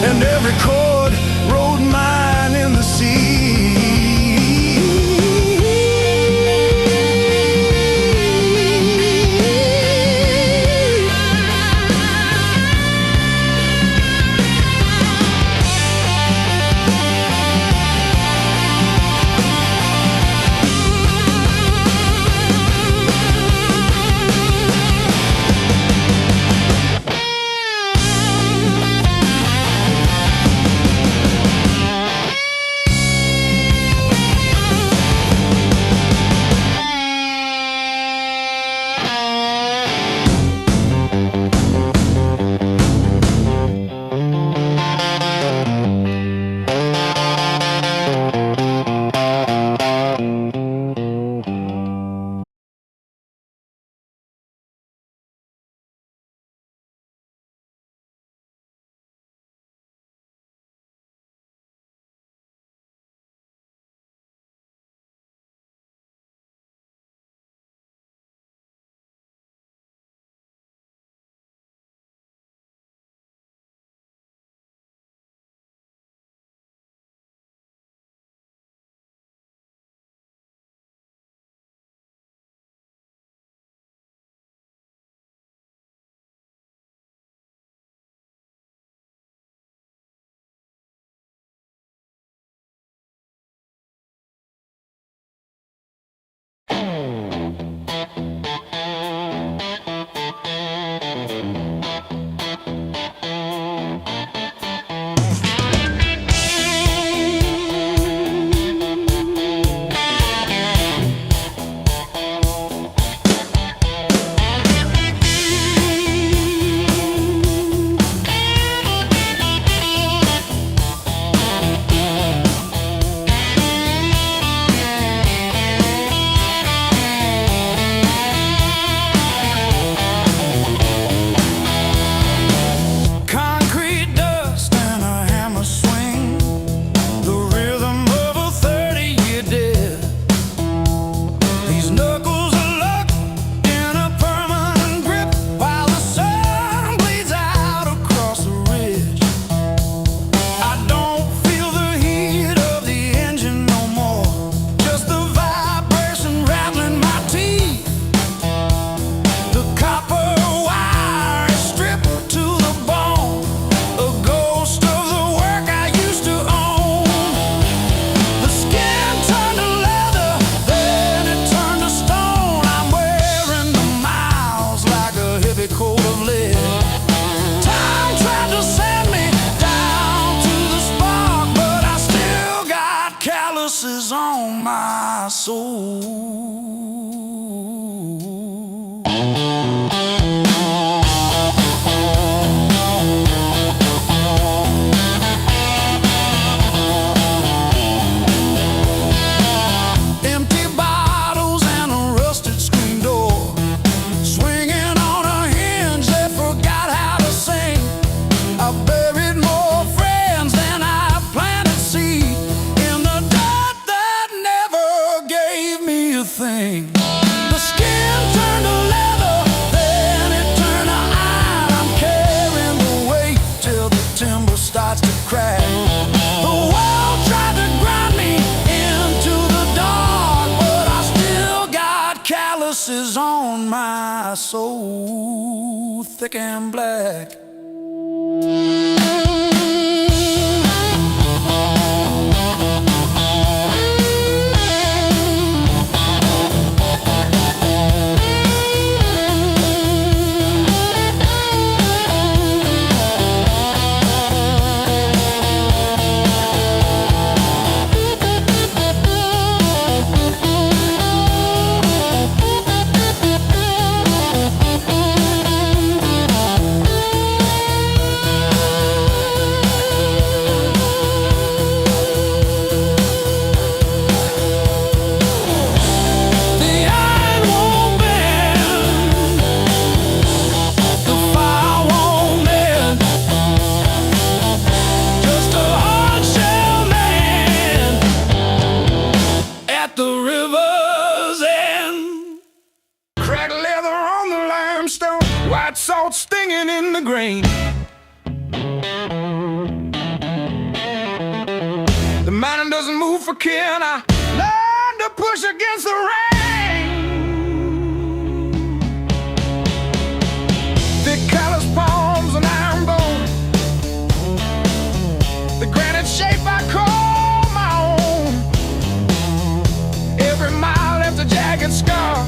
and every chord wrote mine in the sea. On my soul. Empty bottles and a rusted screen door, swinging on a hinge that forgot how to sing. I buried more friends than I planted seed in the dirt that never gave me a thing. The skin turned to leather, then it turned to iron. I'm carrying the weight till the timber starts to crack. The world tried to grind me into the dark, but I still got calluses on my soul, thick and black. singing in the grain. The mountain doesn't move for kin. I learned to push against the rain. Thick callous palms and iron bone, the granite shape I call my own. Every mile left a jagged scar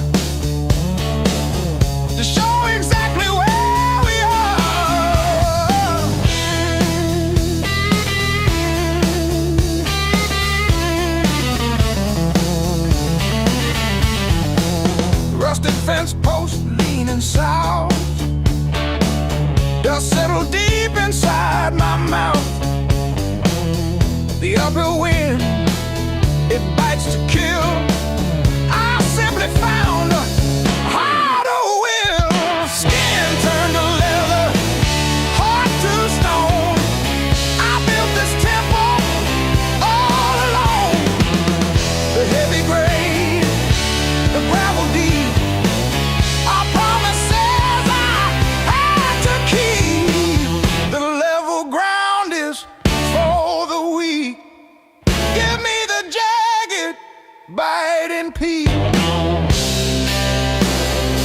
to show exactly where we are. Rusted fence post leaning south, dust settled deep inside my mouth. The uphill wind, it bites to kill. I simply found a harder will. Skin turned to leather, heart to stone. I built this temple all alone. The heavy grade, the gravel deep, our promises I had to keep. The level ground is for the weak. Give me the jagged, biting peak,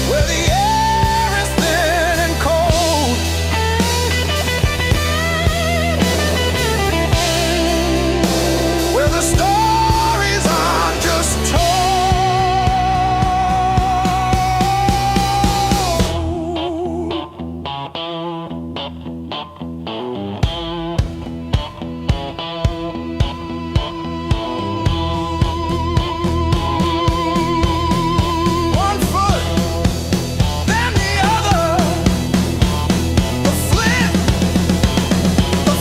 where the air is thin and cold, where the stories aren't just told. One foot, then the other, the flint, the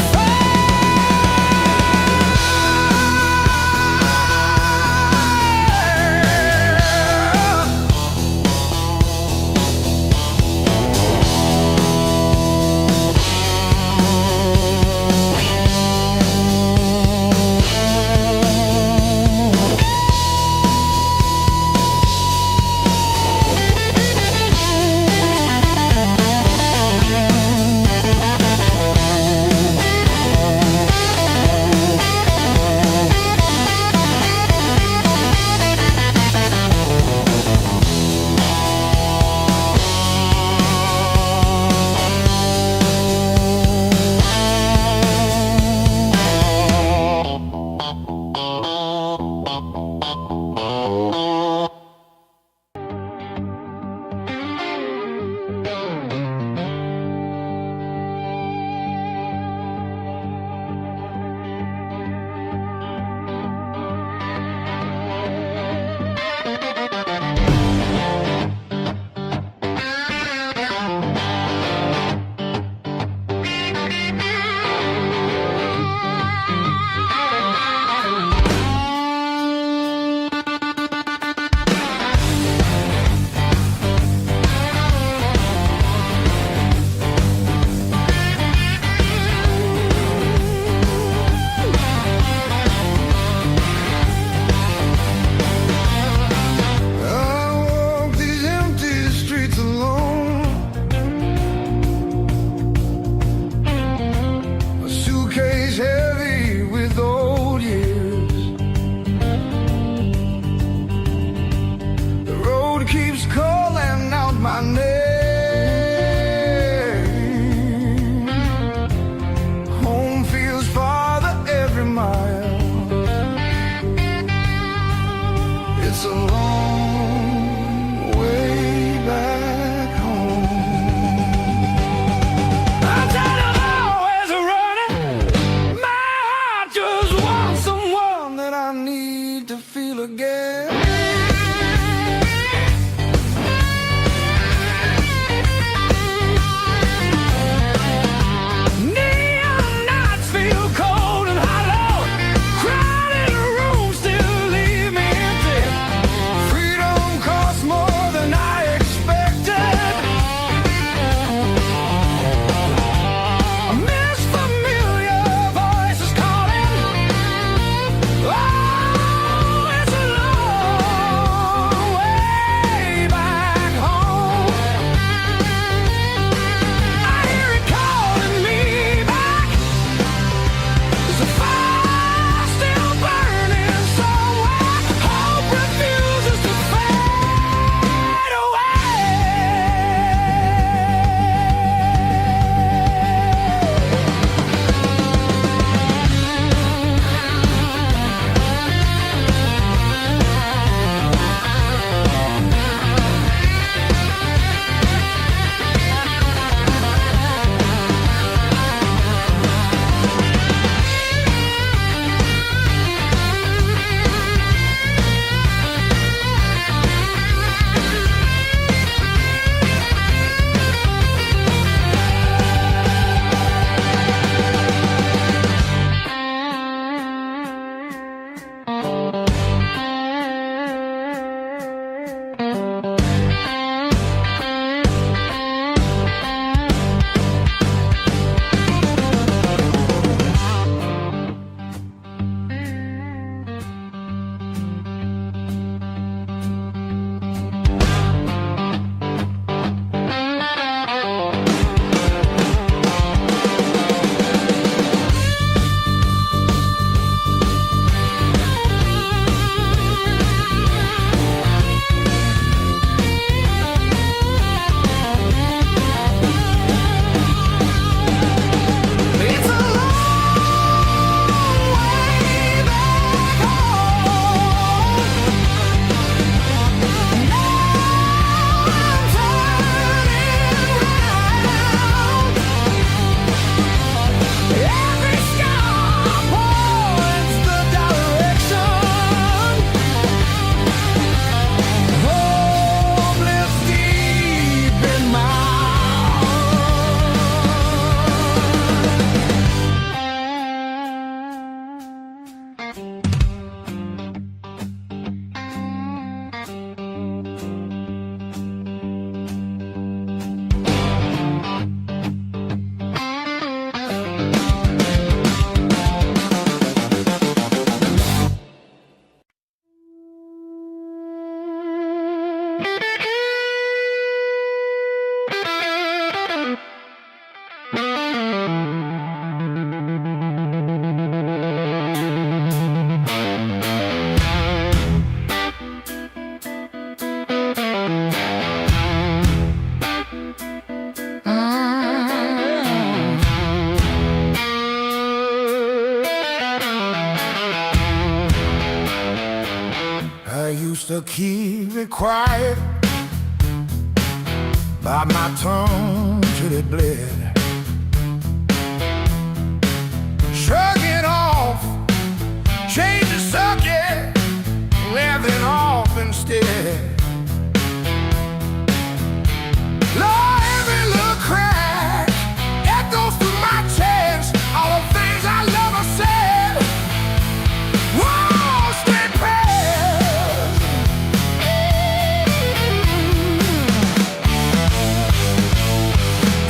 used to keep it quiet, bite my tongue till it bled. Shrug it off, change the subject, laughing off instead. Lord, every little crack echoes through my chest, all the things I love her said. Whoa, stay past.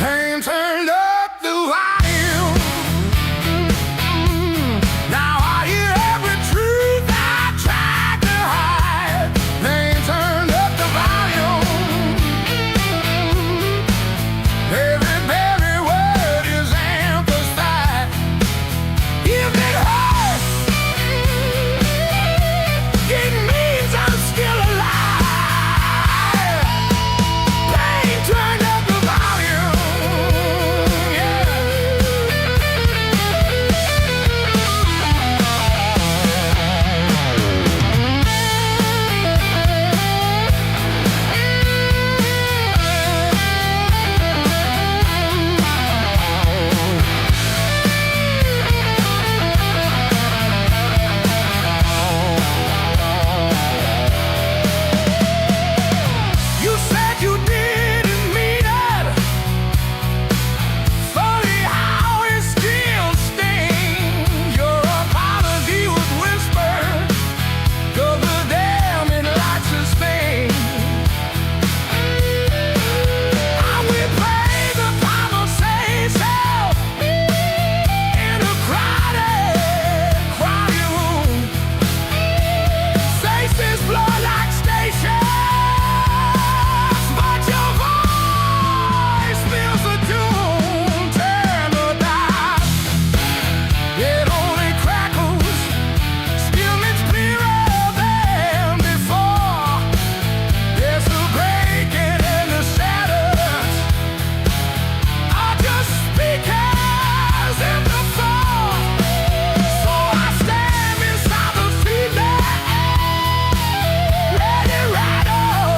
Pain turned up the volume. Now I hear every truth I tried to hide. Pain turned up the volume. Every word is emphasized. If it hurts, it means I'm still alive. Pain turned up the volume, yeah. You said you didn't mean it. Funny how it still stings. Your apology was whispered, 'cause the damn it lights a stain. I will play the conversation in a crowded room. Faces blur like stations, but your voice fills the tune. Turn the dial, it only crackles, still it's clearer than before. There's a breaking in the shadows, are just speakers in the fall. So I stand beside the feedback, let it rattle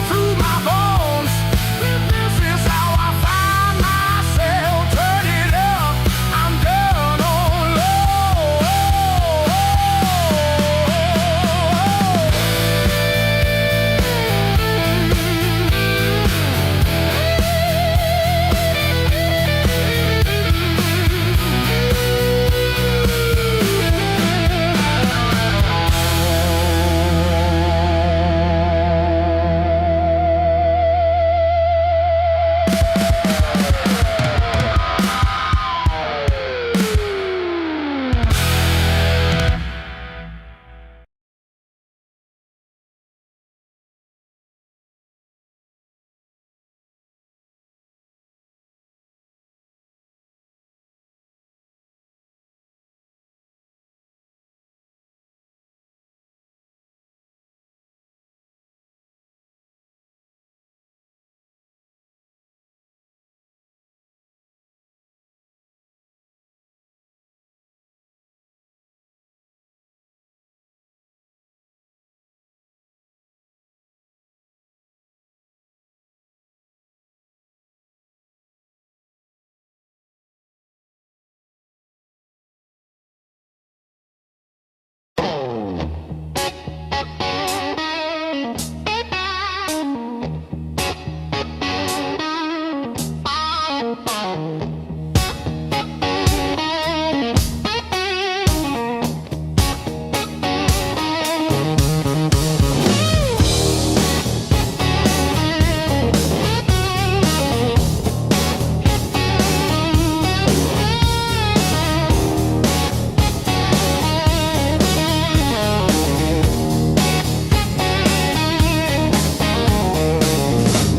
through my bones. This is how I find myself. Turn it up, I'm down on low.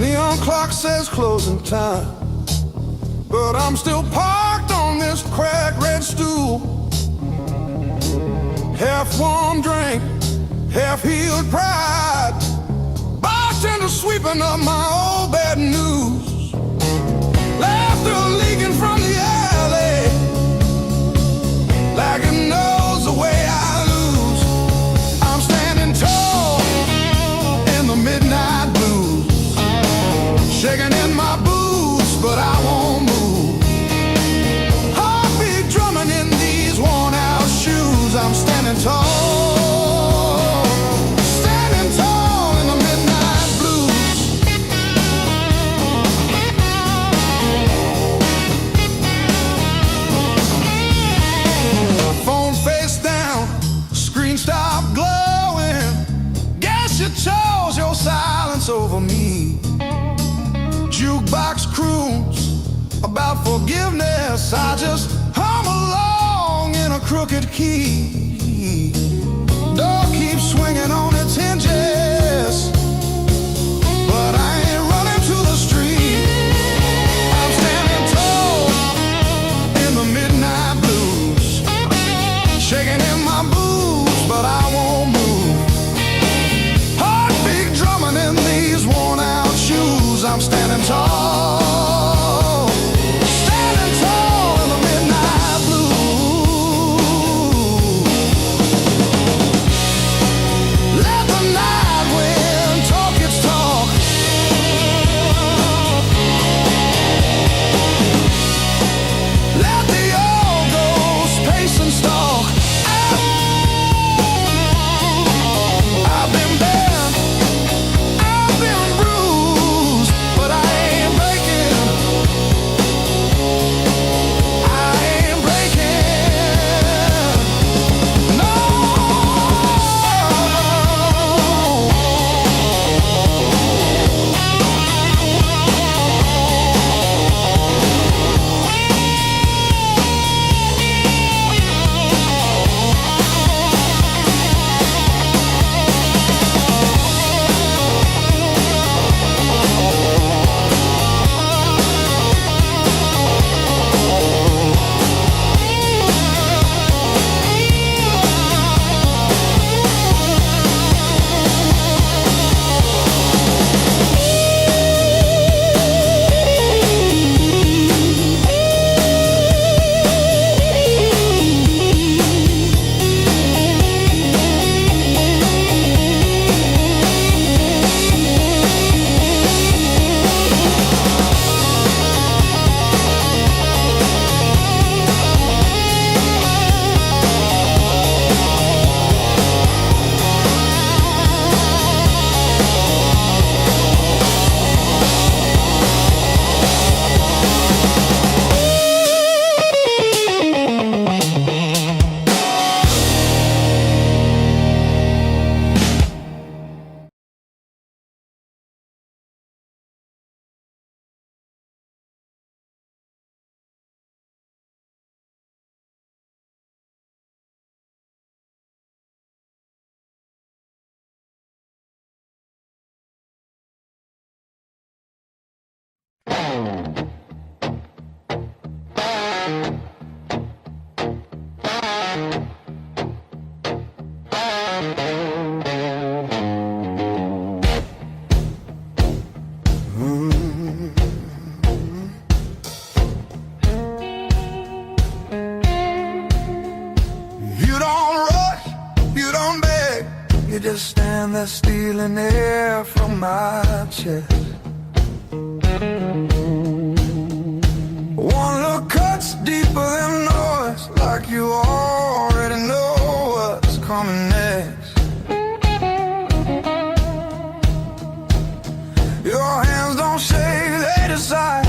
Neon clock says closing time, but I'm still parked on this cracked red stool. Half warm drink, half healed pride, bartender sweeping up my old bad news. Laughter leaking from the alley, like it knows the way I lose. I'm standing tall, about forgiveness. I just hum along in a crooked key. Door keeps swinging on its hinges, but I ain't running to the street. I'm standing tall in the midnight blues, shaking in my boots, but I won't move. Heartbeat drumming in these worn out shoes. I'm standing tall, standing tall in the midnight blue. Let the night wind talk its talk. Let the old ghost pace and stalk. I've been bent, I've been bruised, but I ain't breaking. I ain't breaking. No. You don't rush, you don't beg, you just stand there stealing air from my chest. One look cuts deeper than noise, like you already know what's coming next. Your hands don't shake, they decide.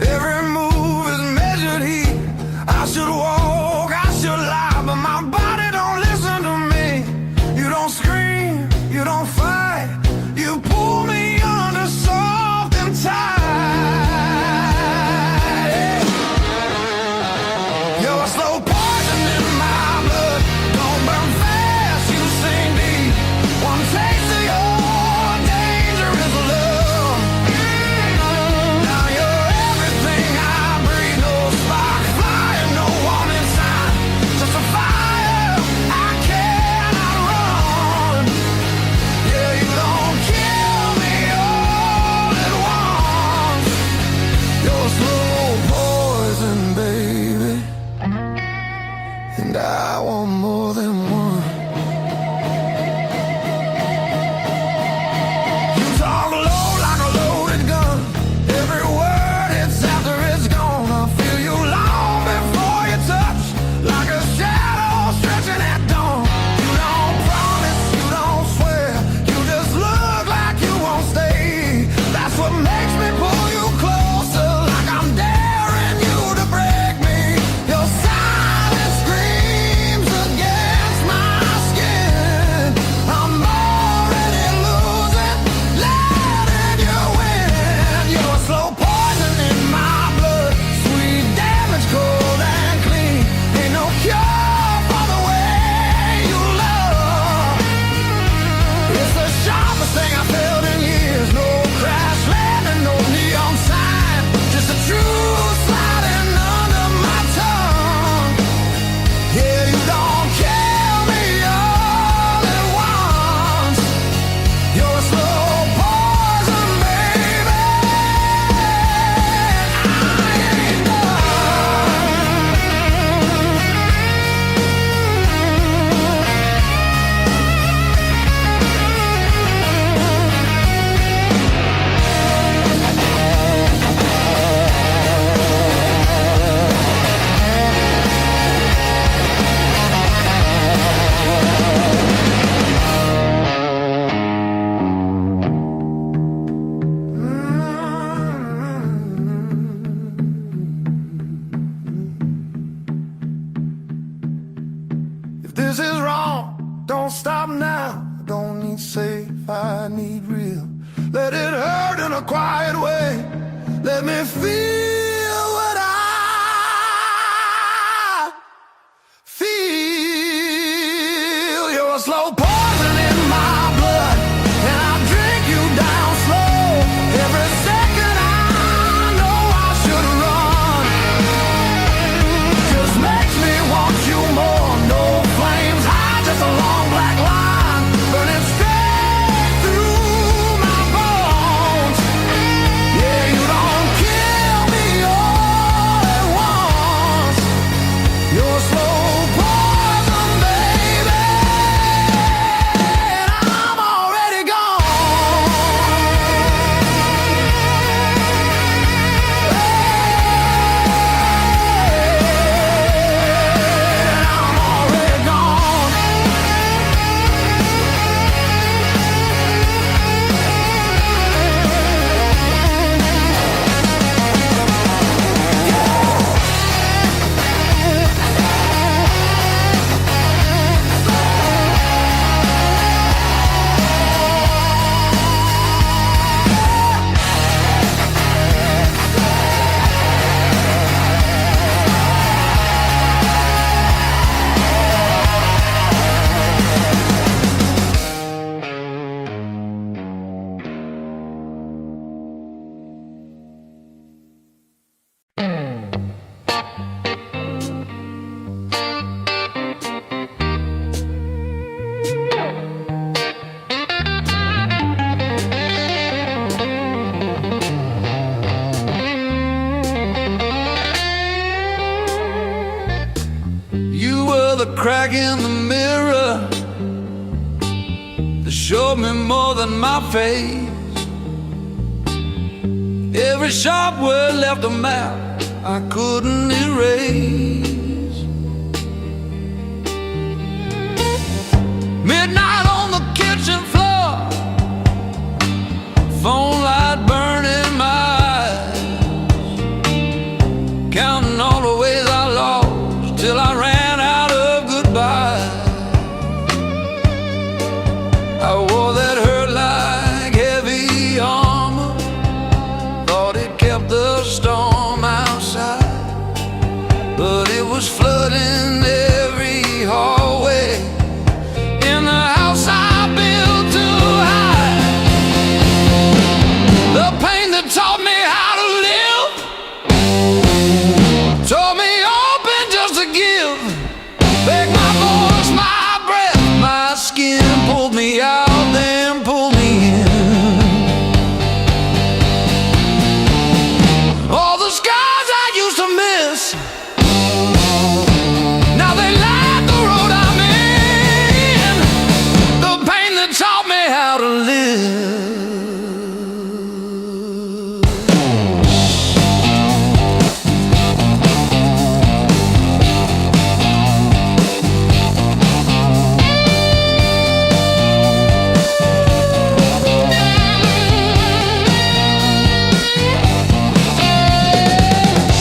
Every move is measured heat. I should walk, I should lie, but my body don't listen to me. You don't scream, you don't fight, you pull me under soft and tight. You're slow poison in my blood, don't burn fast. This is wrong, don't stop now. I don't need safe, I need real. Let it hurt in a quiet way. Let me feel what I feel. You're a slow poison in my blood, and I drink you down slow. Every second I know I should run. Just makes me want you more. No flames high, just a long black line burning straight through my bones. Yeah, you don't kill me all at once. You're slow poison, baby, and I'm already gone. I'm already gone. You were the crack in the mirror that showed me more than my face. Every sharp word left a map I couldn't erase. Midnight on the kitchen floor, phone light burning my eyes, counting all the ways I lost till I ran out of goodbye. I wore that hurt like heavy armor, thought it kept the storm outside, but it was flooding every hallway in the house I built too high. The pain that taught me how to live taught me open just to give. Beg my voice, my breath, my skin pulled me out, then pulled me in. All the scars I used to miss, now they light the road I'm in. The pain that taught me how to live.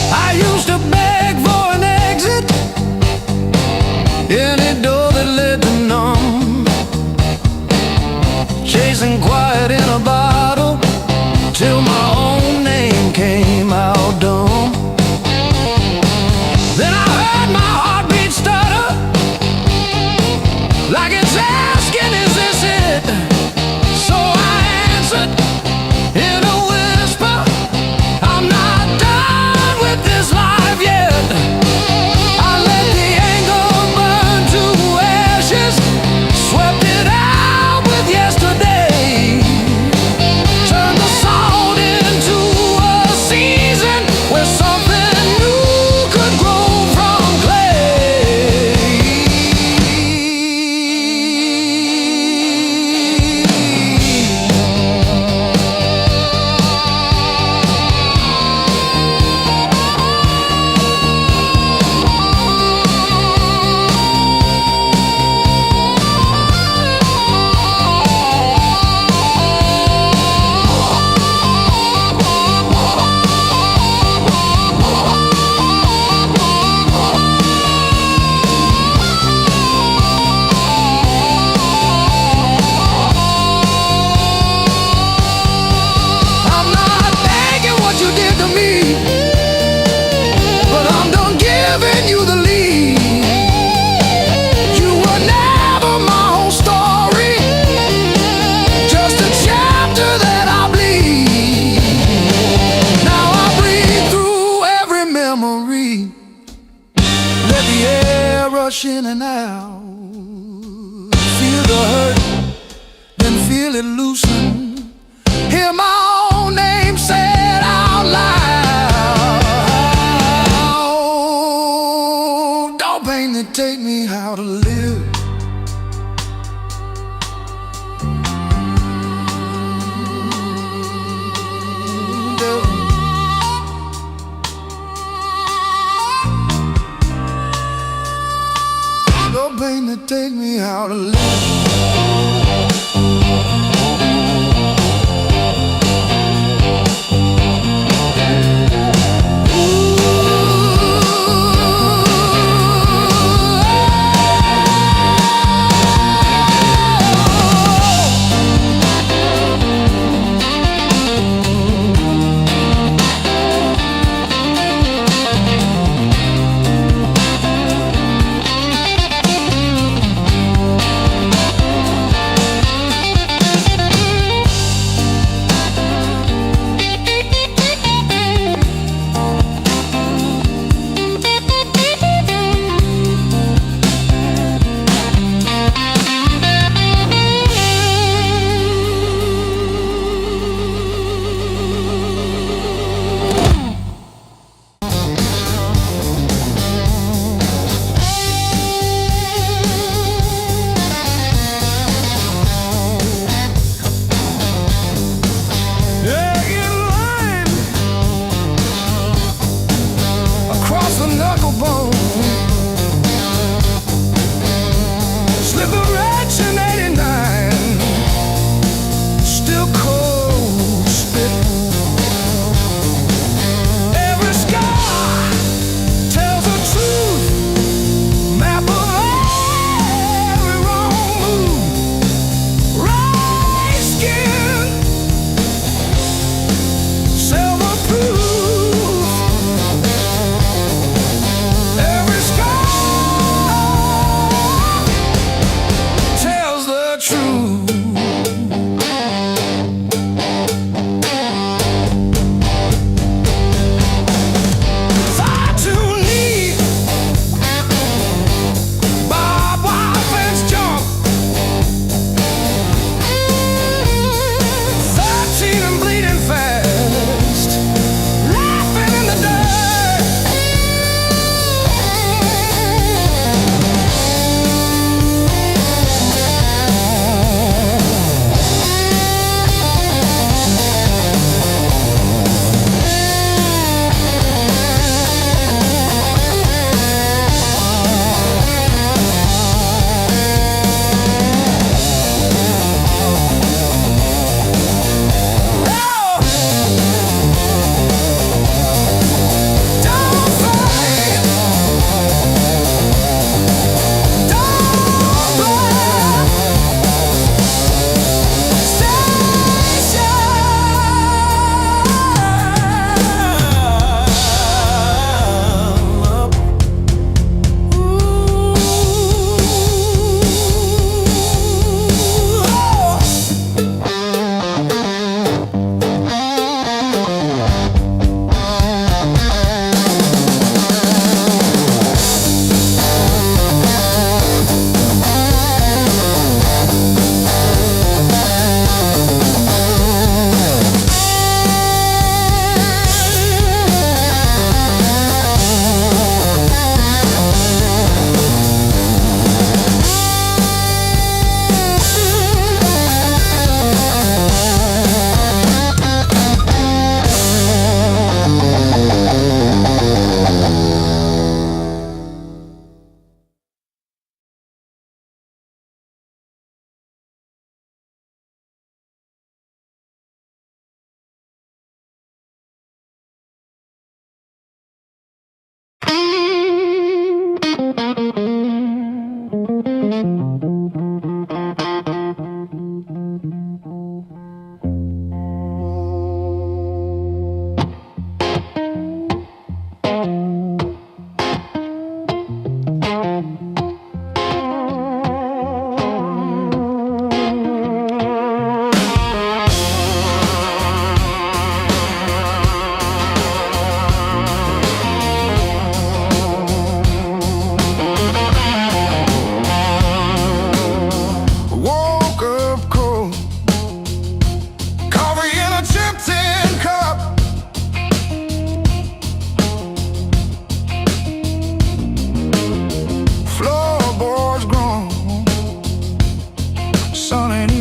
I used to beg for an exit, any door that led to none, chasing quiet in a bottle till my own name came out dumb. Then I heard my heartbeat stutter, like it's asking, is this it? So I answered in a whisper, I'm not done with this life yet. I let the anger burn to ashes, swept it out with yesterday, turned the salt into a season where something new could grow from clay. giving you the lead. You were never my whole story, just a chapter that I bleed. Now I breathe through every memory, let the air rush in and out. Feel the hurt, then feel it loosen. Hear my own name said out loud. Don't pain that take me how to live. Don't pain that take me how to live.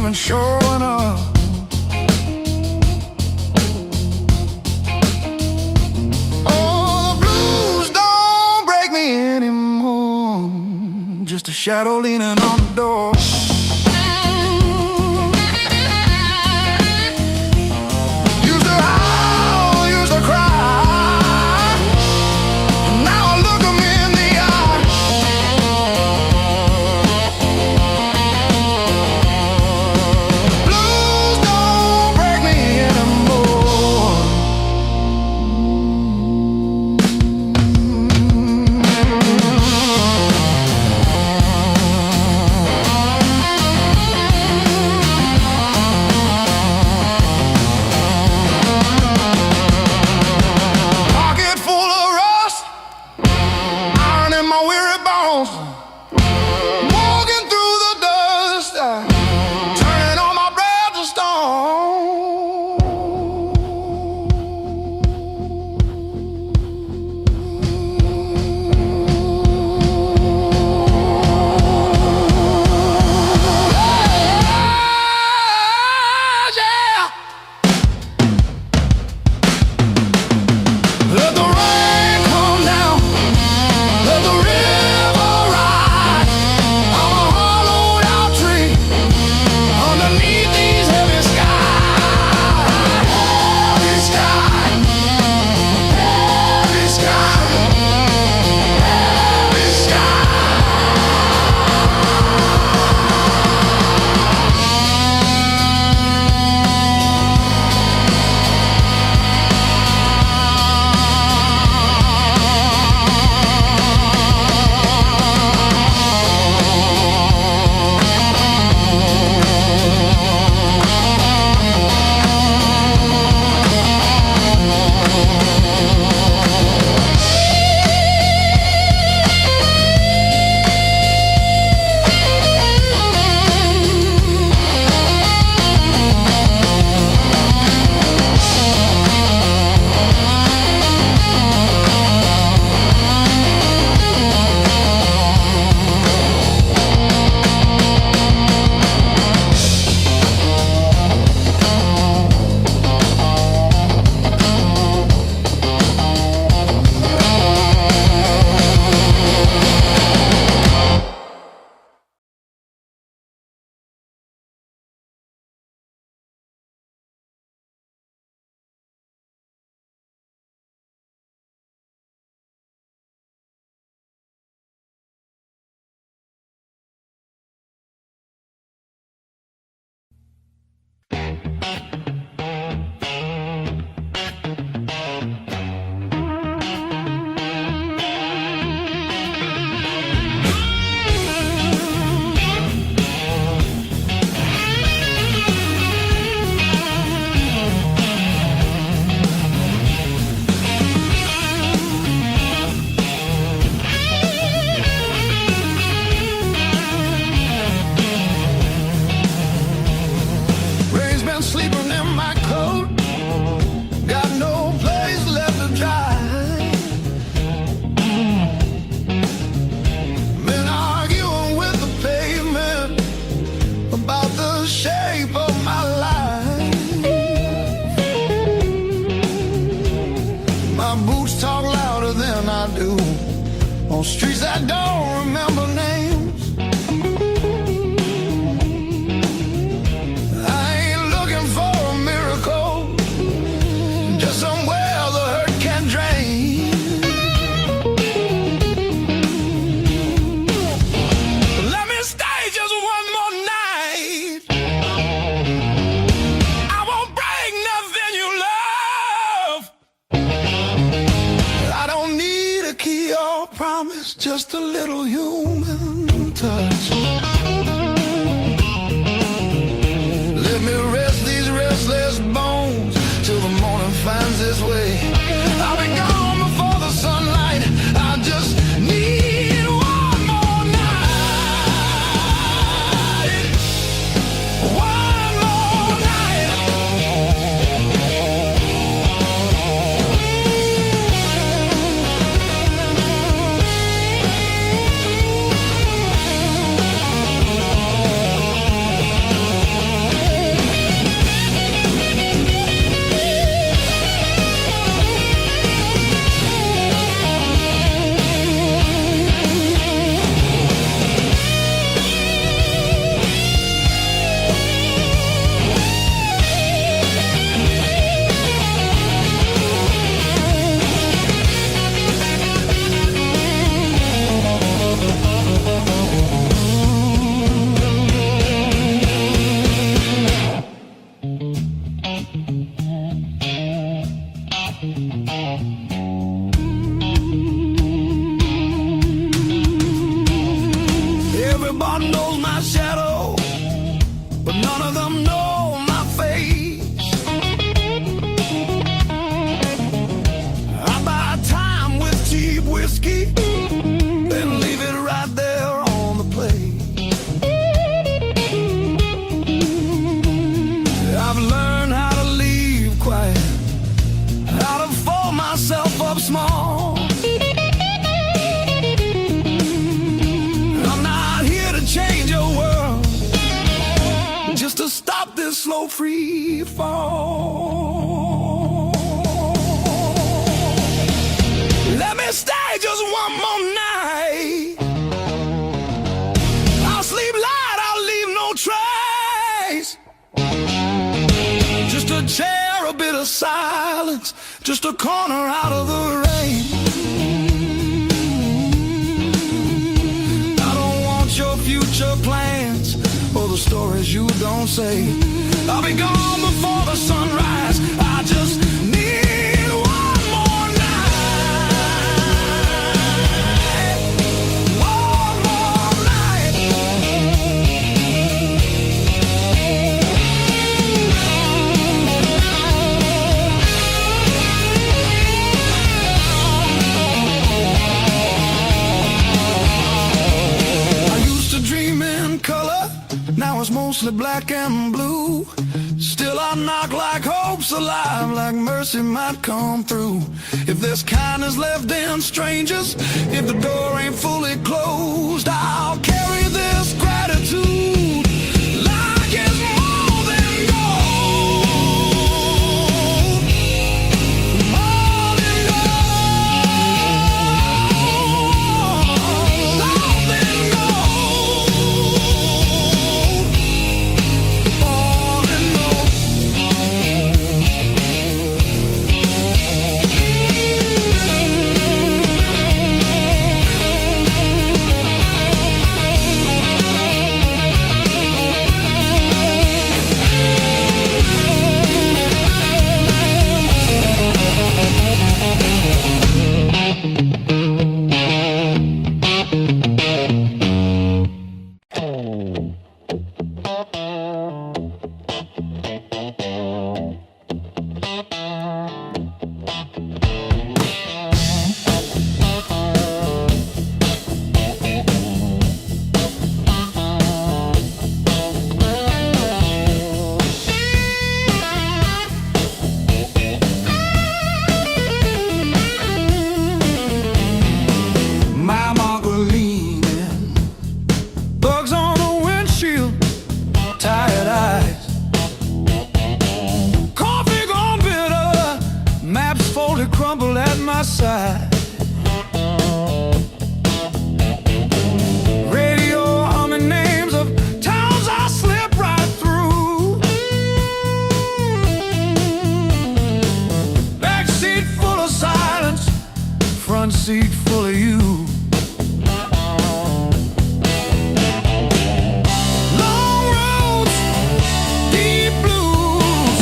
even showing up. Oh, the blues don't break me anymore. Just a shadow leaning on the door. Used to howl, used to cry. Now I look 'em in the eye. Blues don't break me anymore. Pocket full of rust, iron in my weary bones. Walking through the dust, turning all my breath to stone. Yeah. Let the rain come down, let the river rise. I'm a hollowed out tree underneath these heavy skies. Heavy sky, heavy sky, heavy sky. Rain's been sleeping in my coat, got no place left to dry. Been arguing with the pavement about the shape of my life. My boots talk louder than I do on streets I don't remember names. I ain't looking for a miracle, just somewhere the hurt can drain. Let me stay just one more night. I won't break nothing you love. I don't need a key or promise, just a little human touch. Let me rest these restless bones till the morning finds its way. I'll be gone before the sunlight. I just need one more night. One more night. go free fall. Let me stay just one more night. I'll sleep light, I'll leave no trace. Just a chair, a bit of silence, just a corner out of the rain. I don't want your future plans or the stories you don't say. I'll be gone before the sunrise. I just need one more night. One more night. I used to dream in color, now it's mostly black and blue. Still I knock like hope's alive, like mercy might come through. If there's kindness left in strangers, if the door ain't fully closed, I'll carry this gratitude like it's more than gold. More than gold. More than gold. More than gold. My Margaret leaning, bugs on the windshield, tired eyes, coffee gone bitter, maps folded crumbled at my side. Radio humming names of towns I slip right through. Back seat full of silence, front seat full of you. Long roads, deep blues,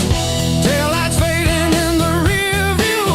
taillights fading in the rear view.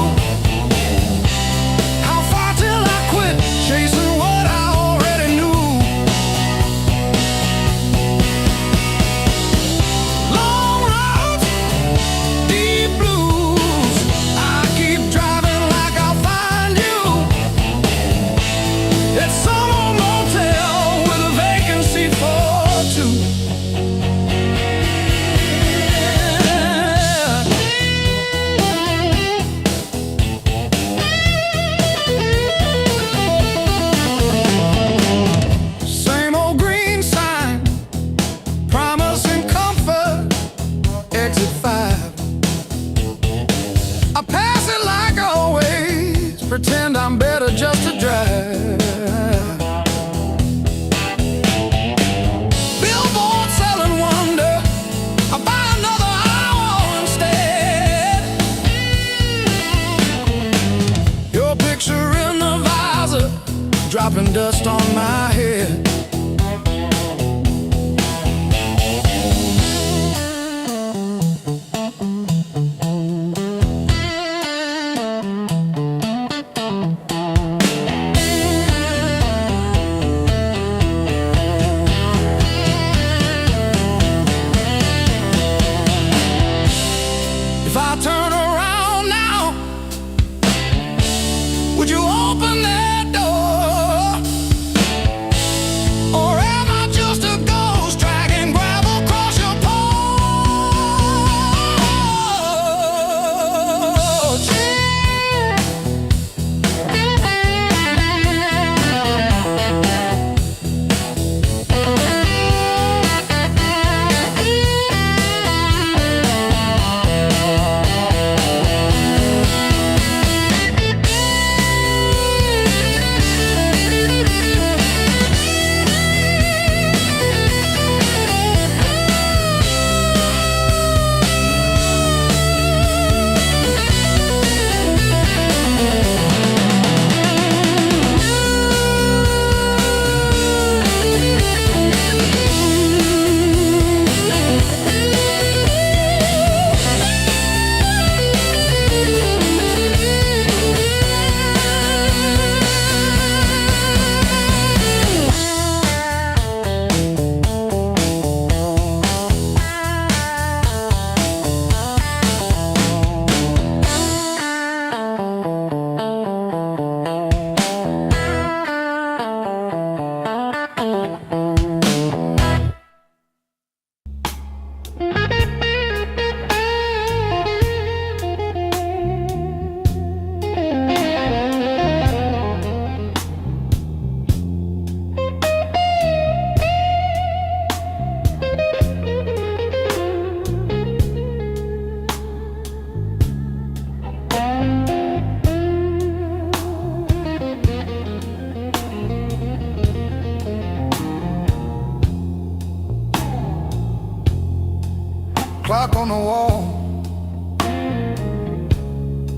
clock on the wall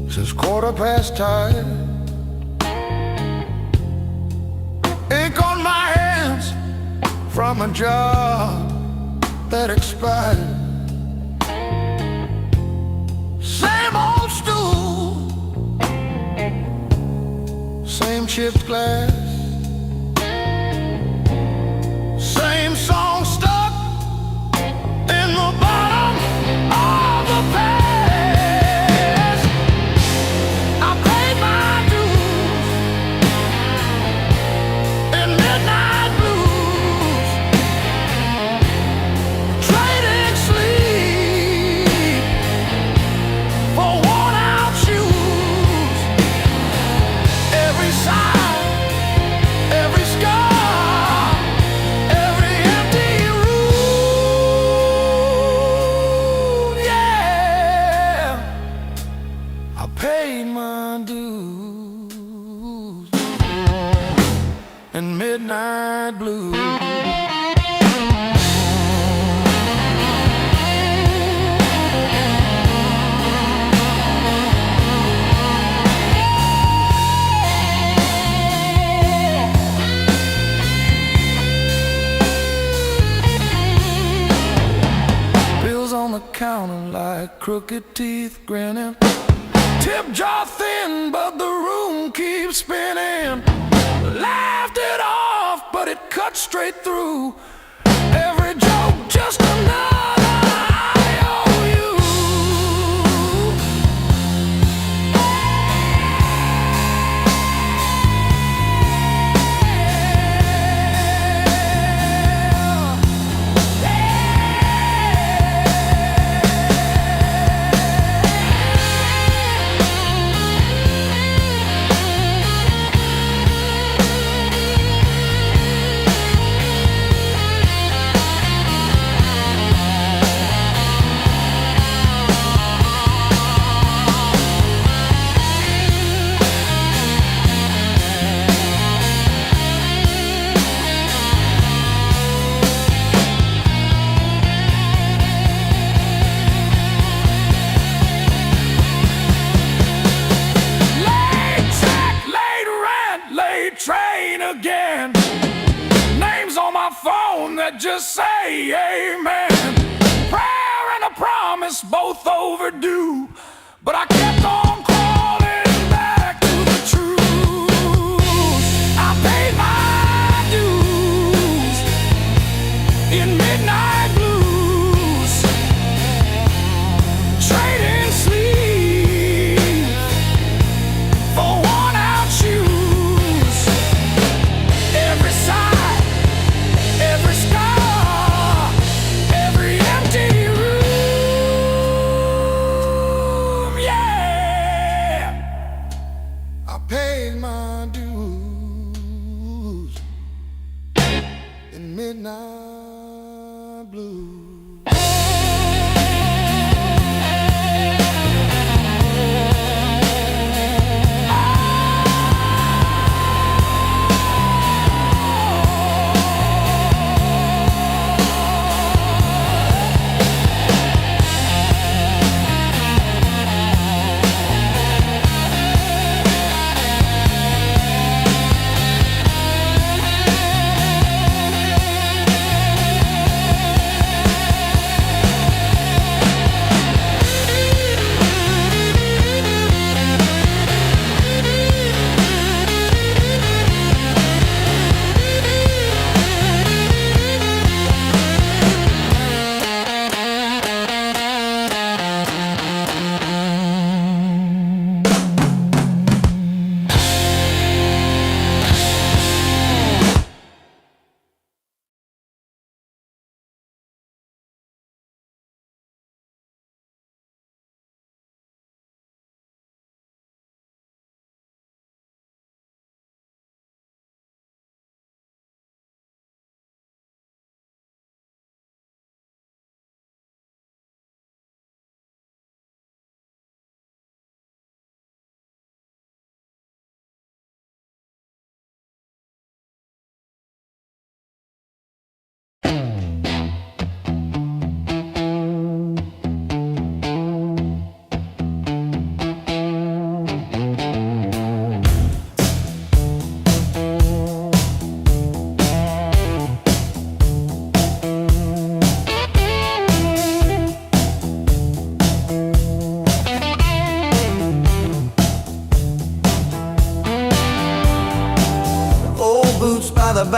says 5:15. Ink on my hands from a job that expired. Same old stool, same chipped glass, same song stuck in the bottom of the past. I paid my dues in midnight blues, trading sleep for worn-out shoes. Every sigh, every scar, every empty room, yeah. I paid my dues in midnight blues. Bills on the counter like crooked teeth grinning. Tip jar thin, but the room keeps spinning. Laughed it off, but it cut straight through. Every joke just another IOU. Train again. Names on my phone that just say amen. Prayer and a promise both overdue, but I kept on crawling back to the truth. I paid my dues in midnight blues, trading sleep for worn-out shoes. Every sigh, every scar, every empty room, yeah. I paid my dues in midnight blues.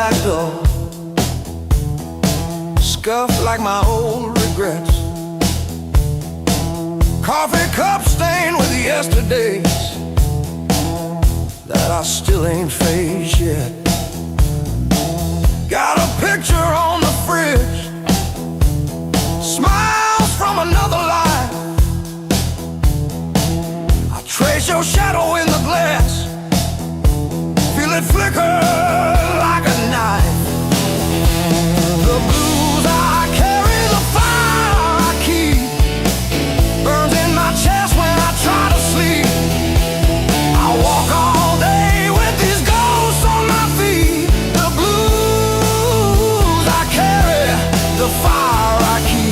back door, scuffed like my old regrets. Coffee cup stained with yesterdays that I still ain't faced yet. Got a picture on the fridge, smiles from another life. I trace your shadow in the glass, feel it flicker like a knife. The blues I carry, the fire I keep, burns in my chest when I try to sleep. I walk all day with these ghosts on my feet. The blues I carry, the fire I keep.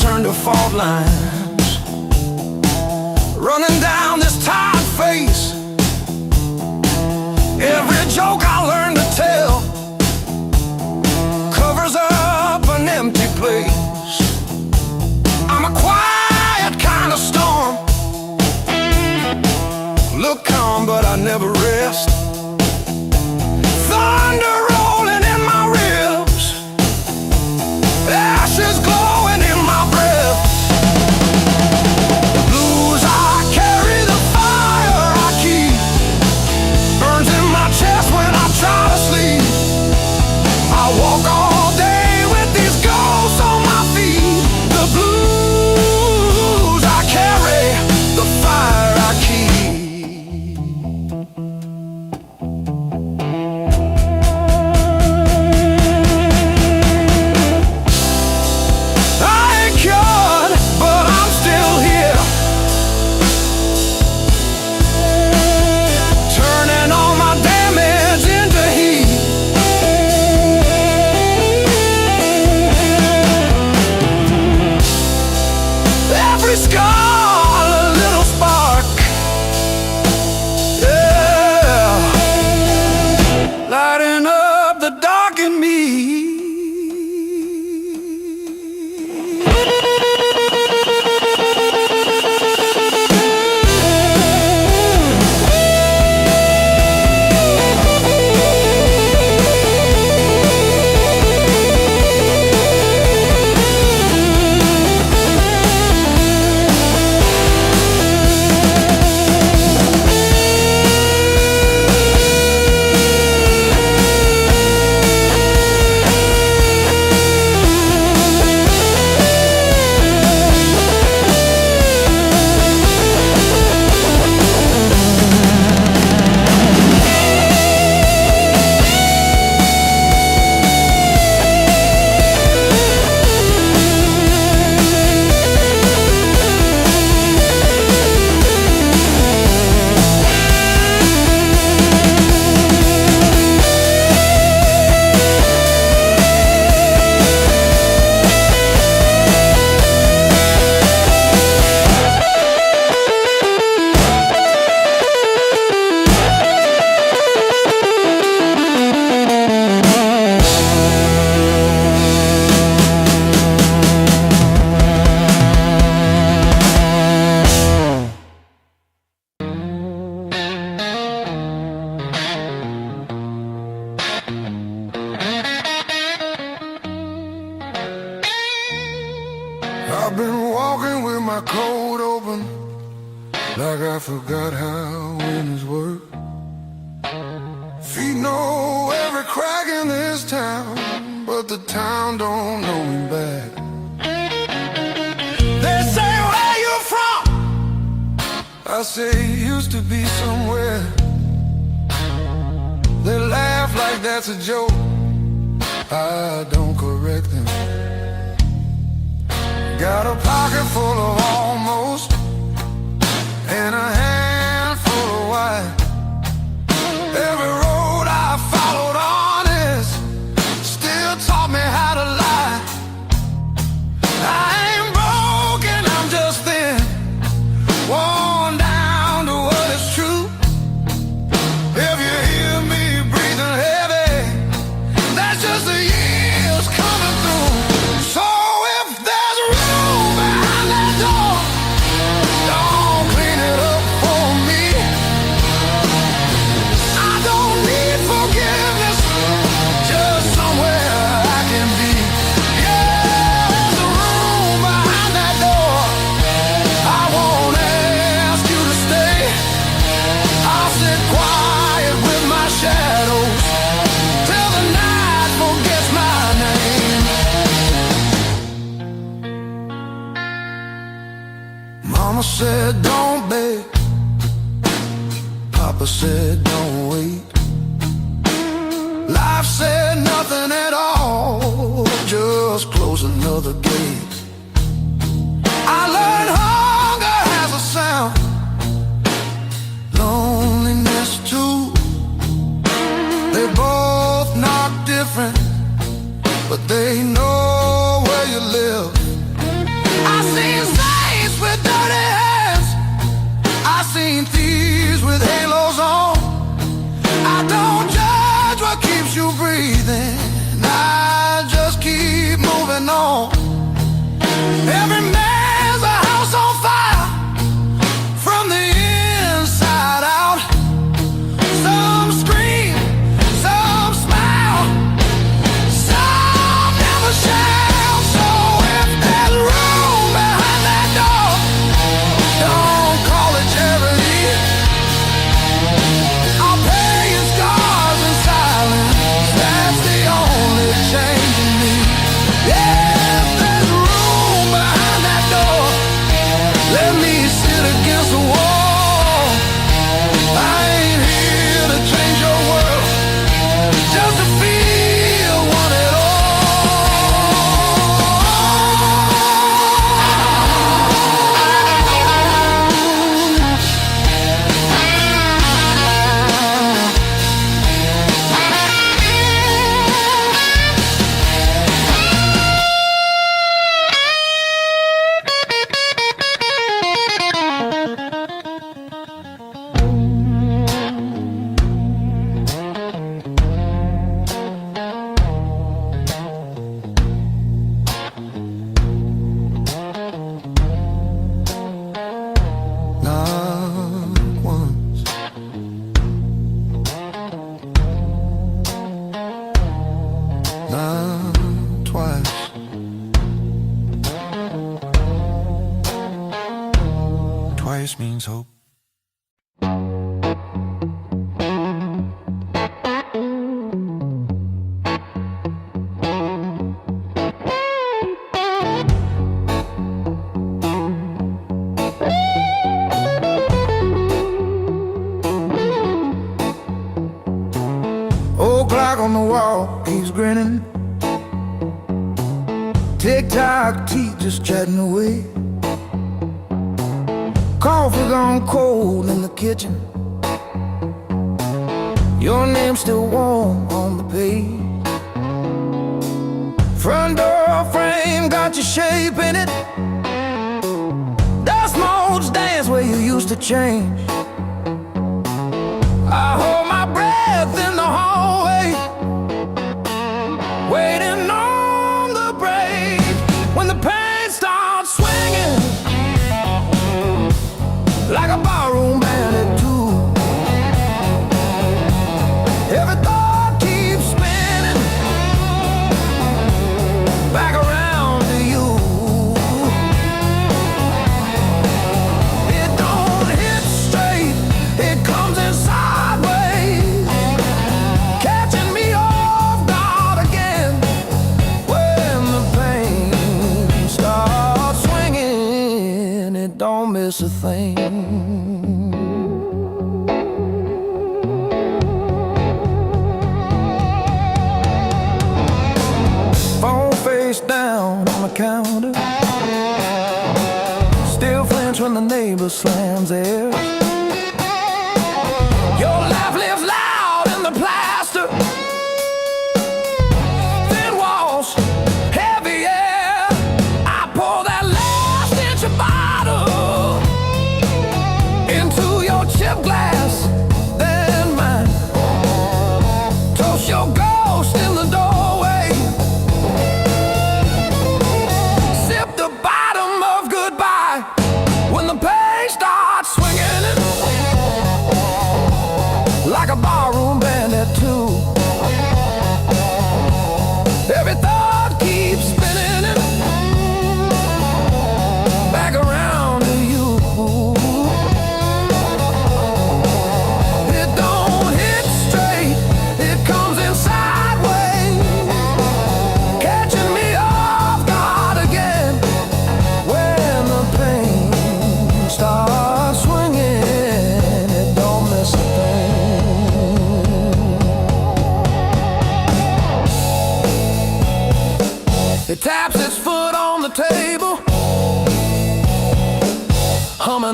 Turn to fault lines, running down this tired face. Every joke I learned to tell covers up an empty place. I'm a quiet kind of storm, look calm but I never rest. Thunder rolling in my ribs, ashes glowing in my breath. The blues I carry, the fire I keep, burns in my chest when I try to sleep. I walk all day with these ghosts on my feet. The blues I carry, the fire I keep. Lighting up the dark in me. I've been walking with my coat open, like I forgot how windows work. Feet know every crack in this town, but the town don't know me back. They say, where you from? I say, used to be somewhere. They laugh like that's a joke, I don't correct them. Got a pocket full of almost, and a handful of white. Every road I followed honest still taught me how to lie. Mama said don't beg, Papa said don't wait. Life said nothing at all, just close another gate. I learned hunger has a sound, loneliness too. They both knock different, but they know where you live. I seen saints with dirty hands, I seen thieves with halos on. I don't judge what keeps you breathing, I just keep moving on. Every man's a house on fire, from the inside out. Some scream, some smile, some never shout. So if there's room behind that door, don't call it charity. I'll pay your scars in silence, that's the only change in me. Yeah, if there's room behind that door, let me sit against the wall. I ain't here to change your world, just to feel one at all. Not once, not twice. Twice means hope. Old clock on the wall keeps grinning, tick-tock, teeth just chatting away. Coffee gone cold in the kitchen, your name's still warm on the page. Front door frame got your shape in it, dust motes dance where you used to change. I hold my breath in the hallway, waiting on the break. When the pain starts swinging like a barroom band at two, every thought keeps spinning back around to you. It don't hit straight, it comes in sideways, catching me off guard again. When the pain starts swinging, it don't miss a thing. Phone face down on the counter, still flinch when the neighbor slams theirs. Your laugh lives loud in the plaster, thin walls, heavy air. I pour that last inch of bottle into your chip glass, then mine. Toast your ghost in the doorway, sip the bottom of goodbye when the pain starts swinging.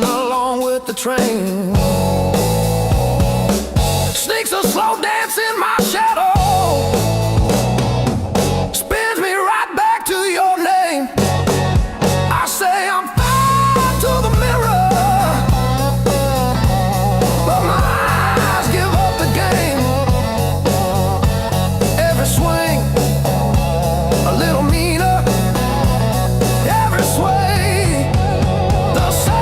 coming along with the train. Sneaks a slow dance in my shadow, spins me right back to your name. I say I'm fine to the mirror, but my eyes give up the game. Every swing a little meaner, every sway the same.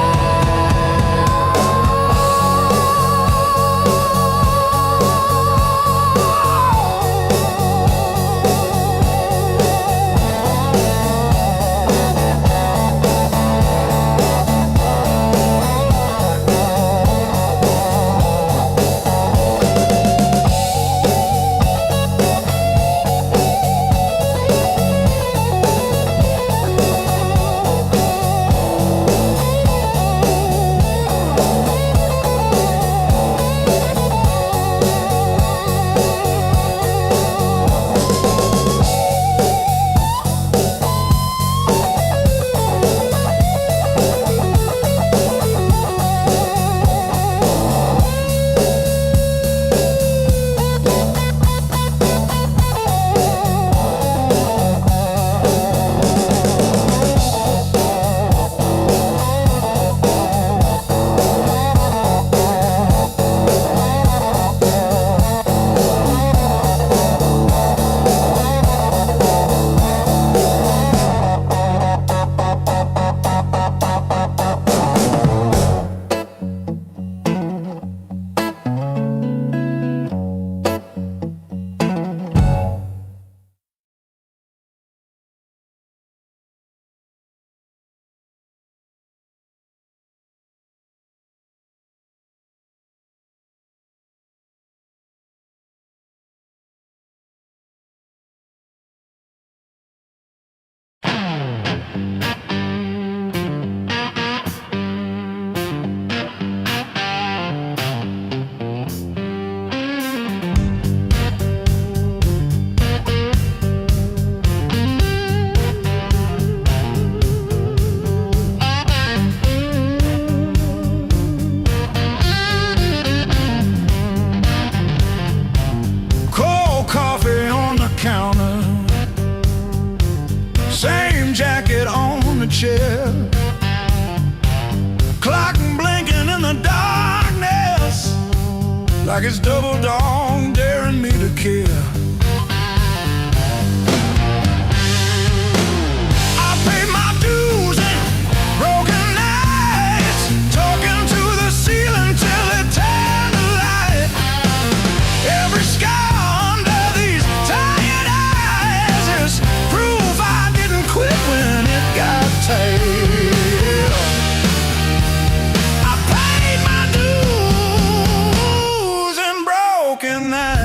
Same jacket on the chair, clock blinking in the darkness, like it's double dawn daring me to care. I paid my dues and broken nights, talking to the ceiling till it turned to light. Every scar under these tired eyes is proof I didn't quit when it got tight. I paid my dues and broken nights.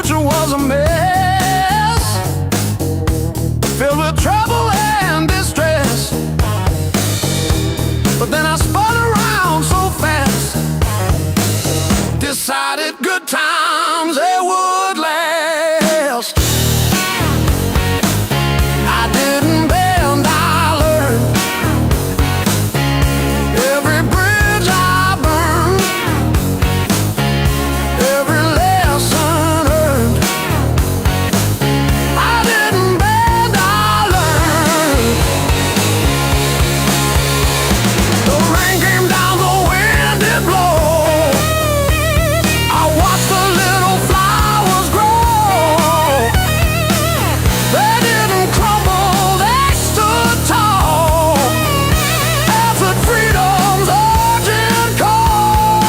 future was a mess, filled with trouble and distress. But then I spun around so fast, decided good times they would last. I didn't bend, I learned. Every bridge I burned, every lesson earned. I didn't bend, I learned. The rain came down, the wind did blow. I watched the little flowers grow. They didn't crumble, they stood tall, answered freedom's urgent call.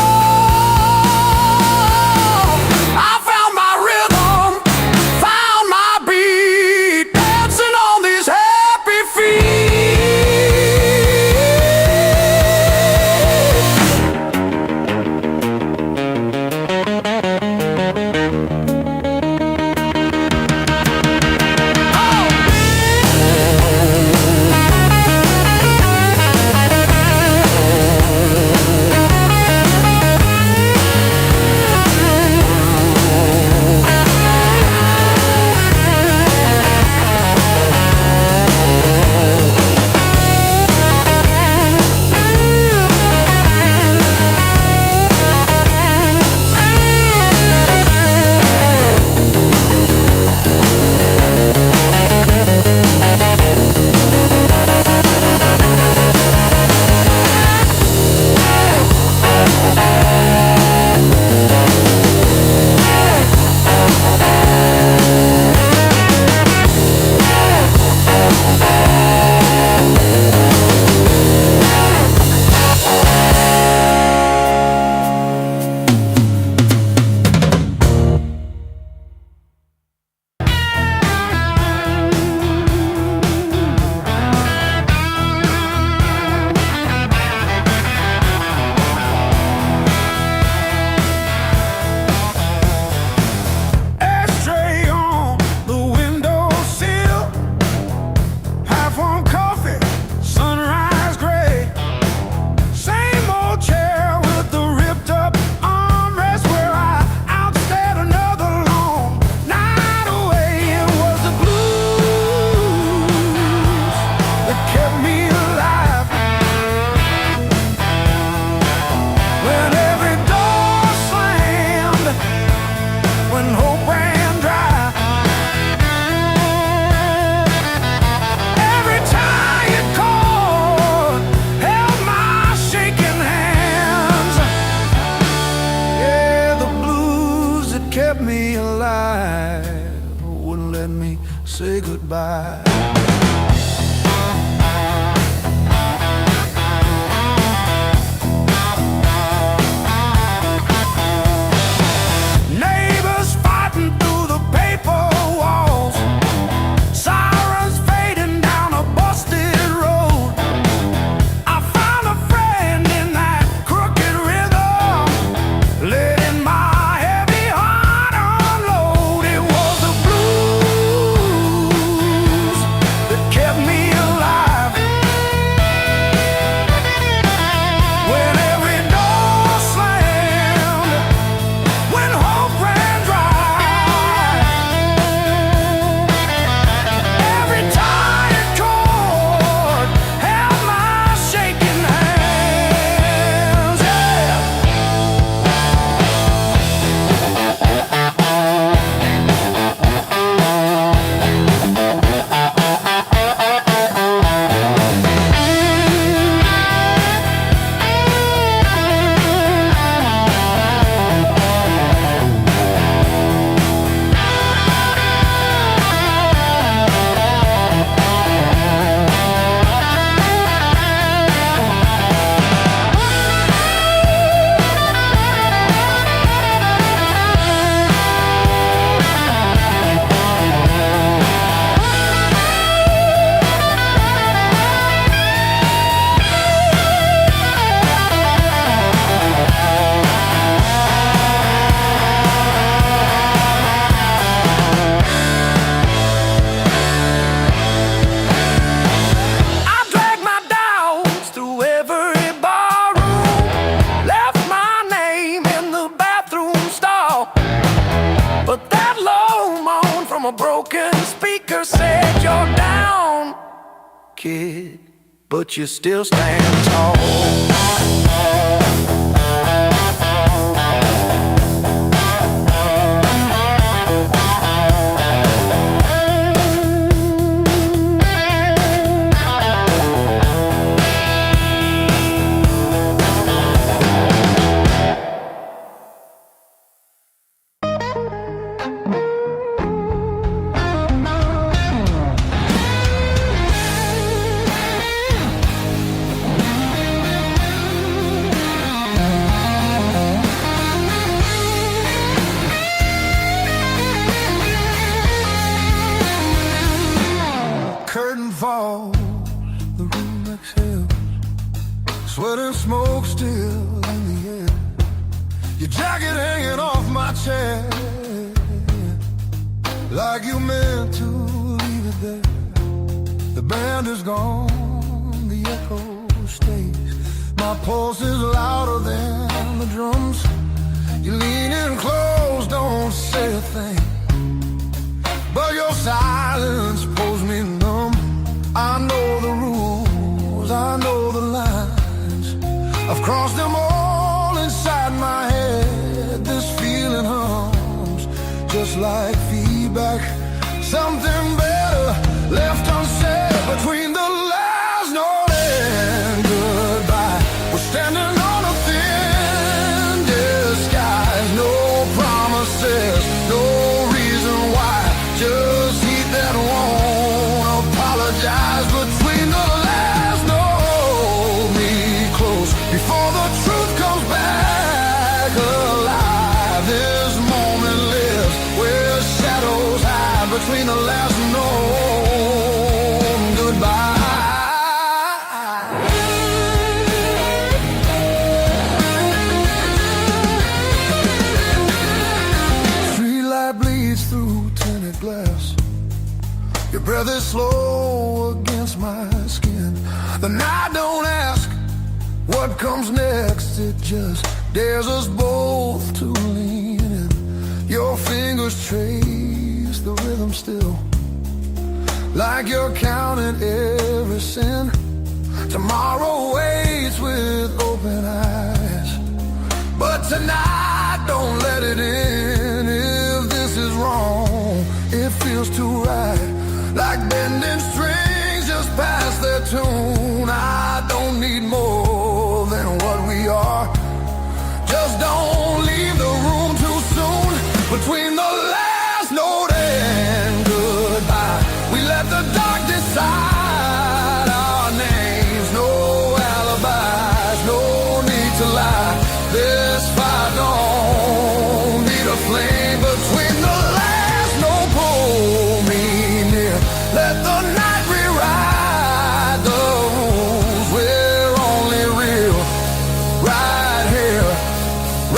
I found my rhythm, found my beat, dancing on these happy feet. Ashtray on the windowsill, half-warm coffee, sunrise gray. Same old chair with the ripped-up armrest where I outstayed another long night away. It was the blues that kept me alive. When every door slammed, when hope ran dry, every time you called, held my shaking hands. Yeah, the blues that kept me alive wouldn't let me say goodbye. Neighbors fighting through the paper walls, sirens fading down a busted road. I found a friend in that crooked rhythm, letting my heavy heart unload. It was the blues that kept me from a broken speaker said you're down, kid, but you still stand tall. Curtain falls, the room exhales, sweat and smoke still in the air. Your jacket hanging off my chair, like you meant to leave it there. The band is gone, the echo stays. My pulse is louder than the drums. You lean in close, don't say a thing, but your silence pulls me numb. I know the rules, I know the lines. I've crossed them all inside my head. This feeling hums just like feedback. Something better left unsaid between the last note and goodbye. We're standing on a thin disguise. No promises, no reason why. Just heat that won't apologize. Between the last note, me close before the truth comes back alive. This moment lives where shadows hide. Between the last note and goodbye. Street light bleeds through tinted glass. Your breath is slow against my skin. The night don't ask what comes next. It just dares us both to lean in. Your fingers trace the rhythm still, like you're counting every sin. Tomorrow waits with open eyes, but tonight don't let it in. If this is wrong, it feels too right, like bending strings just past their tune. I don't need more than what we are. Just don't leave the room too soon. Between the last note and goodbye, we let the dark decide our names. No alibis, no need to lie. This fire don't need a flame. Between the last note, pull me near. Let the night rewrite the rules. We're only real right here,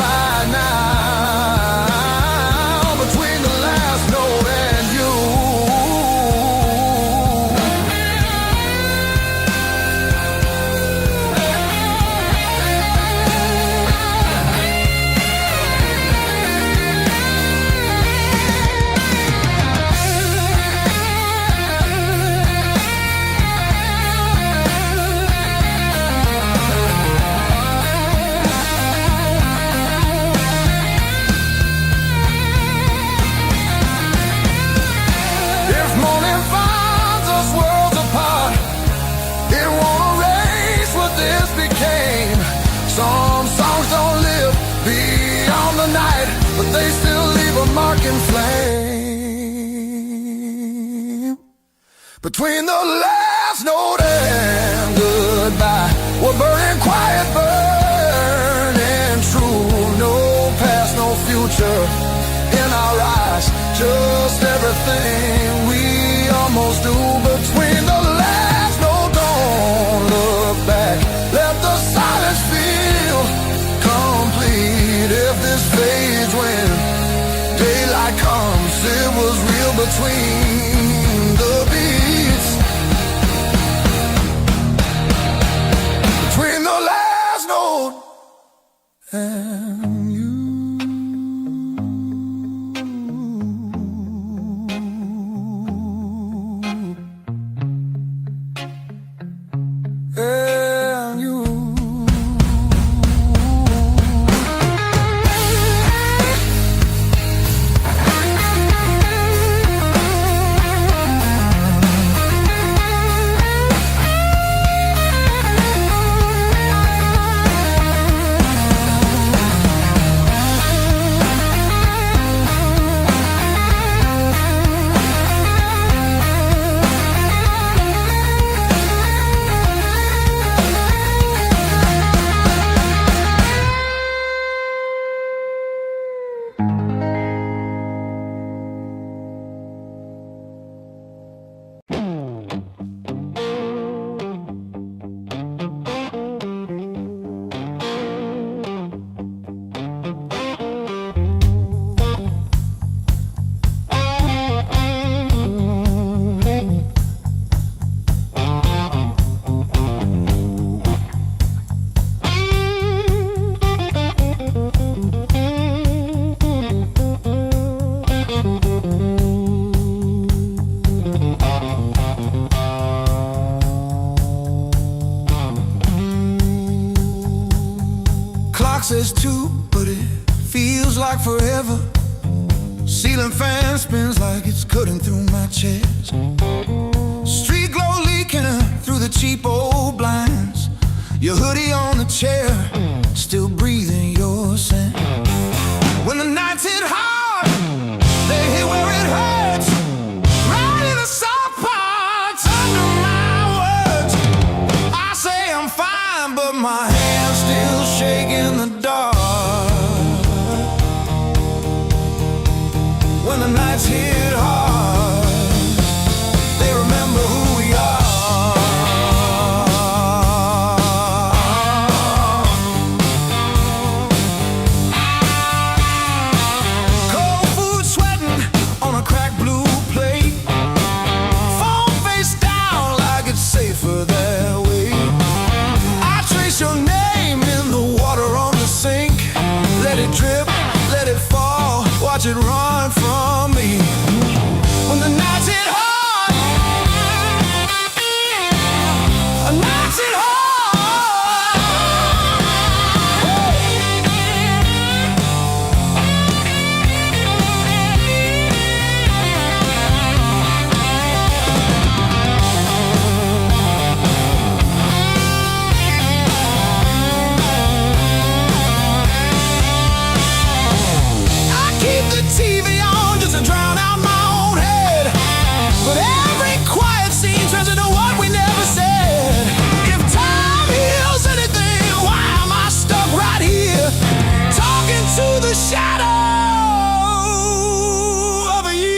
right now. Between the last note and you. If morning finds us worlds apart, it won't erase what this became. Some songs don't live beyond the night, but they still leave a mark in flame. Between the last note and goodbye, we're burning quiet, burning true. No past, no future in our eyes, just everything we almost do. Between the last note, don't look back. Let the silence feel complete. If this fades when daylight comes, it was real between the beats. Between the last note and you. fan spins like it's cutting through my chest. Street glow leaking through the cheap old blinds. Your hoodie on the chair, still breathing your scent. When the nights hit hard, they hit where it hurts, right in the soft parts under my words. I say I'm fine, but my hands still shake in the dark. When the nights hit hard, they remember who we are. Cold food sweating on a cracked blue plate, phone face down like it's safer that way. I trace your name in the water on the sink. Let it drip, let it fall, watch it run from me. When the nights hit hard, nights hit hard. I keep the TV on just to drown out my own head, but every quiet scene turns into what we never said. If time heals anything, why am I stuck right here, talking to the shadow of a year?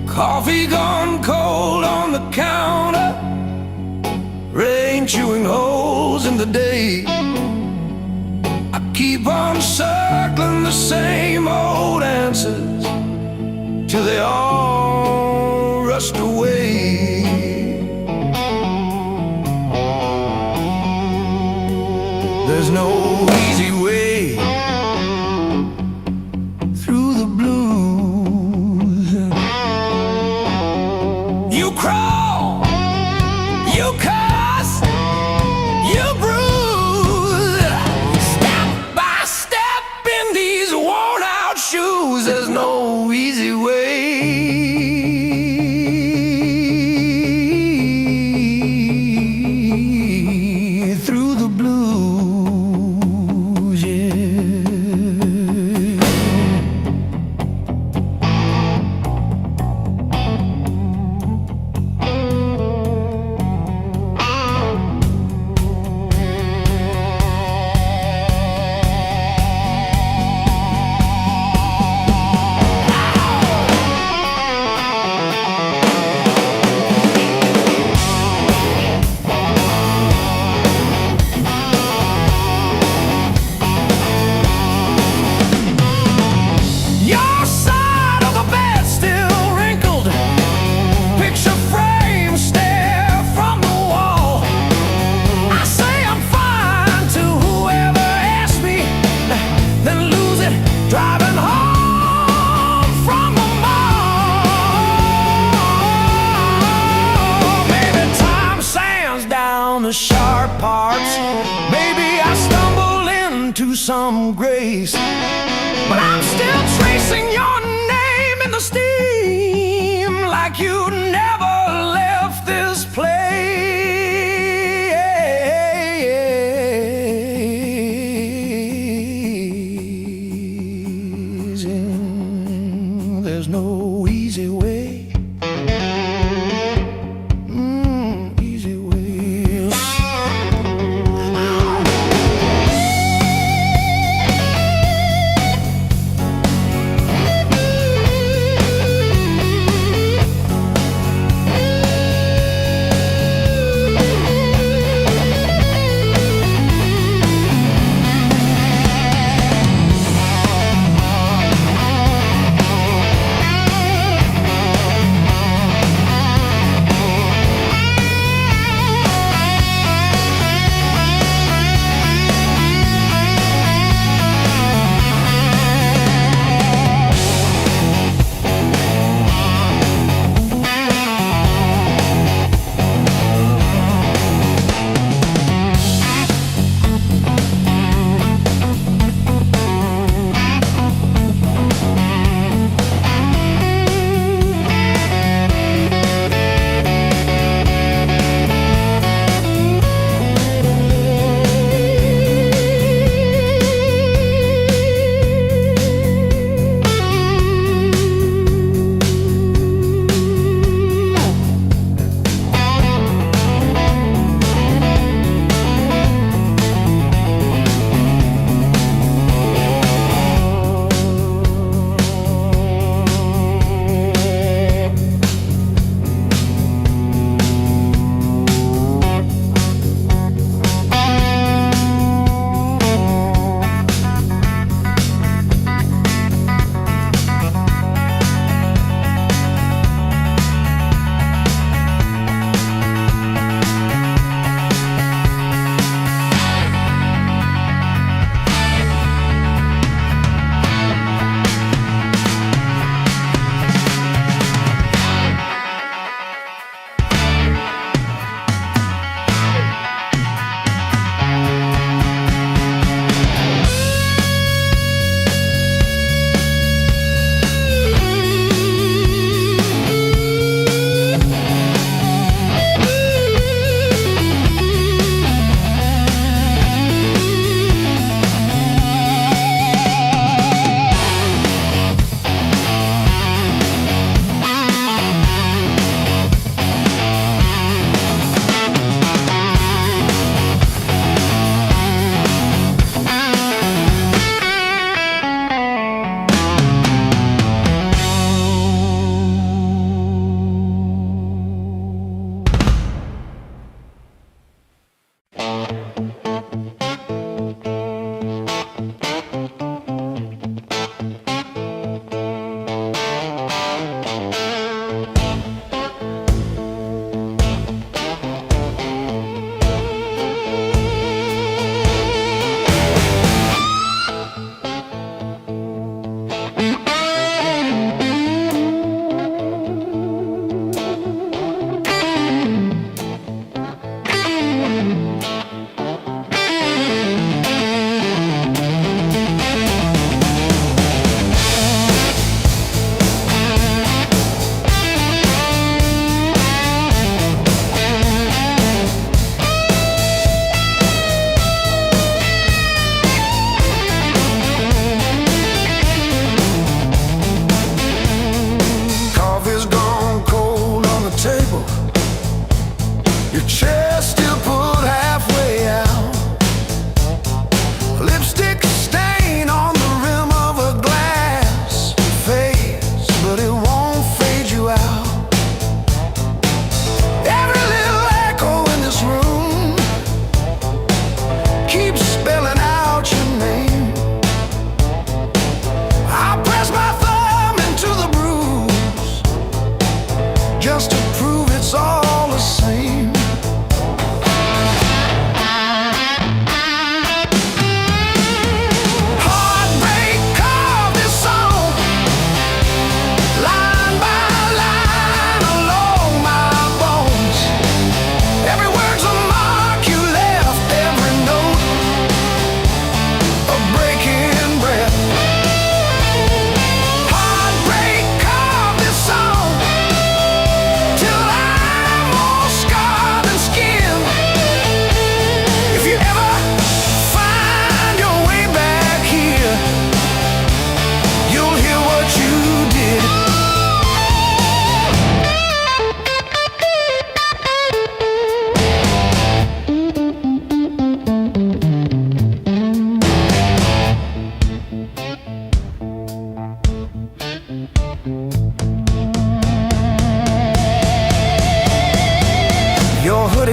Coffee gone cold on the counter, rain chewing holes in the day. I keep on circling the same old answers till they all rust away. There's no easy way through the blues. You crawl, you cuss, you bruise, step by step in these worn out shoes. There's no easy way through the blues, yeah. to some grace. But I'm still tracing your name in the steam, like you never left this place. And there's no easy way. Easy way.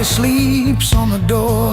sleeps on the door